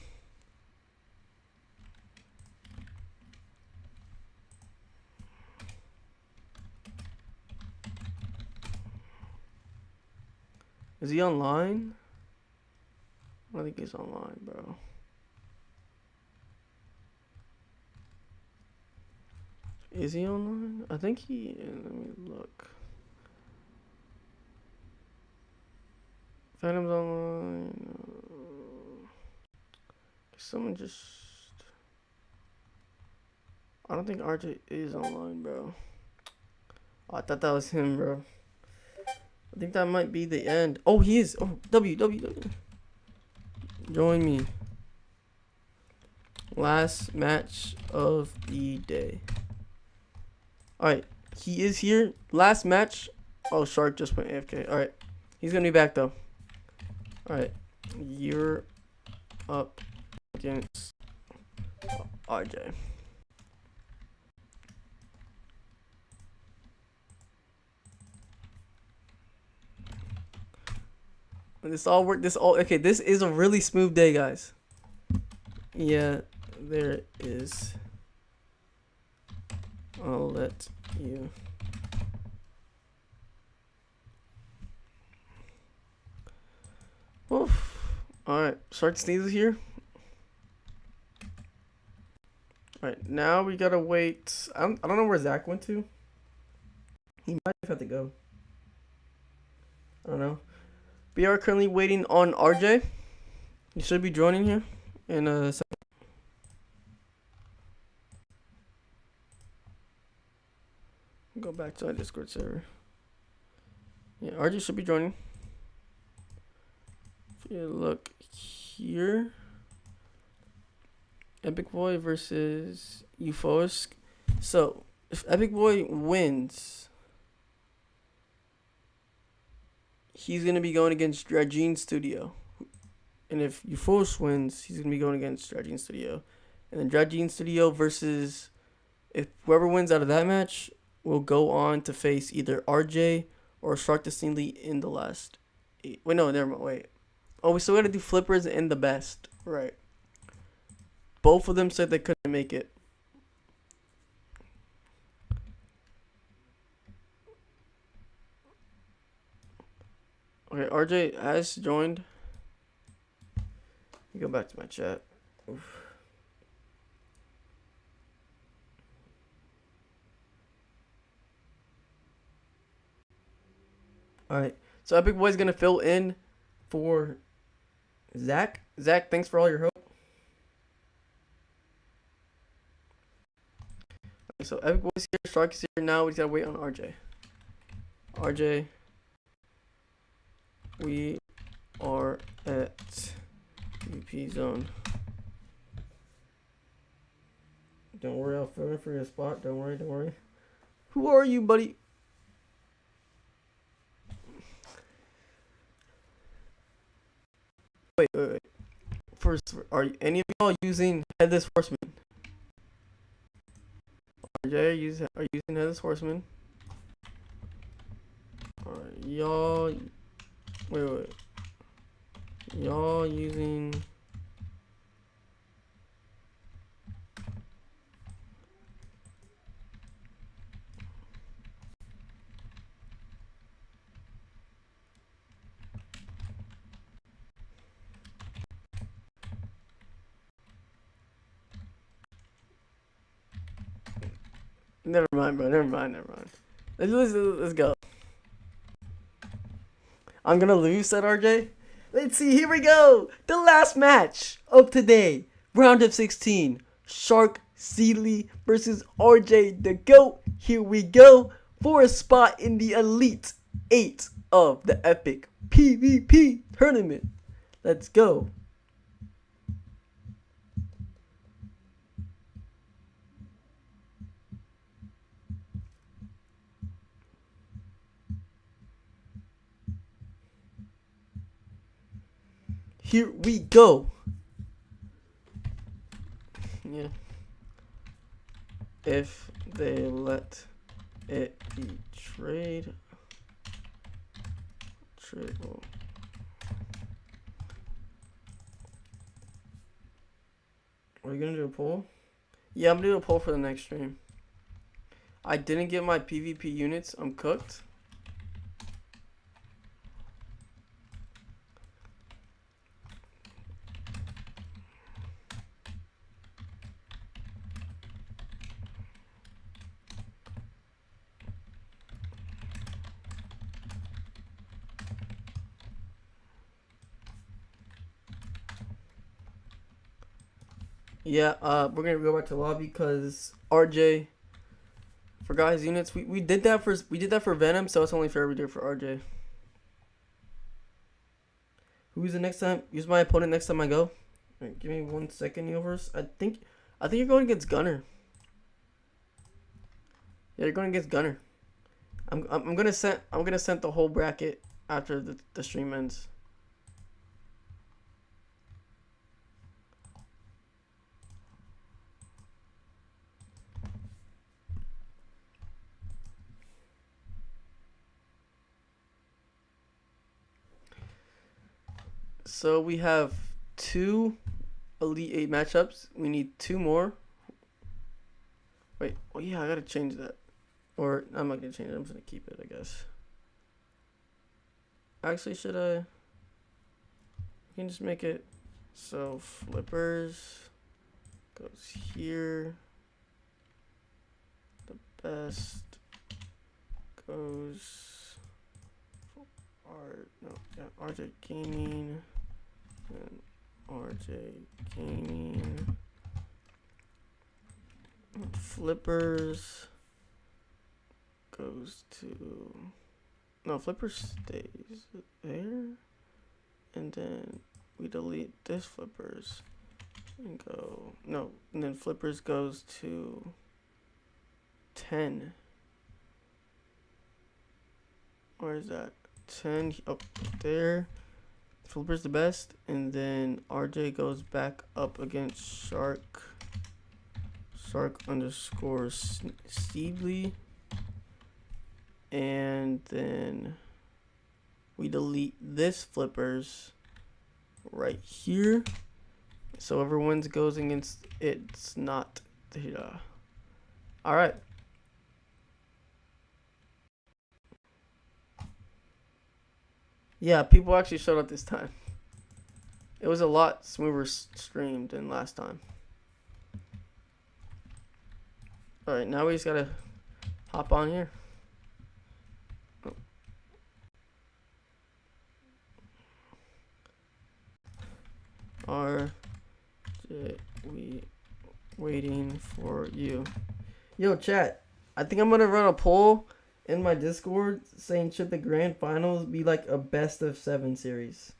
S1: Is he online? I don't think he's online, bro. Is he online? I think he... Let me look. Phantom's online. Someone just... I don't think RJ is online, bro. Oh, I thought that was him, bro. I think that might be the end. Oh, he is. Oh, W. Join me. Last match of the day. Alright, he is here. Last match. Oh, Shark just went AFK. Alright, he's gonna be back though. Alright, you're up against RJ. This all worked. This all okay. This is a really smooth day, guys. Yeah, there it is. I'll let you. Oof. All right, start sneezes here. All right, now we gotta wait. I don't know where Zach went to. He might have had to go. I don't know. We are currently waiting on RJ. He should be joining here in a second. Go back to our Discord server. Yeah, RJ should be joining. If you look here, Epic Boy versus Euphorisk. So if Epic Boy wins, he's gonna be going against Dragine Studio. And if Euphorisk wins, he's gonna be going against Dragine Studio. And then Dragine Studio versus, if whoever wins out of that match will go on to face either RJ or Shark Destiny in the last 8. Wait, no, never mind. Wait. Oh, we still gotta do flippers and the best. Right. Both of them said they couldn't make it. Okay, RJ has joined. Let me go back to my chat. Oof. Alright, so Epic Boy's gonna fill in for Zach. Zach, thanks for all your help. Okay, so Epic Boy's here, Shark is here now. We just gotta wait on RJ. RJ, we are at PvP zone. Don't worry, I'll fill in for your spot. Don't worry, don't worry. Who are you, buddy? Wait. First, are any of y'all using Headless Horseman? RJ, are you using Headless Horseman? Alright, y'all. Wait. Y'all using. Never mind, bro. Never mind. Let's go. I'm gonna lose, said RJ. Let's see. Here we go. The last match of today. Round of 16. Shark Sealy versus RJ the GOAT. Here we go for a spot in the Elite 8 of the Epic PvP tournament. Let's go. Here we go. Yeah. If they let it be trade. Well. Are you gonna do a poll? Yeah, I'm gonna do a poll for the next stream. I didn't get my PvP units. I'm cooked. Yeah, we're gonna go back to lobby because RJ forgot his units. We did that for Venom, so it's only fair we do it for RJ. Who's the next time? Use my opponent next time I go. Right, give me 1 second, Universe. I think you're going against Gunner. Yeah, you're going against Gunner. I'm gonna send the whole bracket after the stream ends. So we have 2 Elite 8 matchups. We need 2 more. Wait, oh yeah, I gotta change that. Or, I'm not gonna change it, I'm just gonna keep it, I guess. Actually, should I? We can just make it so flippers goes here. The best goes RJ Gaming and RJ Gaming. Flippers goes to Flippers stays there, and then we delete this Flippers and go and then Flippers goes to 10. Where is that? 10 up there. Flippers the best, and then RJ goes back up against Shark underscore Steedley, and then we delete this Flippers right here, so everyone's goes against it's not data. All right. Yeah, people actually showed up this time. It was a lot smoother streamed than last time. Alright, now we just gotta hop on here. We waiting for you. Yo, chat. I think I'm gonna run a poll in my Discord saying should the grand finals be like a best of 7 series.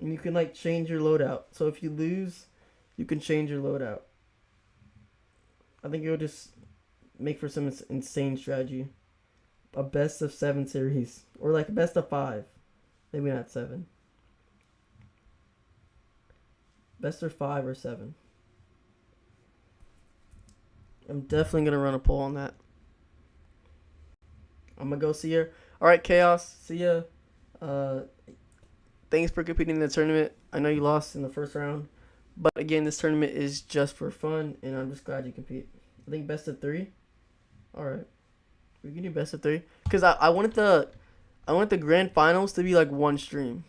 S1: And you can like change your loadout. So if you lose, you can change your loadout. I think it'll just make for some insane strategy. A best of 7 series. Or like a best of 5. Maybe not 7. Best of 5 or 7. I'm definitely going to run a poll on that. I'm going to go see her. Alright, Chaos. See ya. Thanks for competing in the tournament. I know you lost in the first round. But again, this tournament is just for fun. And I'm just glad you compete. I think best of 3. Alright. We can do best of 3. Because I wanted the grand finals to be like one stream.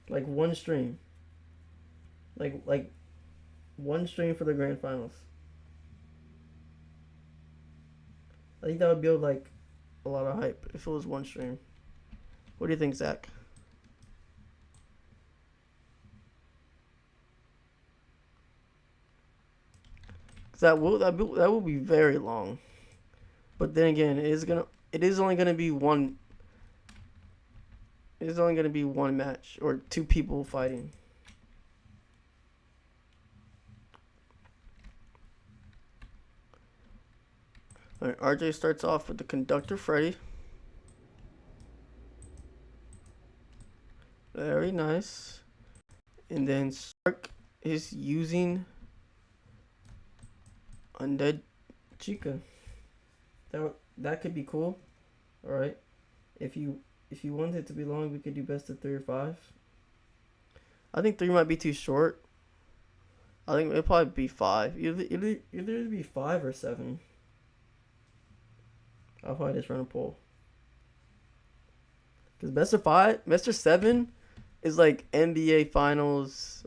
S1: Like one stream. Like one stream for the grand finals. I think that would build like a lot of hype if it was one stream. What do you think, Zach? That will be very long. But then again, it is only gonna be one. It is only gonna be one match or 2 people fighting. Alright, RJ starts off with the conductor Freddy. Very nice. And then Shark is using Undead Chica. That could be cool. Alright. If you want it to be long, we could do best of 3 or 5. I think 3 might be too short. I think it'll probably be 5. Either be 5 or 7. I'll probably just run a poll. Because best of 5, best of 7 is like NBA Finals,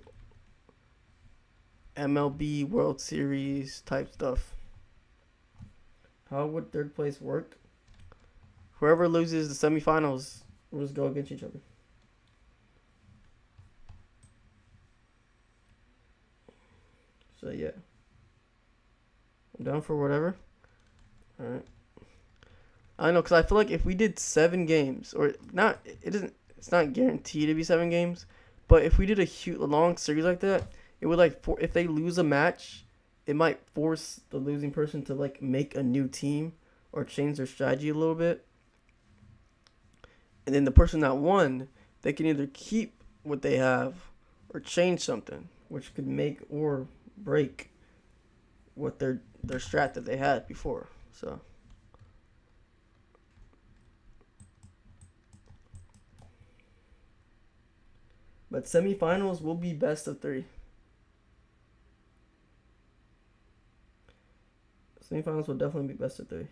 S1: MLB World Series type stuff. How would third place work? Whoever loses the semifinals will just go against each other. So yeah, I'm down for whatever. All right. I know, because I feel like if we did 7 games, or not, it's not guaranteed to be 7 games, but if we did a long series like that, it would like, if they lose a match, it might force the losing person to like make a new team or change their strategy a little bit. And then the person that won, they can either keep what they have or change something, which could make or break what their strat that they had before. So But semifinals will be best of 3. Semifinals will definitely be best of 3.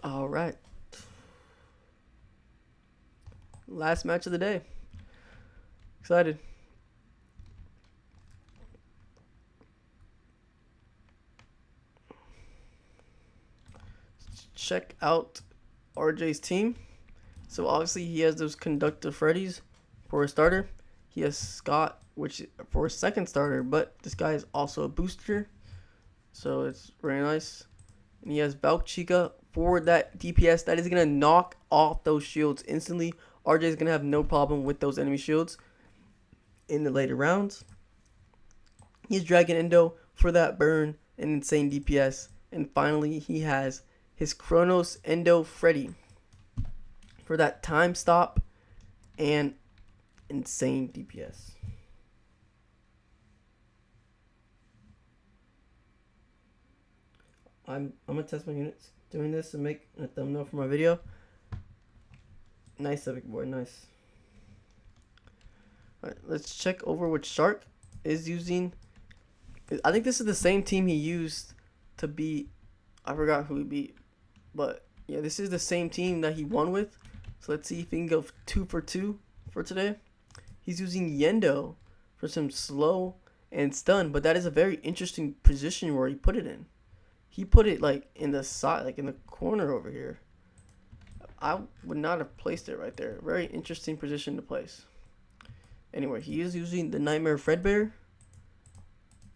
S1: All right. Last match of the day. Excited. Check out RJ's team. So obviously he has those conductive Freddys for a starter. He has Scott, which for a second starter, but this guy is also a booster, so it's very nice. And he has Valk Chica for that DPS that is gonna knock off those shields instantly. RJ is gonna have no problem with those enemy shields in the later rounds. He has Dragon Endo for that burn and insane DPS. And finally, he has his Kronos Endo Freddy for that time stop and insane DPS. I'm gonna test my units doing this and make a thumbnail for my video. Nice, Epic Boy, nice. Alright, let's check over what Shark is using. I think this is the same team he used to beat, I forgot who he beat, but yeah, this is the same team that he won with. So let's see if he can go 2 for 2 for today. He's using Endo for some slow and stun, but that is a very interesting position where he put it in. He put it like in the side, like in the corner over here. I would not have placed it right there. Very interesting position to place. Anyway, he is using the Nightmare Fredbear.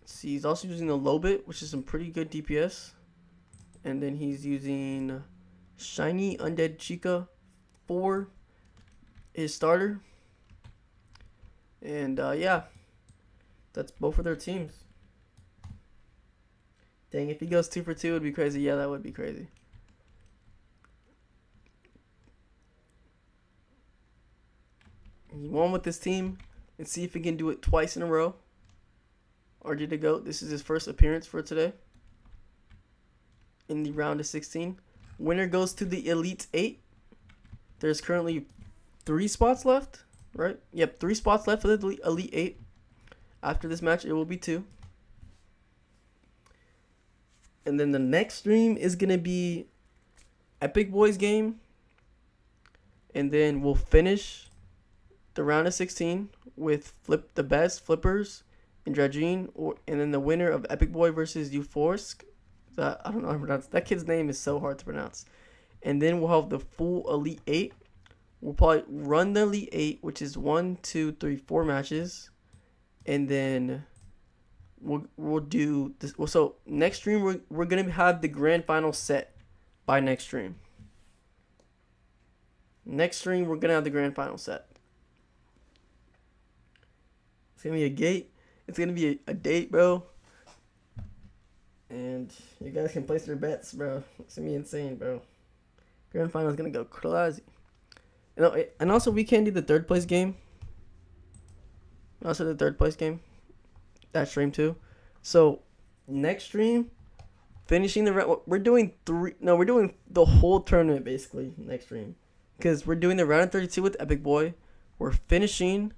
S1: See, he's also using the Lobit, which is some pretty good DPS. And then he's using Shiny Undead Chica for his starter. And yeah, that's both of their teams. Dang, if he goes 2 for 2, it would be crazy. Yeah, that would be crazy. He won with this team. Let's see if he can do it twice in a row. RJ the GOAT, this is his first appearance for today in the round of 16. Winner goes to the Elite 8. There's currently 3 spots left, right? Yep, 3 spots left for the Elite 8. After this match, it will be 2. And then the next stream is going to be Epic Boys game. And then we'll finish the round of 16 with the best flippers and Dragine, and then the winner of Epic Boy versus Euphorisk. I don't know how to pronounce that kid's name is so hard to pronounce. And then we'll have the full Elite 8. We'll probably run the Elite 8, which is 1, 2, 3, 4 matches. And then we'll do this. So next stream we're gonna have the grand final set by next stream. Next stream we're gonna have the grand final set. It's gonna be a gate. It's gonna be a date, bro. And you guys can place your bets, bro. It's gonna be insane, bro. Grand final is gonna go crazy. And also we can do the 3rd place game. Also the 3rd place game. That stream too. So next stream, finishing the we're doing the whole tournament basically next stream, because we're doing the round of 32 with Epic Boy. We're finishing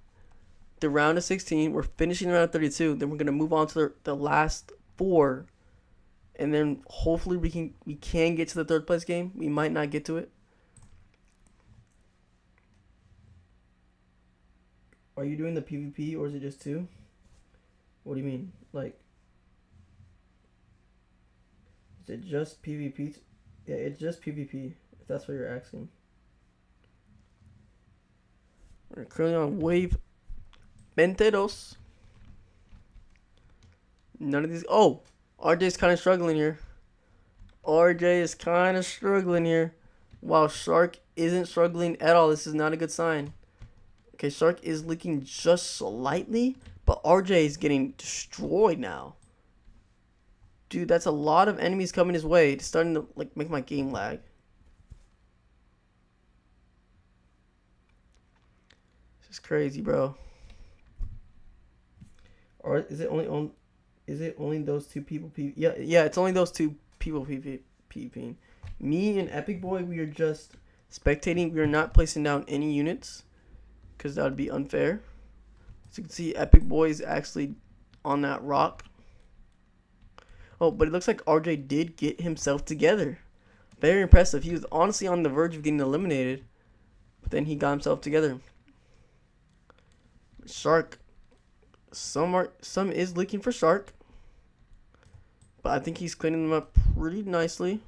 S1: the round of 16. We're finishing the round of 32. Then we're gonna move on to the last 4, and then hopefully we can get to the 3rd place game. We might not get to it. Are you doing the PvP or is it just 2? What do you mean? Like, is it just PvP? Yeah, it's just PvP, if that's what you're asking. We're currently on wave Fntd. None of these. Oh, RJ's kind of struggling here. RJ is kind of struggling here. While Shark isn't struggling at all. This is not a good sign. Okay, Shark is leaking just slightly, but RJ is getting destroyed now. Dude, that's a lot of enemies coming his way. It's starting to like make my game lag. This is crazy, bro. Or is it only on? Is it only those two people? Yeah, yeah. It's only those two people. PvPing. Me and Epic Boy, we are just spectating. We are not placing down any units because that would be unfair. As you can see, Epic Boy is actually on that rock. Oh, but it looks like RJ did get himself together. Very impressive. He was honestly on the verge of getting eliminated, but then he got himself together. Shark. Some is leaking for Shark, but I think he's cleaning them up pretty nicely.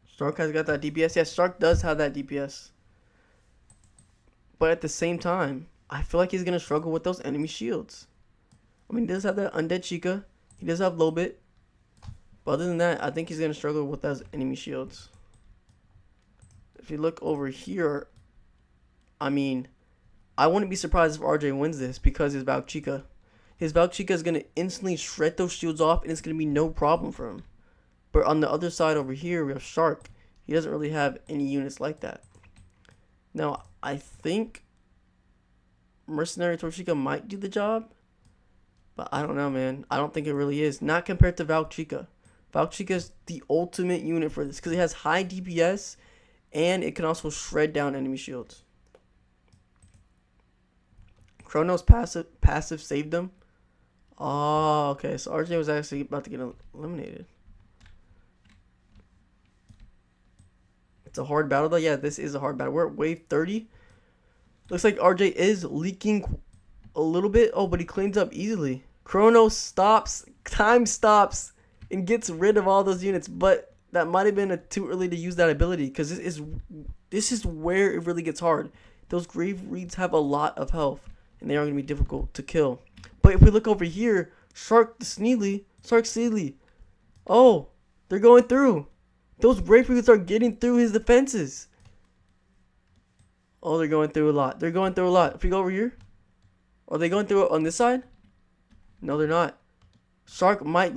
S1: Shark has got that DPS. Yes, Shark does have that DPS. But at the same time, I feel like he's going to struggle with those enemy shields. I mean, he does have that Undead Chica. He does have Lobit. But other than that, I think he's going to struggle with those enemy shields. If you look over here, I mean, I wouldn't be surprised if RJ wins this because his Valk Chica. His Valk Chica is going to instantly shred those shields off and it's going to be no problem for him. But on the other side over here, we have Shark. He doesn't really have any units like that. Now, I think Mercenary Torchica might do the job. But I don't know, man. I don't think it really is. Not compared to Valk Chica. Valk Chica is the ultimate unit for this because it has high DPS and it can also shred down enemy shields. Kronos passive saved them. Oh, okay. So RJ was actually about to get eliminated. It's a hard battle, though. Yeah, this is a hard battle. We're at wave 30. Looks like RJ is leaking a little bit. Oh, but he cleans up easily. Kronos stops, time stops, and gets rid of all those units. But that might have been too early to use that ability because this is where it really gets hard. Those Grave Reeds have a lot of health, and they are going to be difficult to kill. But if we look over here, Shark Steely. Oh, they're going through. Those Grave Reeds are getting through his defenses. Oh, they're going through a lot. They're going through a lot. If we go over here, are they going through it on this side? No, they're not. Shark might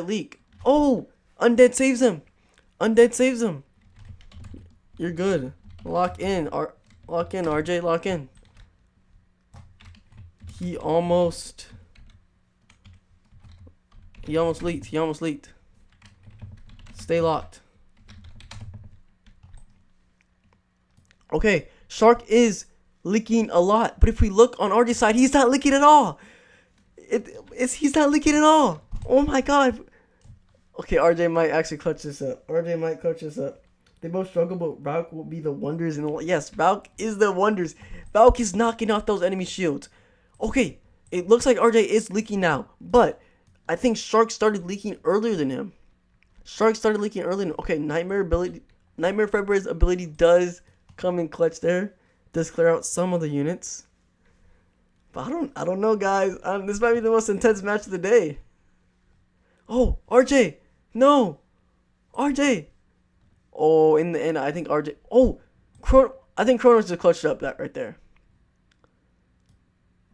S1: leak. Oh, Undead saves him. Undead saves him. You're good. Lock in, RJ. Lock in. He almost leaked. Stay locked. Okay, Shark is leaking a lot, but if we look on RJ's side, he's not leaking at all. He's not leaking at all. Oh my god. Okay, RJ might actually clutch this up. They both struggle, but Valk will be the wonders. Yes, Valk is the wonders. Valk is knocking off those enemy shields. Okay, it looks like RJ is leaking now, but I think Shark started leaking earlier than him. Okay, Nightmare February's ability does come in clutch there. Does clear out some of the units. But I don't know, guys. This might be the most intense match of the day. Oh, RJ. No. RJ. Oh, in the end, I think RJ. Oh, I think Kronos just clutched up that right there.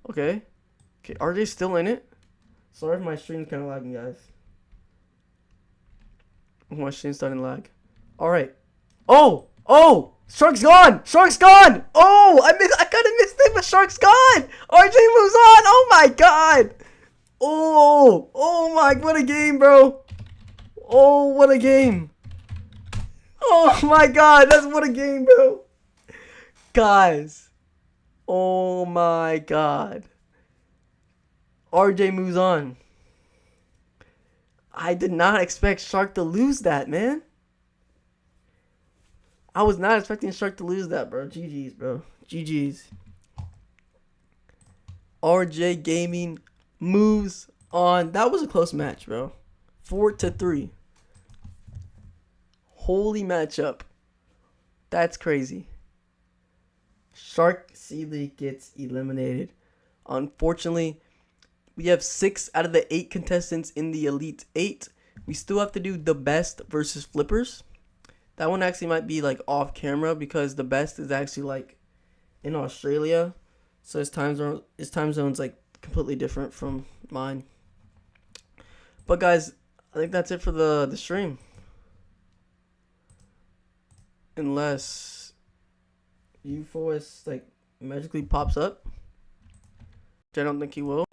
S1: Okay. Okay, RJ's still in it. Sorry if my stream's kind of lagging, guys. My stream's starting to lag. Alright. Oh! Shark's gone! Oh! I kind of missed it, but Shark's gone! RJ moves on! Oh my god! Oh my, what a game, bro! Oh, what a game! Oh my god, what a game, bro! Guys. Oh my god. RJ moves on. I did not expect Shark to lose that, man. I was not expecting Shark to lose that, bro. GG's, bro. GG's. RJ Gaming moves on. That was a close match, bro. 4-3. Holy matchup. That's crazy. Shark Sealy gets eliminated. Unfortunately, we have 6 out of the 8 contestants in the Elite 8. We still have to do the best versus flippers. That one actually might be like off camera because the best is actually like in Australia. So his time zone's like completely different from mine. But guys, I think that's it for the stream. Unless UFOS like magically pops up, which I don't think he will.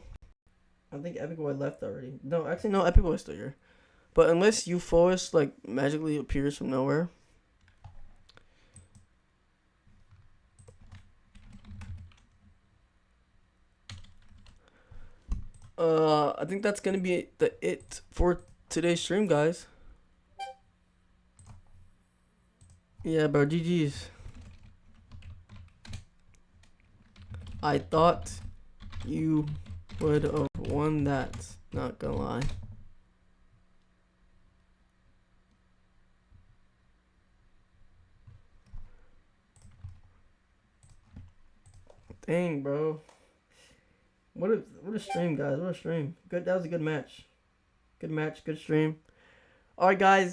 S1: I think Epic Boy left already. No, actually no, Epic Boy's still here. But unless UFOS like magically appears from nowhere. I think that's gonna be it for today's stream, guys. Yeah, bro, GG's. I thought you would have won that. Not gonna lie. Dang, bro. What a stream, guys. What a stream. Good. That was a good match. Good match. Good stream. All right, guys.